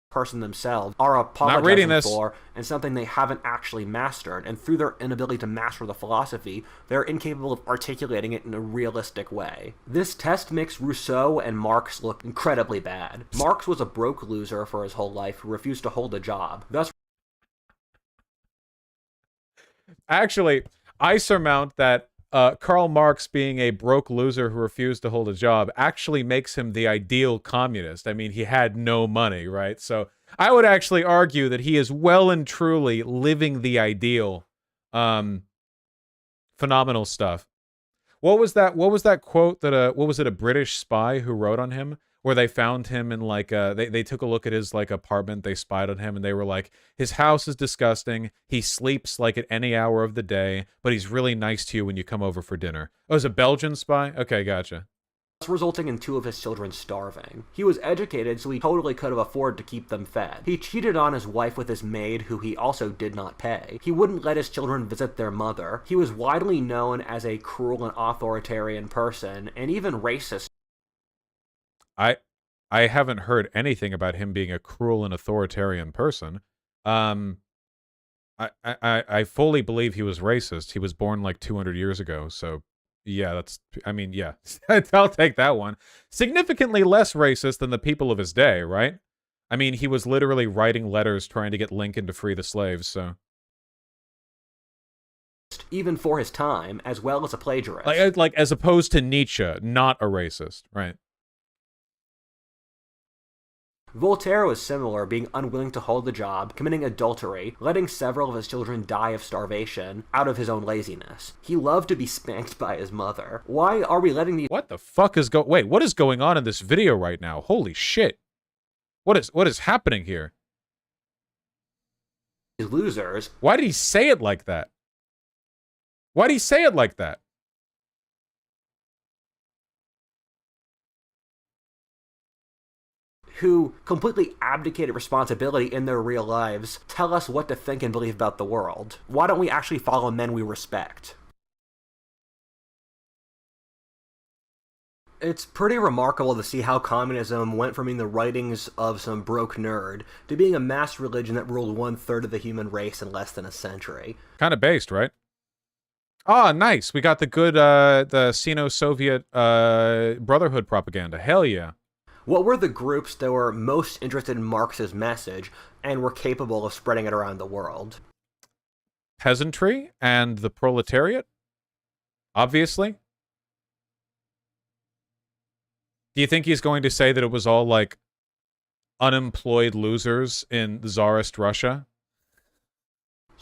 Speaker 6: Person themselves are apologizing
Speaker 1: Not reading this.
Speaker 6: for and something they haven't actually mastered, and through their inability to master the philosophy, they're incapable of articulating it in a realistic way. This test makes Rousseau and Marx look incredibly bad. Marx was a broke loser for his whole life who refused to hold a job, thus...
Speaker 1: Actually, I surmount that Karl Marx being a broke loser who refused to hold a job actually makes him the ideal communist. I mean, he had no money, right? So I would actually argue that he is well and truly living the ideal. Phenomenal stuff. What was that quote that what was it, a British spy who wrote on him? Where they found him in like they took a look at his like apartment, they spied on him, and they were like, his house is disgusting, he sleeps like at any hour of the day, but he's really nice to you when you come over for dinner. Oh, it was a Belgian spy? Okay, gotcha.
Speaker 6: Resulting in 2 of his children starving. He was educated, so he totally could have afforded to keep them fed. He cheated on his wife with his maid, who he also did not pay. He wouldn't let his children visit their mother. He was widely known as a cruel and authoritarian person, and even racist.
Speaker 1: I haven't heard anything about him being a cruel and authoritarian person. I fully believe he was racist. He was born like 200 years ago, so yeah, I mean, yeah. I'll take that one. Significantly less racist than the people of his day, right? I mean, he was literally writing letters trying to get Lincoln to free the slaves, so...
Speaker 6: Even for his time, as well as a plagiarist.
Speaker 1: Like as opposed to Nietzsche, not a racist, right?
Speaker 6: Voltaire was similar, being unwilling to hold the job, committing adultery, letting several of his children die of starvation out of his own laziness. He loved to be spanked by his mother. Why are we letting these...
Speaker 1: What the fuck is wait, what is going on in this video right now? Holy shit. What is happening here?
Speaker 6: Losers...
Speaker 1: Why did he say it like that? Why did he say it like that?
Speaker 6: who completely abdicated responsibility in their real lives tell us what to think and believe about the world. Why don't we actually follow men we respect? It's pretty remarkable to see how communism went from being the writings of some broke nerd to being a mass religion that ruled 1/3 of the human race in less than a century.
Speaker 1: Kind of based, right? Ah, nice. We got the good, the Sino-Soviet Brotherhood propaganda. Hell yeah.
Speaker 6: What were the groups that were most interested in Marx's message and were capable of spreading it around the world?
Speaker 1: Peasantry and the proletariat, obviously. Do you think he's going to say that it was all, like, unemployed losers in Tsarist Russia?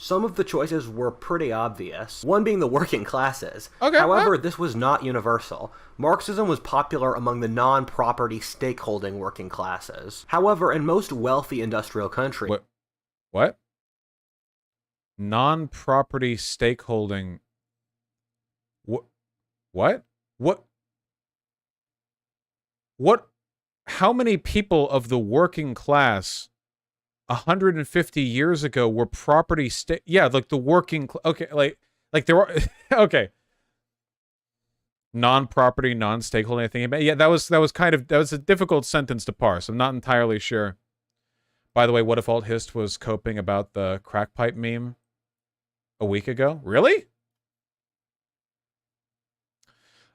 Speaker 6: Some of the choices were pretty obvious, one being the working classes.
Speaker 1: Okay,
Speaker 6: However, this was not universal. Marxism was popular among the non-property stakeholding working classes. However, in most wealthy industrial countries...
Speaker 1: What? Non-property stakeholding... What? What? How many people of the working class 150 years ago were property yeah, like the working okay, like there were okay. Non-property, non-stakeholding, I think. Yeah, that was a difficult sentence to parse. I'm not entirely sure. By the way, what if Alt Hist was coping about the crack pipe meme a week ago? Really?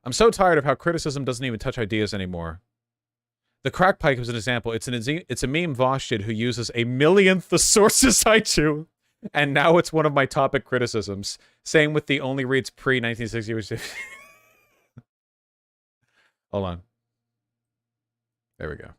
Speaker 1: I'm so tired of how criticism doesn't even touch ideas anymore. The crack pipe is an example. It's a meme Vosh did who uses a millionth the sources I do, and now it's one of my topic criticisms. Same with the only reads pre-1960. Hold on. There we go.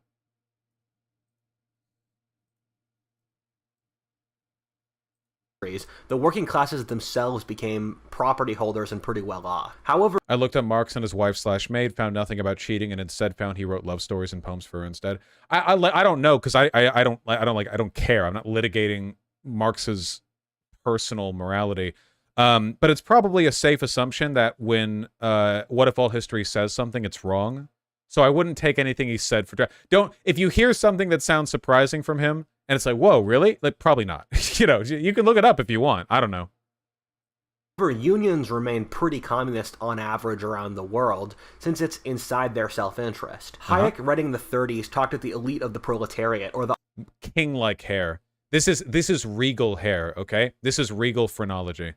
Speaker 6: The working classes themselves became property holders and pretty well off. However,
Speaker 1: I looked up Marx and his wife / maid, found nothing about cheating, and instead found he wrote love stories and poems for her instead. I don't know, because I don't care. I'm not litigating Marx's personal morality. But it's probably a safe assumption that when What If All History says something, it's wrong. So I wouldn't take anything he said for if you hear something that sounds surprising from him, and it's like, whoa, really? Like, probably not. You know, you can look it up if you want. I don't know.
Speaker 6: Unions remain pretty communist on average around the world, since it's inside their self-interest. Hayek, writing in the 30s, talked at the elite of the proletariat, or the
Speaker 1: king-like hair. This is regal hair, okay? This is regal phrenology.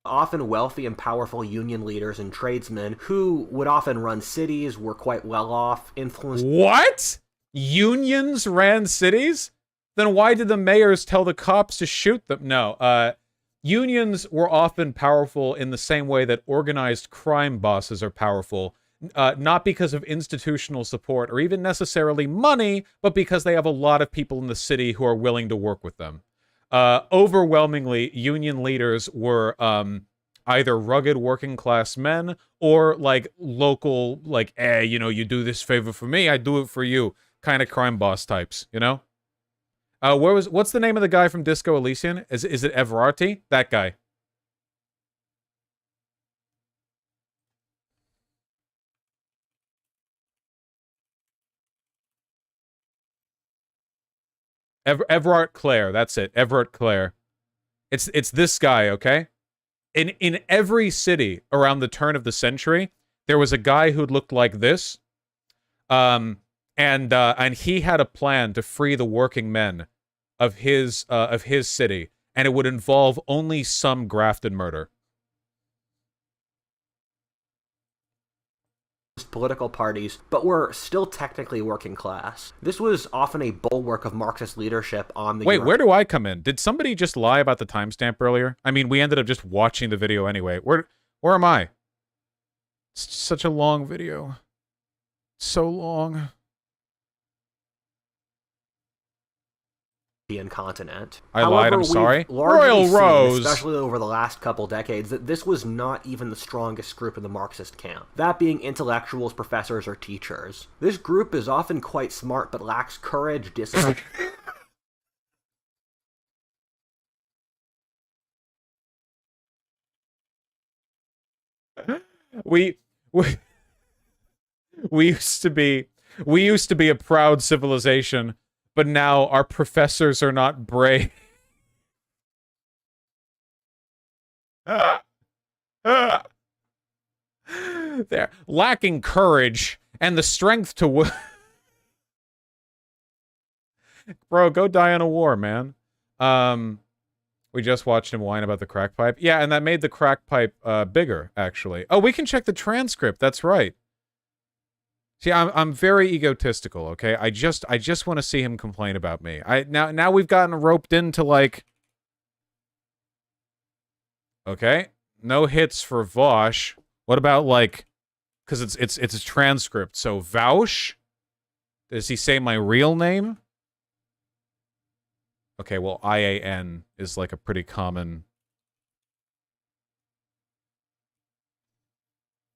Speaker 6: Often wealthy and powerful union leaders and tradesmen who would often run cities, were quite well off, influenced...
Speaker 1: What? Unions ran cities? Then why did the mayors tell the cops to shoot them? No, unions were often powerful in the same way that organized crime bosses are powerful. Not because of institutional support or even necessarily money, but because they have a lot of people in the city who are willing to work with them. Overwhelmingly, union leaders were either rugged working class men or like local, like, you know, you do this favor for me, I do it for you, kind of crime boss types, you know? What's the name of the guy from Disco Elysian? Is it Everarty? That guy. Everard Clare, that's it. Everard Clare. It's this guy, okay? In every city around the turn of the century, there was a guy who looked like this. And he had a plan to free the working men of his city, and it would involve only some graft and murder.
Speaker 6: Political parties, but were still technically working class. This was often a bulwark of Marxist leadership on the...
Speaker 1: Wait, where do I come in? Did somebody just lie about the timestamp earlier? I mean, we ended up just watching the video anyway. Where am I? It's such a long video. So long.
Speaker 6: Continent.
Speaker 1: I lied, I'm sorry.
Speaker 6: Royal
Speaker 1: Rose,
Speaker 6: especially over the last couple decades, that this was not even the strongest group in the Marxist camp. That being intellectuals, professors, or teachers. This group is often quite smart, but lacks courage, discipline...
Speaker 1: we used to be a proud civilization, but now our professors are not brave. They're lacking courage and the strength to... Bro, go die in a war, man. We just watched him whine about the crack pipe. Yeah, and that made the crack pipe bigger, actually. Oh, we can check the transcript. That's right. See, I'm very egotistical, okay? I just want to see him complain about me. Now we've gotten roped into, like... Okay. No hits for Vosh. What about, like... Because it's a transcript, so Vaush? Does he say my real name? Okay, well, IAN is like a pretty common...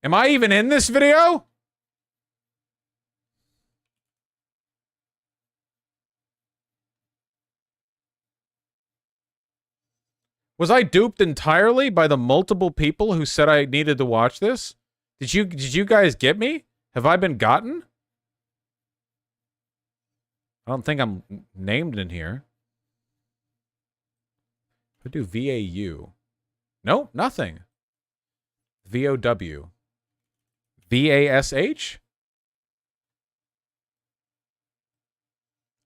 Speaker 1: Am I even in this video? Was I duped entirely by the multiple people who said I needed to watch this? Did you guys get me? Have I been gotten? I don't think I'm named in here. I do VAU. No, nothing. VOW. VASH?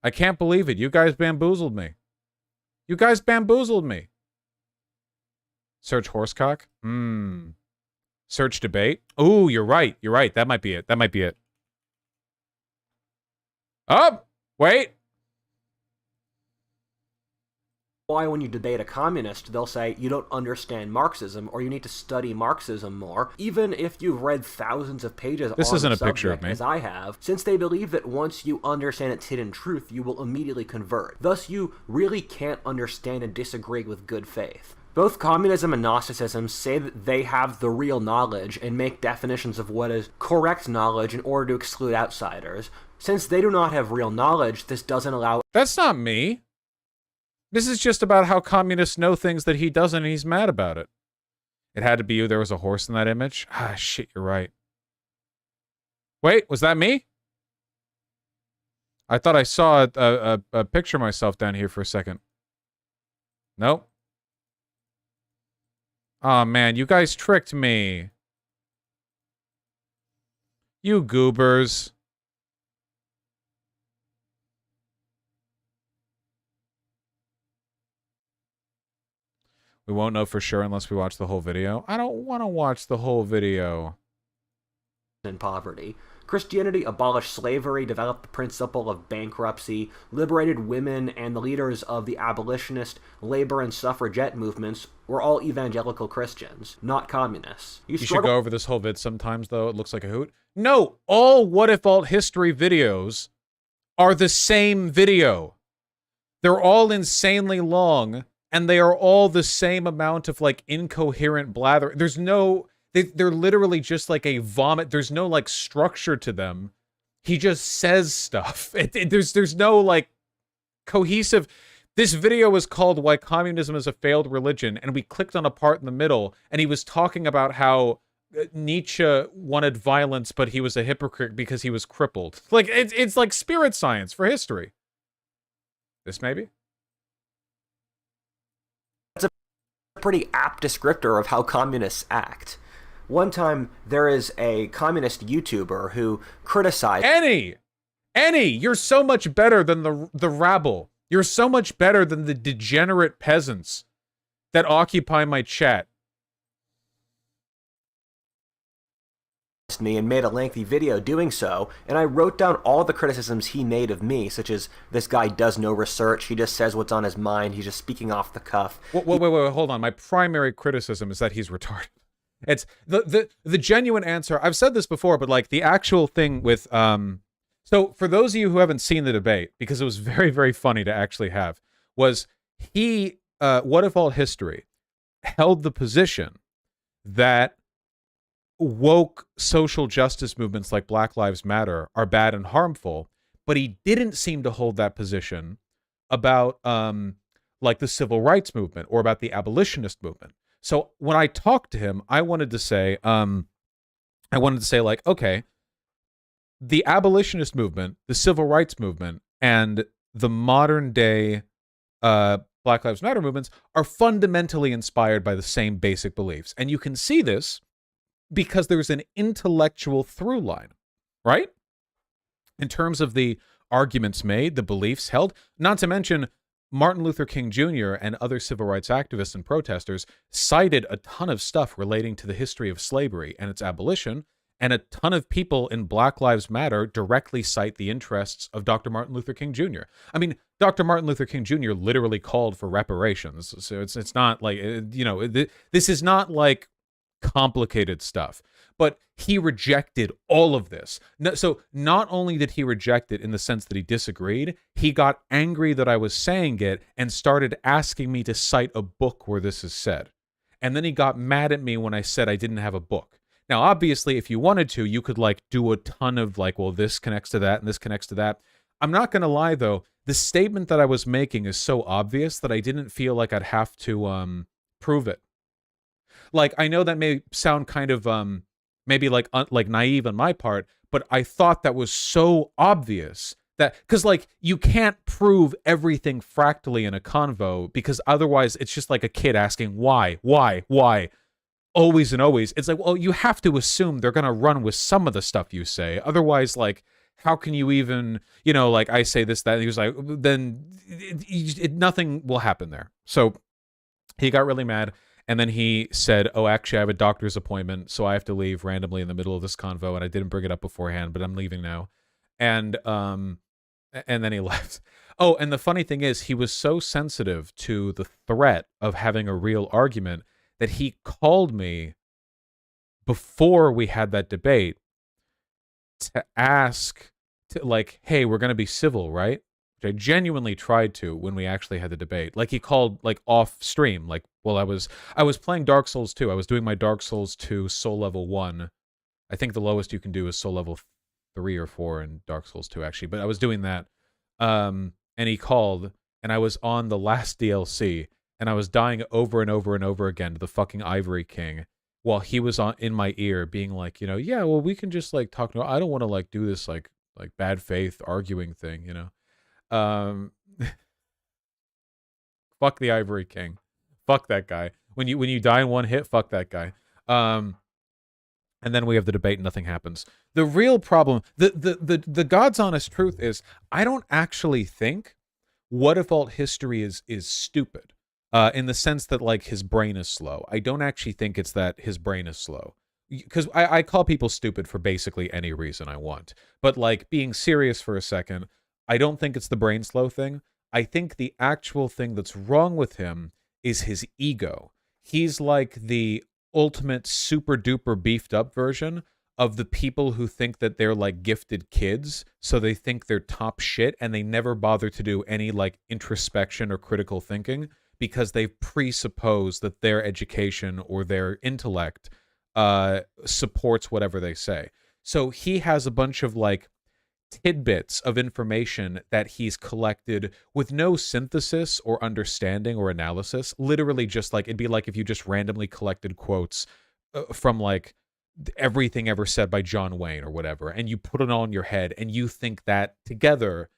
Speaker 1: I can't believe it. You guys bamboozled me. You guys bamboozled me. Search horsecock? Search debate? Ooh, you're right. You're right. That might be it. That might be it. Oh, wait.
Speaker 6: Why when you debate a communist, they'll say you don't understand Marxism or you need to study Marxism more, even if you've read thousands of pages
Speaker 1: this
Speaker 6: on
Speaker 1: isn't
Speaker 6: the
Speaker 1: a picture of
Speaker 6: subject,
Speaker 1: me.
Speaker 6: as I have, since they believe that once you understand its hidden truth, you will immediately convert. Thus, you really can't understand and disagree with good faith. Both communism and Gnosticism say that they have the real knowledge and make definitions of what is correct knowledge in order to exclude outsiders. Since they do not have real knowledge, this doesn't allow...
Speaker 1: That's not me. This is just about how communists know things that he doesn't, and he's mad about it. It had to be you. There was a horse in that image. Ah, shit, you're right. Wait, was that me? I thought I saw a picture of myself down here for a second. Nope. Oh, man, you guys tricked me. You goobers. We won't know for sure unless we watch the whole video. I don't want to watch the whole video.
Speaker 6: ...in poverty. Christianity abolished slavery, developed the principle of bankruptcy, liberated women, and the leaders of the abolitionist, labor, and suffragette movements were all evangelical Christians, not communists.
Speaker 1: You should go over this whole vid sometimes, though. It looks like a hoot. No, all What If Alt History videos are the same video. They're all insanely long, and they are all the same amount of, like, incoherent blather. There's no... They're literally just like a vomit. There's no, like, structure to them. He just says stuff. There's no, like, cohesive... This video was called Why Communism is a Failed Religion, and we clicked on a part in the middle, and he was talking about how Nietzsche wanted violence, but he was a hypocrite because he was crippled. Like, it's like spirit science for history. This maybe?
Speaker 6: That's a pretty apt descriptor of how communists act. One time, there is a communist YouTuber who criticized...
Speaker 1: Any, you're so much better than the rabble. You're so much better than the degenerate peasants that occupy my chat.
Speaker 6: ...me and made a lengthy video doing so, and I wrote down all the criticisms he made of me, such as, this guy does no research, he just says what's on his mind, he's just speaking off the cuff.
Speaker 1: Wait, hold on. My primary criticism is that he's retarded. It's the genuine answer. I've said this before, but like the actual thing with so for those of you who haven't seen the debate, because it was very, very funny to actually have, was he What If Alt History held the position that woke social justice movements like Black Lives Matter are bad and harmful, but he didn't seem to hold that position about like the civil rights movement or about the abolitionist movement. So when I talked to him, I wanted to say like, okay, the abolitionist movement, the civil rights movement, and the modern day Black Lives Matter movements are fundamentally inspired by the same basic beliefs. And you can see this because there's an intellectual through line, right? In terms of the arguments made, the beliefs held, not to mention Martin Luther King Jr. and other civil rights activists and protesters cited a ton of stuff relating to the history of slavery and its abolition, and a ton of people in Black Lives Matter directly cite the interests of Dr. Martin Luther King Jr. I mean, Dr. Martin Luther King Jr. literally called for reparations, so it's not like, you know, this is not like complicated stuff. But he rejected all of this. No, so not only did he reject it in the sense that he disagreed, he got angry that I was saying it and started asking me to cite a book where this is said. And then he got mad at me when I said I didn't have a book. Now, obviously, if you wanted to, you could like do a ton of like, well, this connects to that and this connects to that. I'm not going to lie, though. The statement that I was making is so obvious that I didn't feel like I'd have to prove it. Like, I know that may sound kind of maybe like naive on my part, but I thought that was so obvious that, because like you can't prove everything fractally in a convo, because otherwise it's just like a kid asking why, always and always. It's like, well, you have to assume they're gonna run with some of the stuff you say, otherwise, like, how can you even, you know, like I say this, that, and he was like, then nothing will happen there. So he got really mad. And then he said, oh, actually, I have a doctor's appointment, so I have to leave randomly in the middle of this convo, and I didn't bring it up beforehand, but I'm leaving now. And then he left. Oh, and the funny thing is, he was so sensitive to the threat of having a real argument that he called me before we had that debate to ask, like, hey, we're going to be civil, right? Which I genuinely tried to when we actually had the debate. Like, he called like off stream, like, well, I was playing Dark Souls 2. I was doing my Dark Souls 2 soul level 1. I think the lowest you can do is soul level 3 or 4 in Dark Souls 2, actually, but I was doing that. And he called, and I was on the last DLC, and I was dying over and over and over again to the fucking Ivory King, while he was in my ear being like, you know, yeah, well, we can just like talk. I don't want to like do this like bad faith arguing thing, you know. Fuck the Ivory King. Fuck that guy. When you die in one hit, fuck that guy. And then we have the debate and nothing happens. The real problem, the God's honest truth is, I don't actually think What If Alt History is stupid. In the sense that like his brain is slow. I don't actually think it's that his brain is slow. Because I call people stupid for basically any reason I want. But like, being serious for a second, I don't think it's the brain slow thing. I think the actual thing that's wrong with him is his ego. He's like the ultimate super duper beefed up version of the people who think that they're like gifted kids, so they think they're top shit and they never bother to do any like introspection or critical thinking because they presuppose that their education or their intellect supports whatever they say. So he has a bunch of like tidbits of information that he's collected with no synthesis or understanding or analysis. Literally just like, it'd be like if you just randomly collected quotes from like everything ever said by John Wayne or whatever, and you put it all in your head and you think that together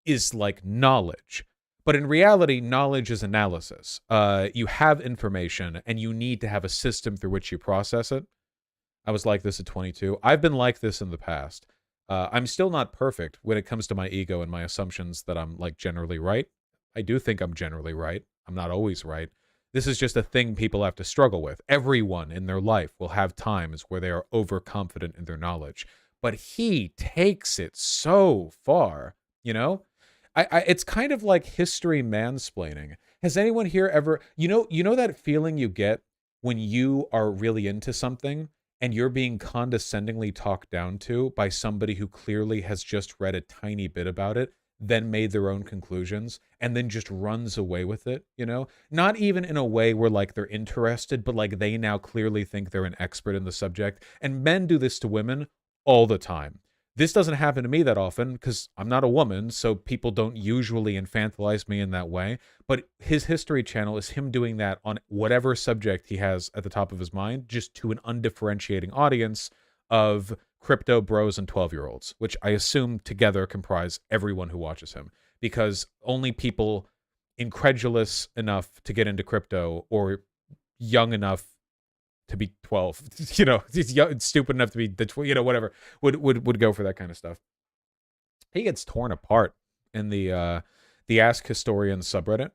Speaker 1: is like knowledge. But in reality, knowledge is analysis. You have information and you need to have a system through which you process it. I was like this at 22. I've been like this in the past. I'm still not perfect when it comes to my ego and my assumptions that I'm like generally right. I do think I'm generally right. I'm not always right. This is just a thing people have to struggle with. Everyone in their life will have times where they are overconfident in their knowledge. But he takes it so far, you know? It's kind of like history mansplaining. Has anyone here ever, you know that feeling you get when you are really into something and you're being condescendingly talked down to by somebody who clearly has just read a tiny bit about it, then made their own conclusions, and then just runs away with it, you know? Not even in a way where like they're interested, but like they now clearly think they're an expert in the subject. And men do this to women all the time. This doesn't happen to me that often because I'm not a woman, so people don't usually infantilize me in that way. But his History channel is him doing that on whatever subject he has at the top of his mind, just to an undifferentiating audience of crypto bros and 12-year-olds, which I assume together comprise everyone who watches him, because only people incredulous enough to get into crypto or young enough to be 12, you know, he's young, stupid enough to be you know, whatever, would go for that kind of stuff. He gets torn apart in the Ask Historians subreddit.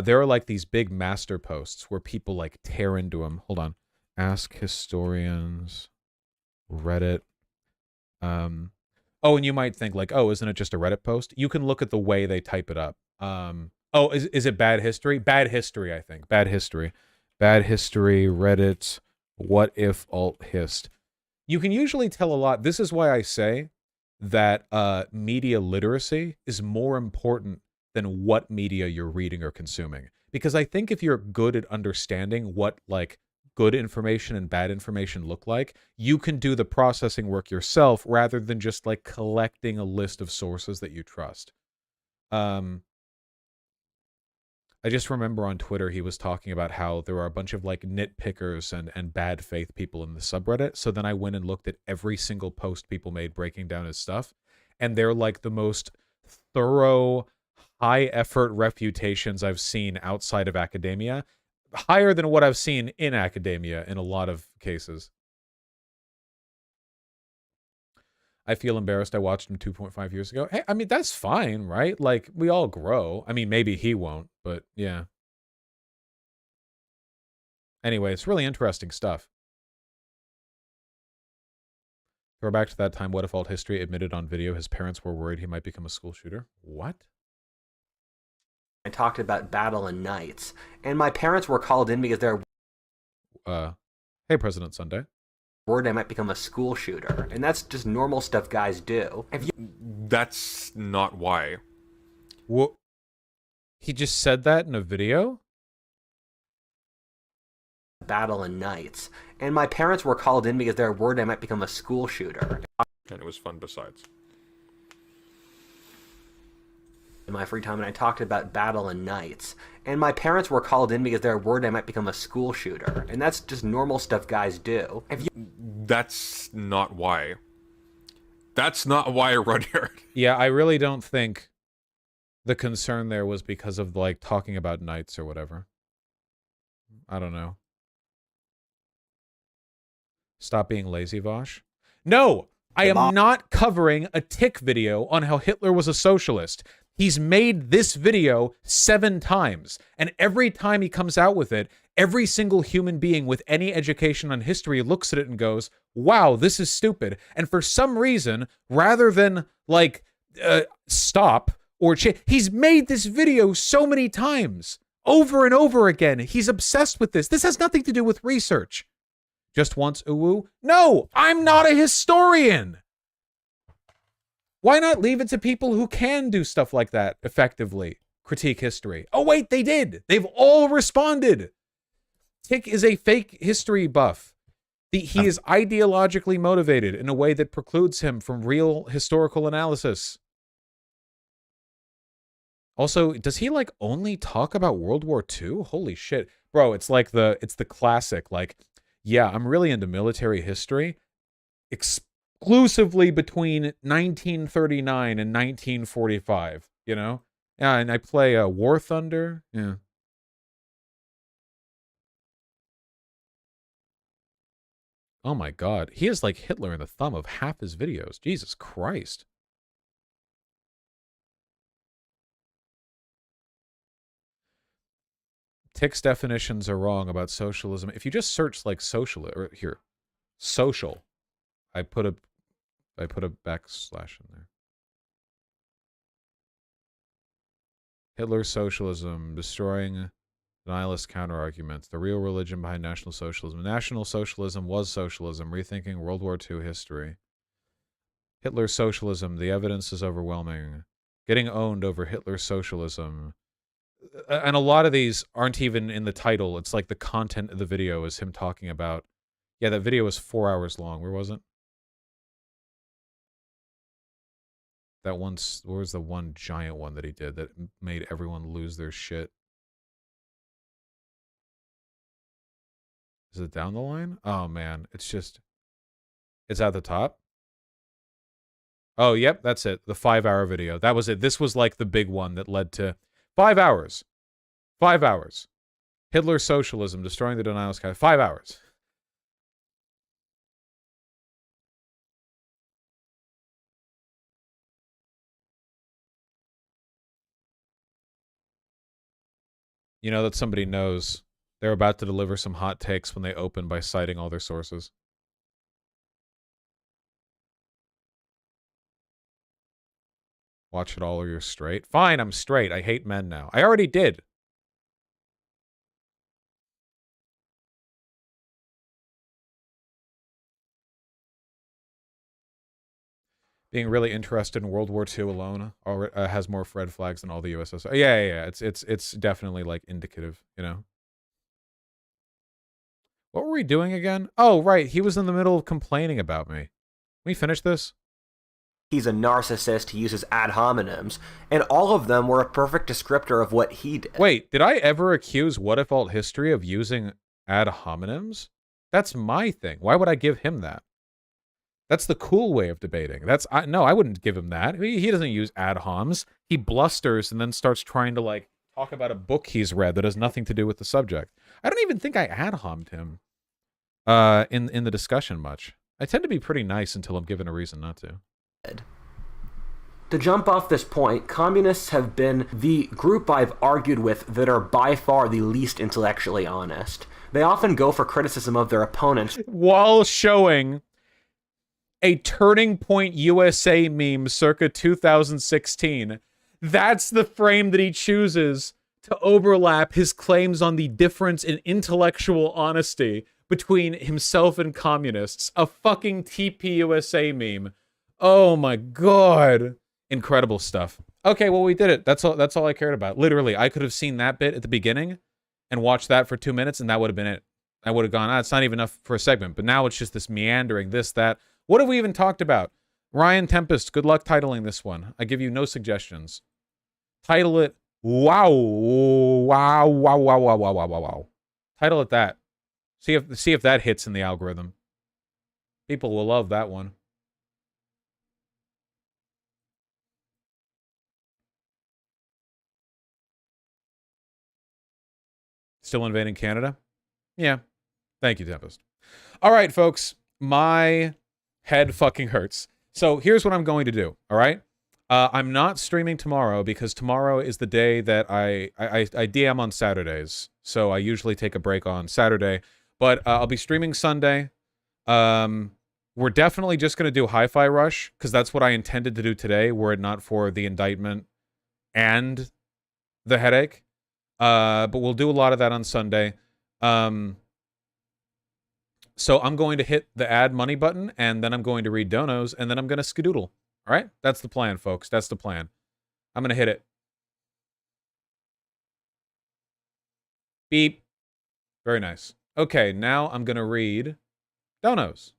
Speaker 1: There are like these big master posts where people like tear into him. Hold on. Ask Historians Reddit. Oh, and you might think like, oh, isn't it just a Reddit post? You can look at the way they type it up. Oh, is it Bad History? Bad History, I think. Bad History. Bad History, Reddit, What if alt hist? You can usually tell a lot. This is why I say that media literacy is more important than what media you're reading or consuming. Because I think if you're good at understanding what like good information and bad information look like, you can do the processing work yourself rather than just like collecting a list of sources that you trust. I just remember on Twitter he was talking about how there are a bunch of like nitpickers and bad faith people in the subreddit. So then I went and looked at every single post people made breaking down his stuff, and they're like the most thorough, high effort refutations I've seen outside of academia, higher than what I've seen in academia in a lot of cases. I feel embarrassed I watched him 2.5 years ago. Hey, I mean, that's fine, right? Like, we all grow. I mean, maybe he won't, but yeah. Anyway, it's really interesting stuff. Throw back to that time, What If Alt History admitted on video his parents were worried he might become a school shooter? What?
Speaker 6: I talked about Battle and Knights, and my parents were called in because they're
Speaker 1: hey, President Sunday.
Speaker 6: worried I might become a school shooter, and that's just normal stuff guys do.
Speaker 7: That's not why.
Speaker 1: What? He just said that in a video?
Speaker 6: Battle and Knights, and my parents were called in because they're worried I might become a school shooter.
Speaker 7: And it was fun besides.
Speaker 6: In my free time, and I talked about Battle and Knights, and my parents were called in because they're worried I might become a school shooter, and that's just normal stuff guys do.
Speaker 7: That's not why. That's not why Rudyard.
Speaker 1: Yeah, I really don't think the concern there was because of like talking about knights or whatever. I don't know. Stop being lazy, Vosh. No, I am not covering a tick video on how Hitler was a socialist. He's made this video 7 times, and every time he comes out with it, every single human being with any education on history looks at it and goes, wow, this is stupid. And for some reason, rather than like stop or he's made this video so many times, over and over again. He's obsessed with this. This has nothing to do with research. Just once, ooh. No, I'm not a historian. Why not leave it to people who can do stuff like that effectively? Critique history. Oh, wait, they did. They've all responded. Tick is a fake history buff. He is ideologically motivated in a way that precludes him from real historical analysis. Also, does he like only talk about World War II? Holy shit. Bro, it's like it's the classic, like, yeah, I'm really into military history exclusively between 1939 and 1945, you know? Yeah, and I play War Thunder. Yeah. Oh my god. He is like Hitler in the thumb of half his videos. Jesus Christ. Tick's definitions are wrong about socialism. If you just search like social, or here, social, I put a backslash in there. Hitler's socialism, destroying nihilist counterarguments, the real religion behind National Socialism. National Socialism was socialism, rethinking World War II history. Hitler's socialism, the evidence is overwhelming. Getting owned over Hitler's socialism. And a lot of these aren't even in the title. It's like the content of the video is him talking about... Yeah, that video was 4 hours long. Where was it? That one... Where was the one giant one that he did that made everyone lose their shit? Is it down the line? Oh, man. It's just... It's at the top? Oh, yep, that's it. The 5-hour video. That was it. This was like the big one that led to... 5 hours. 5 hours. Hitler's socialism, destroying the denial sky. 5 hours. You know that somebody knows they're about to deliver some hot takes when they open by citing all their sources. Watch it all or you're straight. Fine, I'm straight. I hate men now. I already did. Being really interested in World War II alone has more red flags than all the USSR. Yeah. It's definitely like indicative, you know. What were we doing again? Oh, right. He was in the middle of complaining about me. Can we finish this?
Speaker 6: He's a narcissist. He uses ad hominems, and all of them were a perfect descriptor of what he did.
Speaker 1: Wait, did I ever accuse What If Alt History of using ad hominems? That's my thing. Why would I give him that? That's the cool way of debating. No, I wouldn't give him that. He doesn't use ad homs. He blusters and then starts trying to like talk about a book he's read that has nothing to do with the subject. I don't even think I ad hommed him in the discussion much. I tend to be pretty nice until I'm given a reason not to.
Speaker 6: To jump off this point, communists have been the group I've argued with that are by far the least intellectually honest. They often go for criticism of their opponents
Speaker 1: while showing a Turning Point USA meme circa 2016. That's the frame that he chooses to overlap his claims on the difference in intellectual honesty between himself and communists. A fucking TPUSA meme. Oh my god. Incredible stuff. Okay, well, we did it. That's all I cared about. Literally, I could have seen that bit at the beginning and watched that for 2 minutes, and that would have been it. I would have gone, it's not even enough for a segment. But now it's just this meandering, this, that. What have we even talked about? Ryan Tempest, good luck titling this one. I give you no suggestions. Title it, wow. Title it that. See if that hits in the algorithm. People will love that one. Still invading Canada? Yeah. Thank you, Tempest. All right, folks. My head fucking hurts. So here's what I'm going to do, all right? I'm not streaming tomorrow because tomorrow is the day that I DM on Saturdays. So I usually take a break on Saturday. But I'll be streaming Sunday. We're definitely just going to do Hi-Fi Rush because that's what I intended to do today were it not for the indictment and the headache. But we'll do a lot of that on Sunday. So I'm going to hit the add money button, and then I'm going to read donos, and then I'm going to skedoodle. All right? That's the plan, folks. That's the plan. I'm going to hit it. Beep. Very nice. Okay, now I'm going to read donos.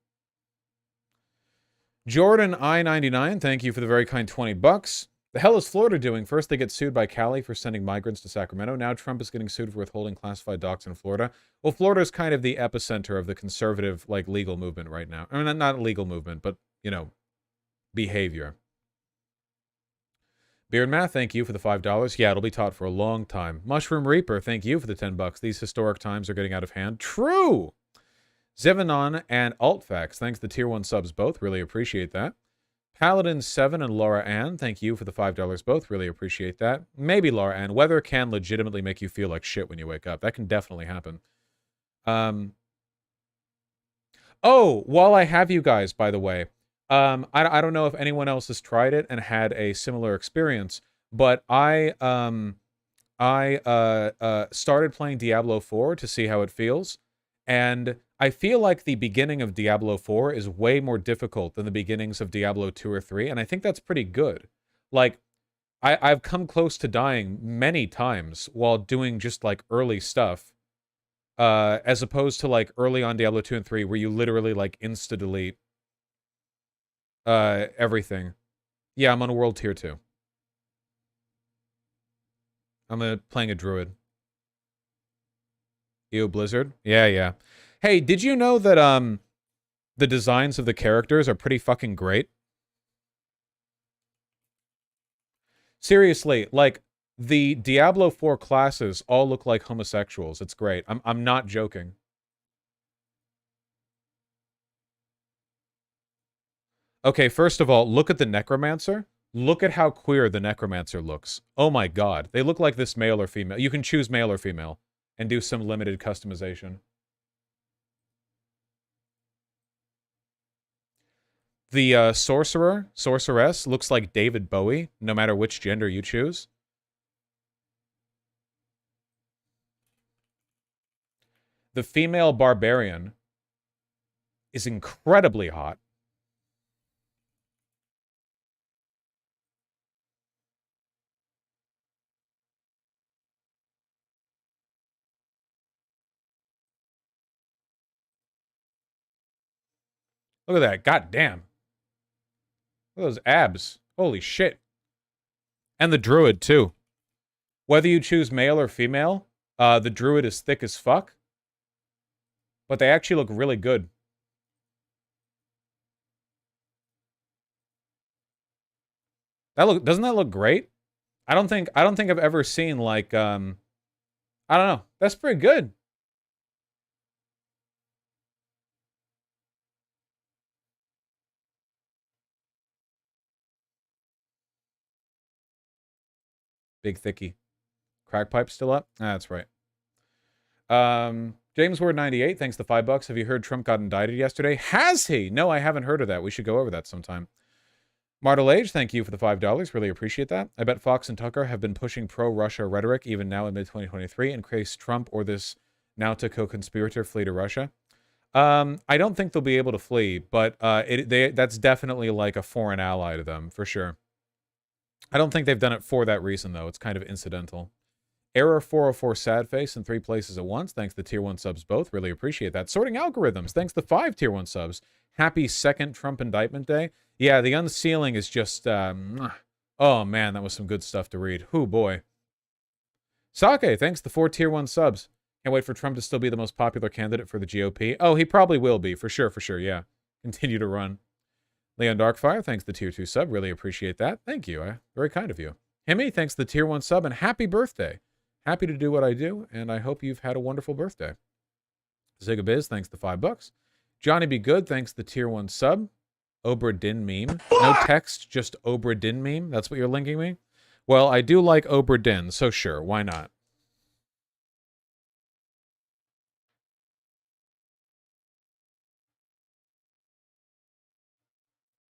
Speaker 1: Jordan I-99, thank you for the very kind 20 bucks. The hell is Florida doing? First, they get sued by Cali for sending migrants to Sacramento. Now Trump is getting sued for withholding classified docs in Florida. Well, Florida is kind of the epicenter of the conservative, like, legal movement right now. I mean, not legal movement, but, you know, behavior. Beard Math, thank you for the $5. Yeah, it'll be taught for a long time. Mushroom Reaper, thank you for the 10 bucks. These historic times are getting out of hand. True! Zevanon and Altfax, thanks to Tier 1 subs both. Really appreciate that. Paladin7 and Laura Ann, thank you for the $5 both. Really appreciate that. Maybe Laura Ann. Weather can legitimately make you feel like shit when you wake up. That can definitely happen. Oh, while I have you guys, by the way, I don't know if anyone else has tried it and had a similar experience, but I started playing Diablo 4 to see how it feels, and I feel like the beginning of Diablo 4 is way more difficult than the beginnings of Diablo 2 or 3, and I think that's pretty good. Like, I've come close to dying many times while doing just, like, early stuff, as opposed to, like, early on Diablo 2 and 3, where you literally, like, insta-delete everything. Yeah, I'm on World Tier 2. I'm playing a druid. Ew, Blizzard? Yeah. Hey, did you know that, the designs of the characters are pretty fucking great? Seriously, like, the Diablo 4 classes all look like homosexuals. It's great. I'm not joking. Okay, first of all, look at the Necromancer. Look at how queer the Necromancer looks. Oh my god. They look like this male or female. You can choose male or female and do some limited customization. The sorceress, looks like David Bowie, no matter which gender you choose. The female barbarian is incredibly hot. Look at that. God damn. Look at those abs. Holy shit. And the druid, too. Whether you choose male or female, the druid is thick as fuck. But they actually look really good. Doesn't that look great? I don't think I've ever seen like I don't know. That's pretty good. Big thicky. Crack pipe still up? That's right. James Ward 98, thanks to $5. Have you heard Trump got indicted yesterday? Has he? No, I haven't heard of that. We should go over that sometime. Martel Age, thank you for the $5. Really appreciate that. I bet Fox and Tucker have been pushing pro-Russia rhetoric even now in mid-2023 in case Trump or this now to co-conspirator flee to Russia. I don't think they'll be able to flee, but that's definitely like a foreign ally to them, for sure. I don't think they've done it for that reason, though. It's kind of incidental. Error 404 sad face in 3 places at once. Thanks to tier 1 subs both. Really appreciate that. Sorting algorithms. Thanks to 5 tier 1 subs. Happy second Trump indictment day. Yeah, the unsealing is just... oh, man, that was some good stuff to read. Hoo, boy. Sake, thanks to 4 tier 1 subs. Can't wait for Trump to still be the most popular candidate for the GOP. Oh, he probably will be. For sure, yeah. Continue to run. Leon Darkfire, thanks to tier 2 sub. Really appreciate that. Thank you. Very kind of you. Himmy, thanks to the tier 1 sub, and happy birthday. Happy to do what I do, and I hope you've had a wonderful birthday. Zigabiz, thanks to $5. Johnny Be Good, thanks to the tier 1 sub. Obra Dinn meme. No text, just Obra Dinn meme. That's what you're linking me? Well, I do like Obra Dinn, so sure, why not?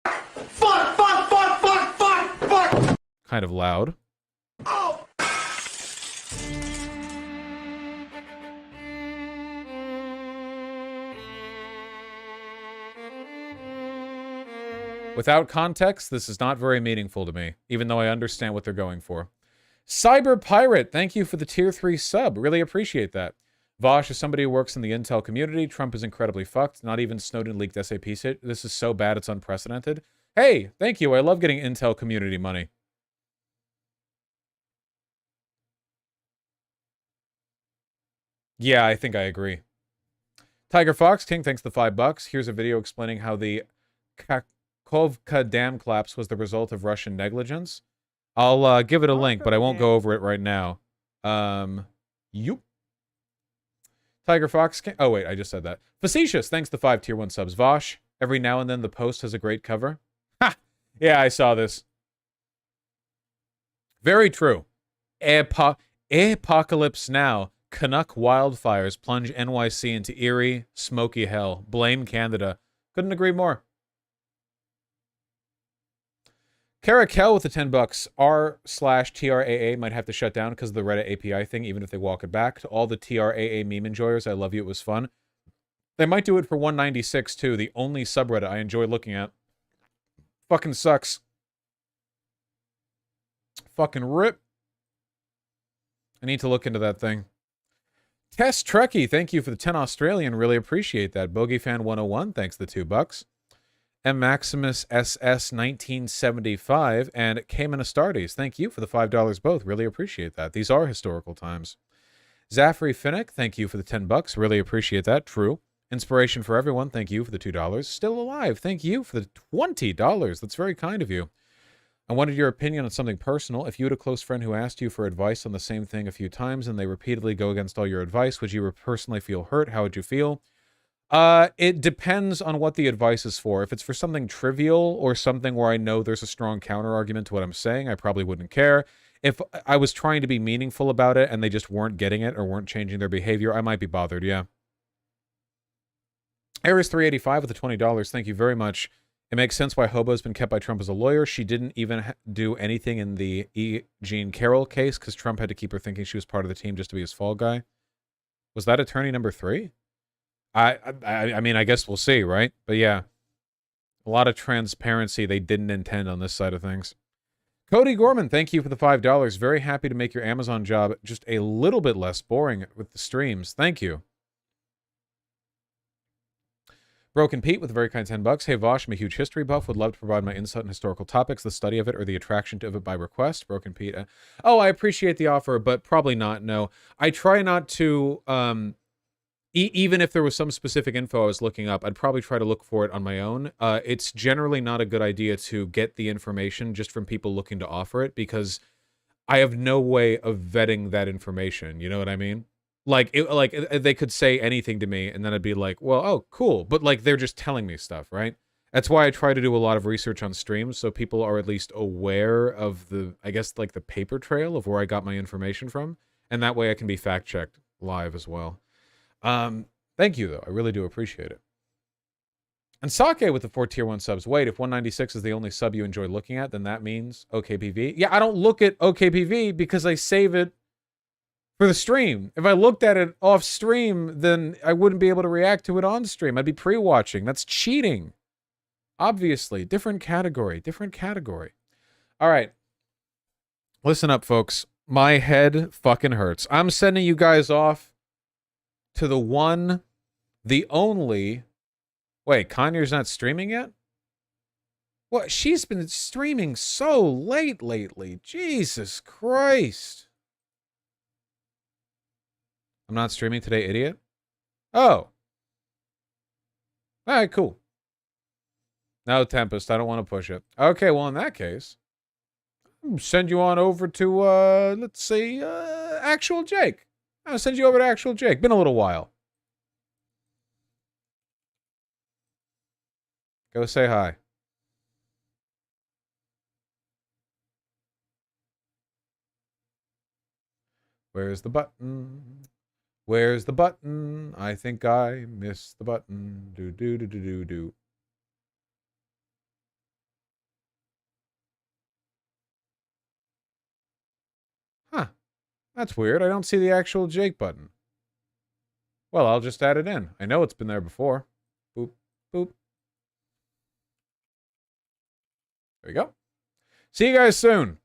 Speaker 1: Fuck! Kind of loud. Oh. Without context, this is not very meaningful to me, even though I understand what they're going for. Cyber Pirate, thank you for the tier 3 sub. Really appreciate that. Vosh is somebody who works in the intel community. Trump is incredibly fucked. Not even Snowden leaked SAP shit. This is so bad it's unprecedented. Hey, thank you. I love getting intel community money. Yeah, I think I agree. Tiger Fox King, thanks to $5. Here's a video explaining how the Kovka dam collapse was the result of Russian negligence. I'll give it a link, but I won't go over it right now. Yoop. Tiger Fox King. Oh, wait, I just said that. Facetious, thanks to 5 tier 1 subs. Vosh, every now and then the post has a great cover. Ha! Yeah, I saw this. Very true. Apocalypse Now. Canuck wildfires plunge NYC into eerie, smoky hell. Blame Canada. Couldn't agree more. Caracal with the $10. R/TRAA might have to shut down because of the Reddit API thing, even if they walk it back. To all the TRAA meme enjoyers, I love you. It was fun. They might do it for 196 too. The only subreddit I enjoy looking at. Fucking sucks. Fucking rip. I need to look into that thing. Test Trekkie, thank you for the 10 Australian. Really appreciate that. Bogeyfan 101, thanks for the $2. M. Maximus SS 1975 and Cayman Astartes, thank you for the $5 both. Really appreciate that. These are historical times. Zafri Finnick, thank you for the $10. Really appreciate that. True. Inspiration for everyone, thank you for the $2. Still alive, thank you for the $20. That's very kind of you. I wanted your opinion on something personal. If you had a close friend who asked you for advice on the same thing a few times and they repeatedly go against all your advice, would you personally feel hurt? How would you feel? It depends on what the advice is for. If it's for something trivial or something where I know there's a strong counter argument to what I'm saying, I probably wouldn't care. If I was trying to be meaningful about it and they just weren't getting it or weren't changing their behavior, I might be bothered, yeah. Aries 385 with the $20. Thank you very much. It makes sense why Hobo's been kept by Trump as a lawyer. She didn't even do anything in the E. Jean Carroll case because Trump had to keep her thinking she was part of the team just to be his fall guy. Was that attorney number 3? I mean, I guess we'll see, right? But yeah, a lot of transparency they didn't intend on this side of things. Cody Gorman, thank you for the $5. Very happy to make your Amazon job just a little bit less boring with the streams. Thank you. Broken Pete with a very kind 10 bucks. Hey Vosh, I'm a huge history buff. Would love to provide my insight on historical topics, the study of it, or the attraction of it by request. Broken Pete. Oh, I appreciate the offer, but probably not. No, I try not to. Even if there was some specific info I was looking up, I'd probably try to look for it on my own. It's generally not a good idea to get the information just from people looking to offer it, because I have no way of vetting that information. You know what I mean? Like, they could say anything to me, and then I'd be like, well, oh, cool. But, like, they're just telling me stuff, right? That's why I try to do a lot of research on streams, so people are at least aware of the, I guess, like, the paper trail of where I got my information from. And that way I can be fact-checked live as well. Thank you, though. I really do appreciate it. And Sake with the 4 tier 1 subs. Wait, if 196 is the only sub you enjoy looking at, then that means OKPV? Yeah, I don't look at OKPV because I save it for the stream. If I looked at it off stream, then I wouldn't be able to react to it on stream. I'd be pre-watching. That's cheating. Obviously. Different category. Different category. All right. Listen up, folks. My head fucking hurts. I'm sending you guys off to the one, the only... Wait, Kanye's not streaming yet? What? She's been streaming so late lately. Jesus Christ. I'm not streaming today, idiot? Oh. Alright, cool. No, Tempest, I don't want to push it. Okay, well, in that case, I'll send you on over to, let's see, Actual Jake. I'll send you over to Actual Jake. Been a little while. Go say hi. Where's the button? Where's the button? I think I missed the button. Do do do do do do. Huh. That's weird. I don't see the Actual Jake button. Well, I'll just add it in. I know it's been there before. Boop, boop. There you go. See you guys soon.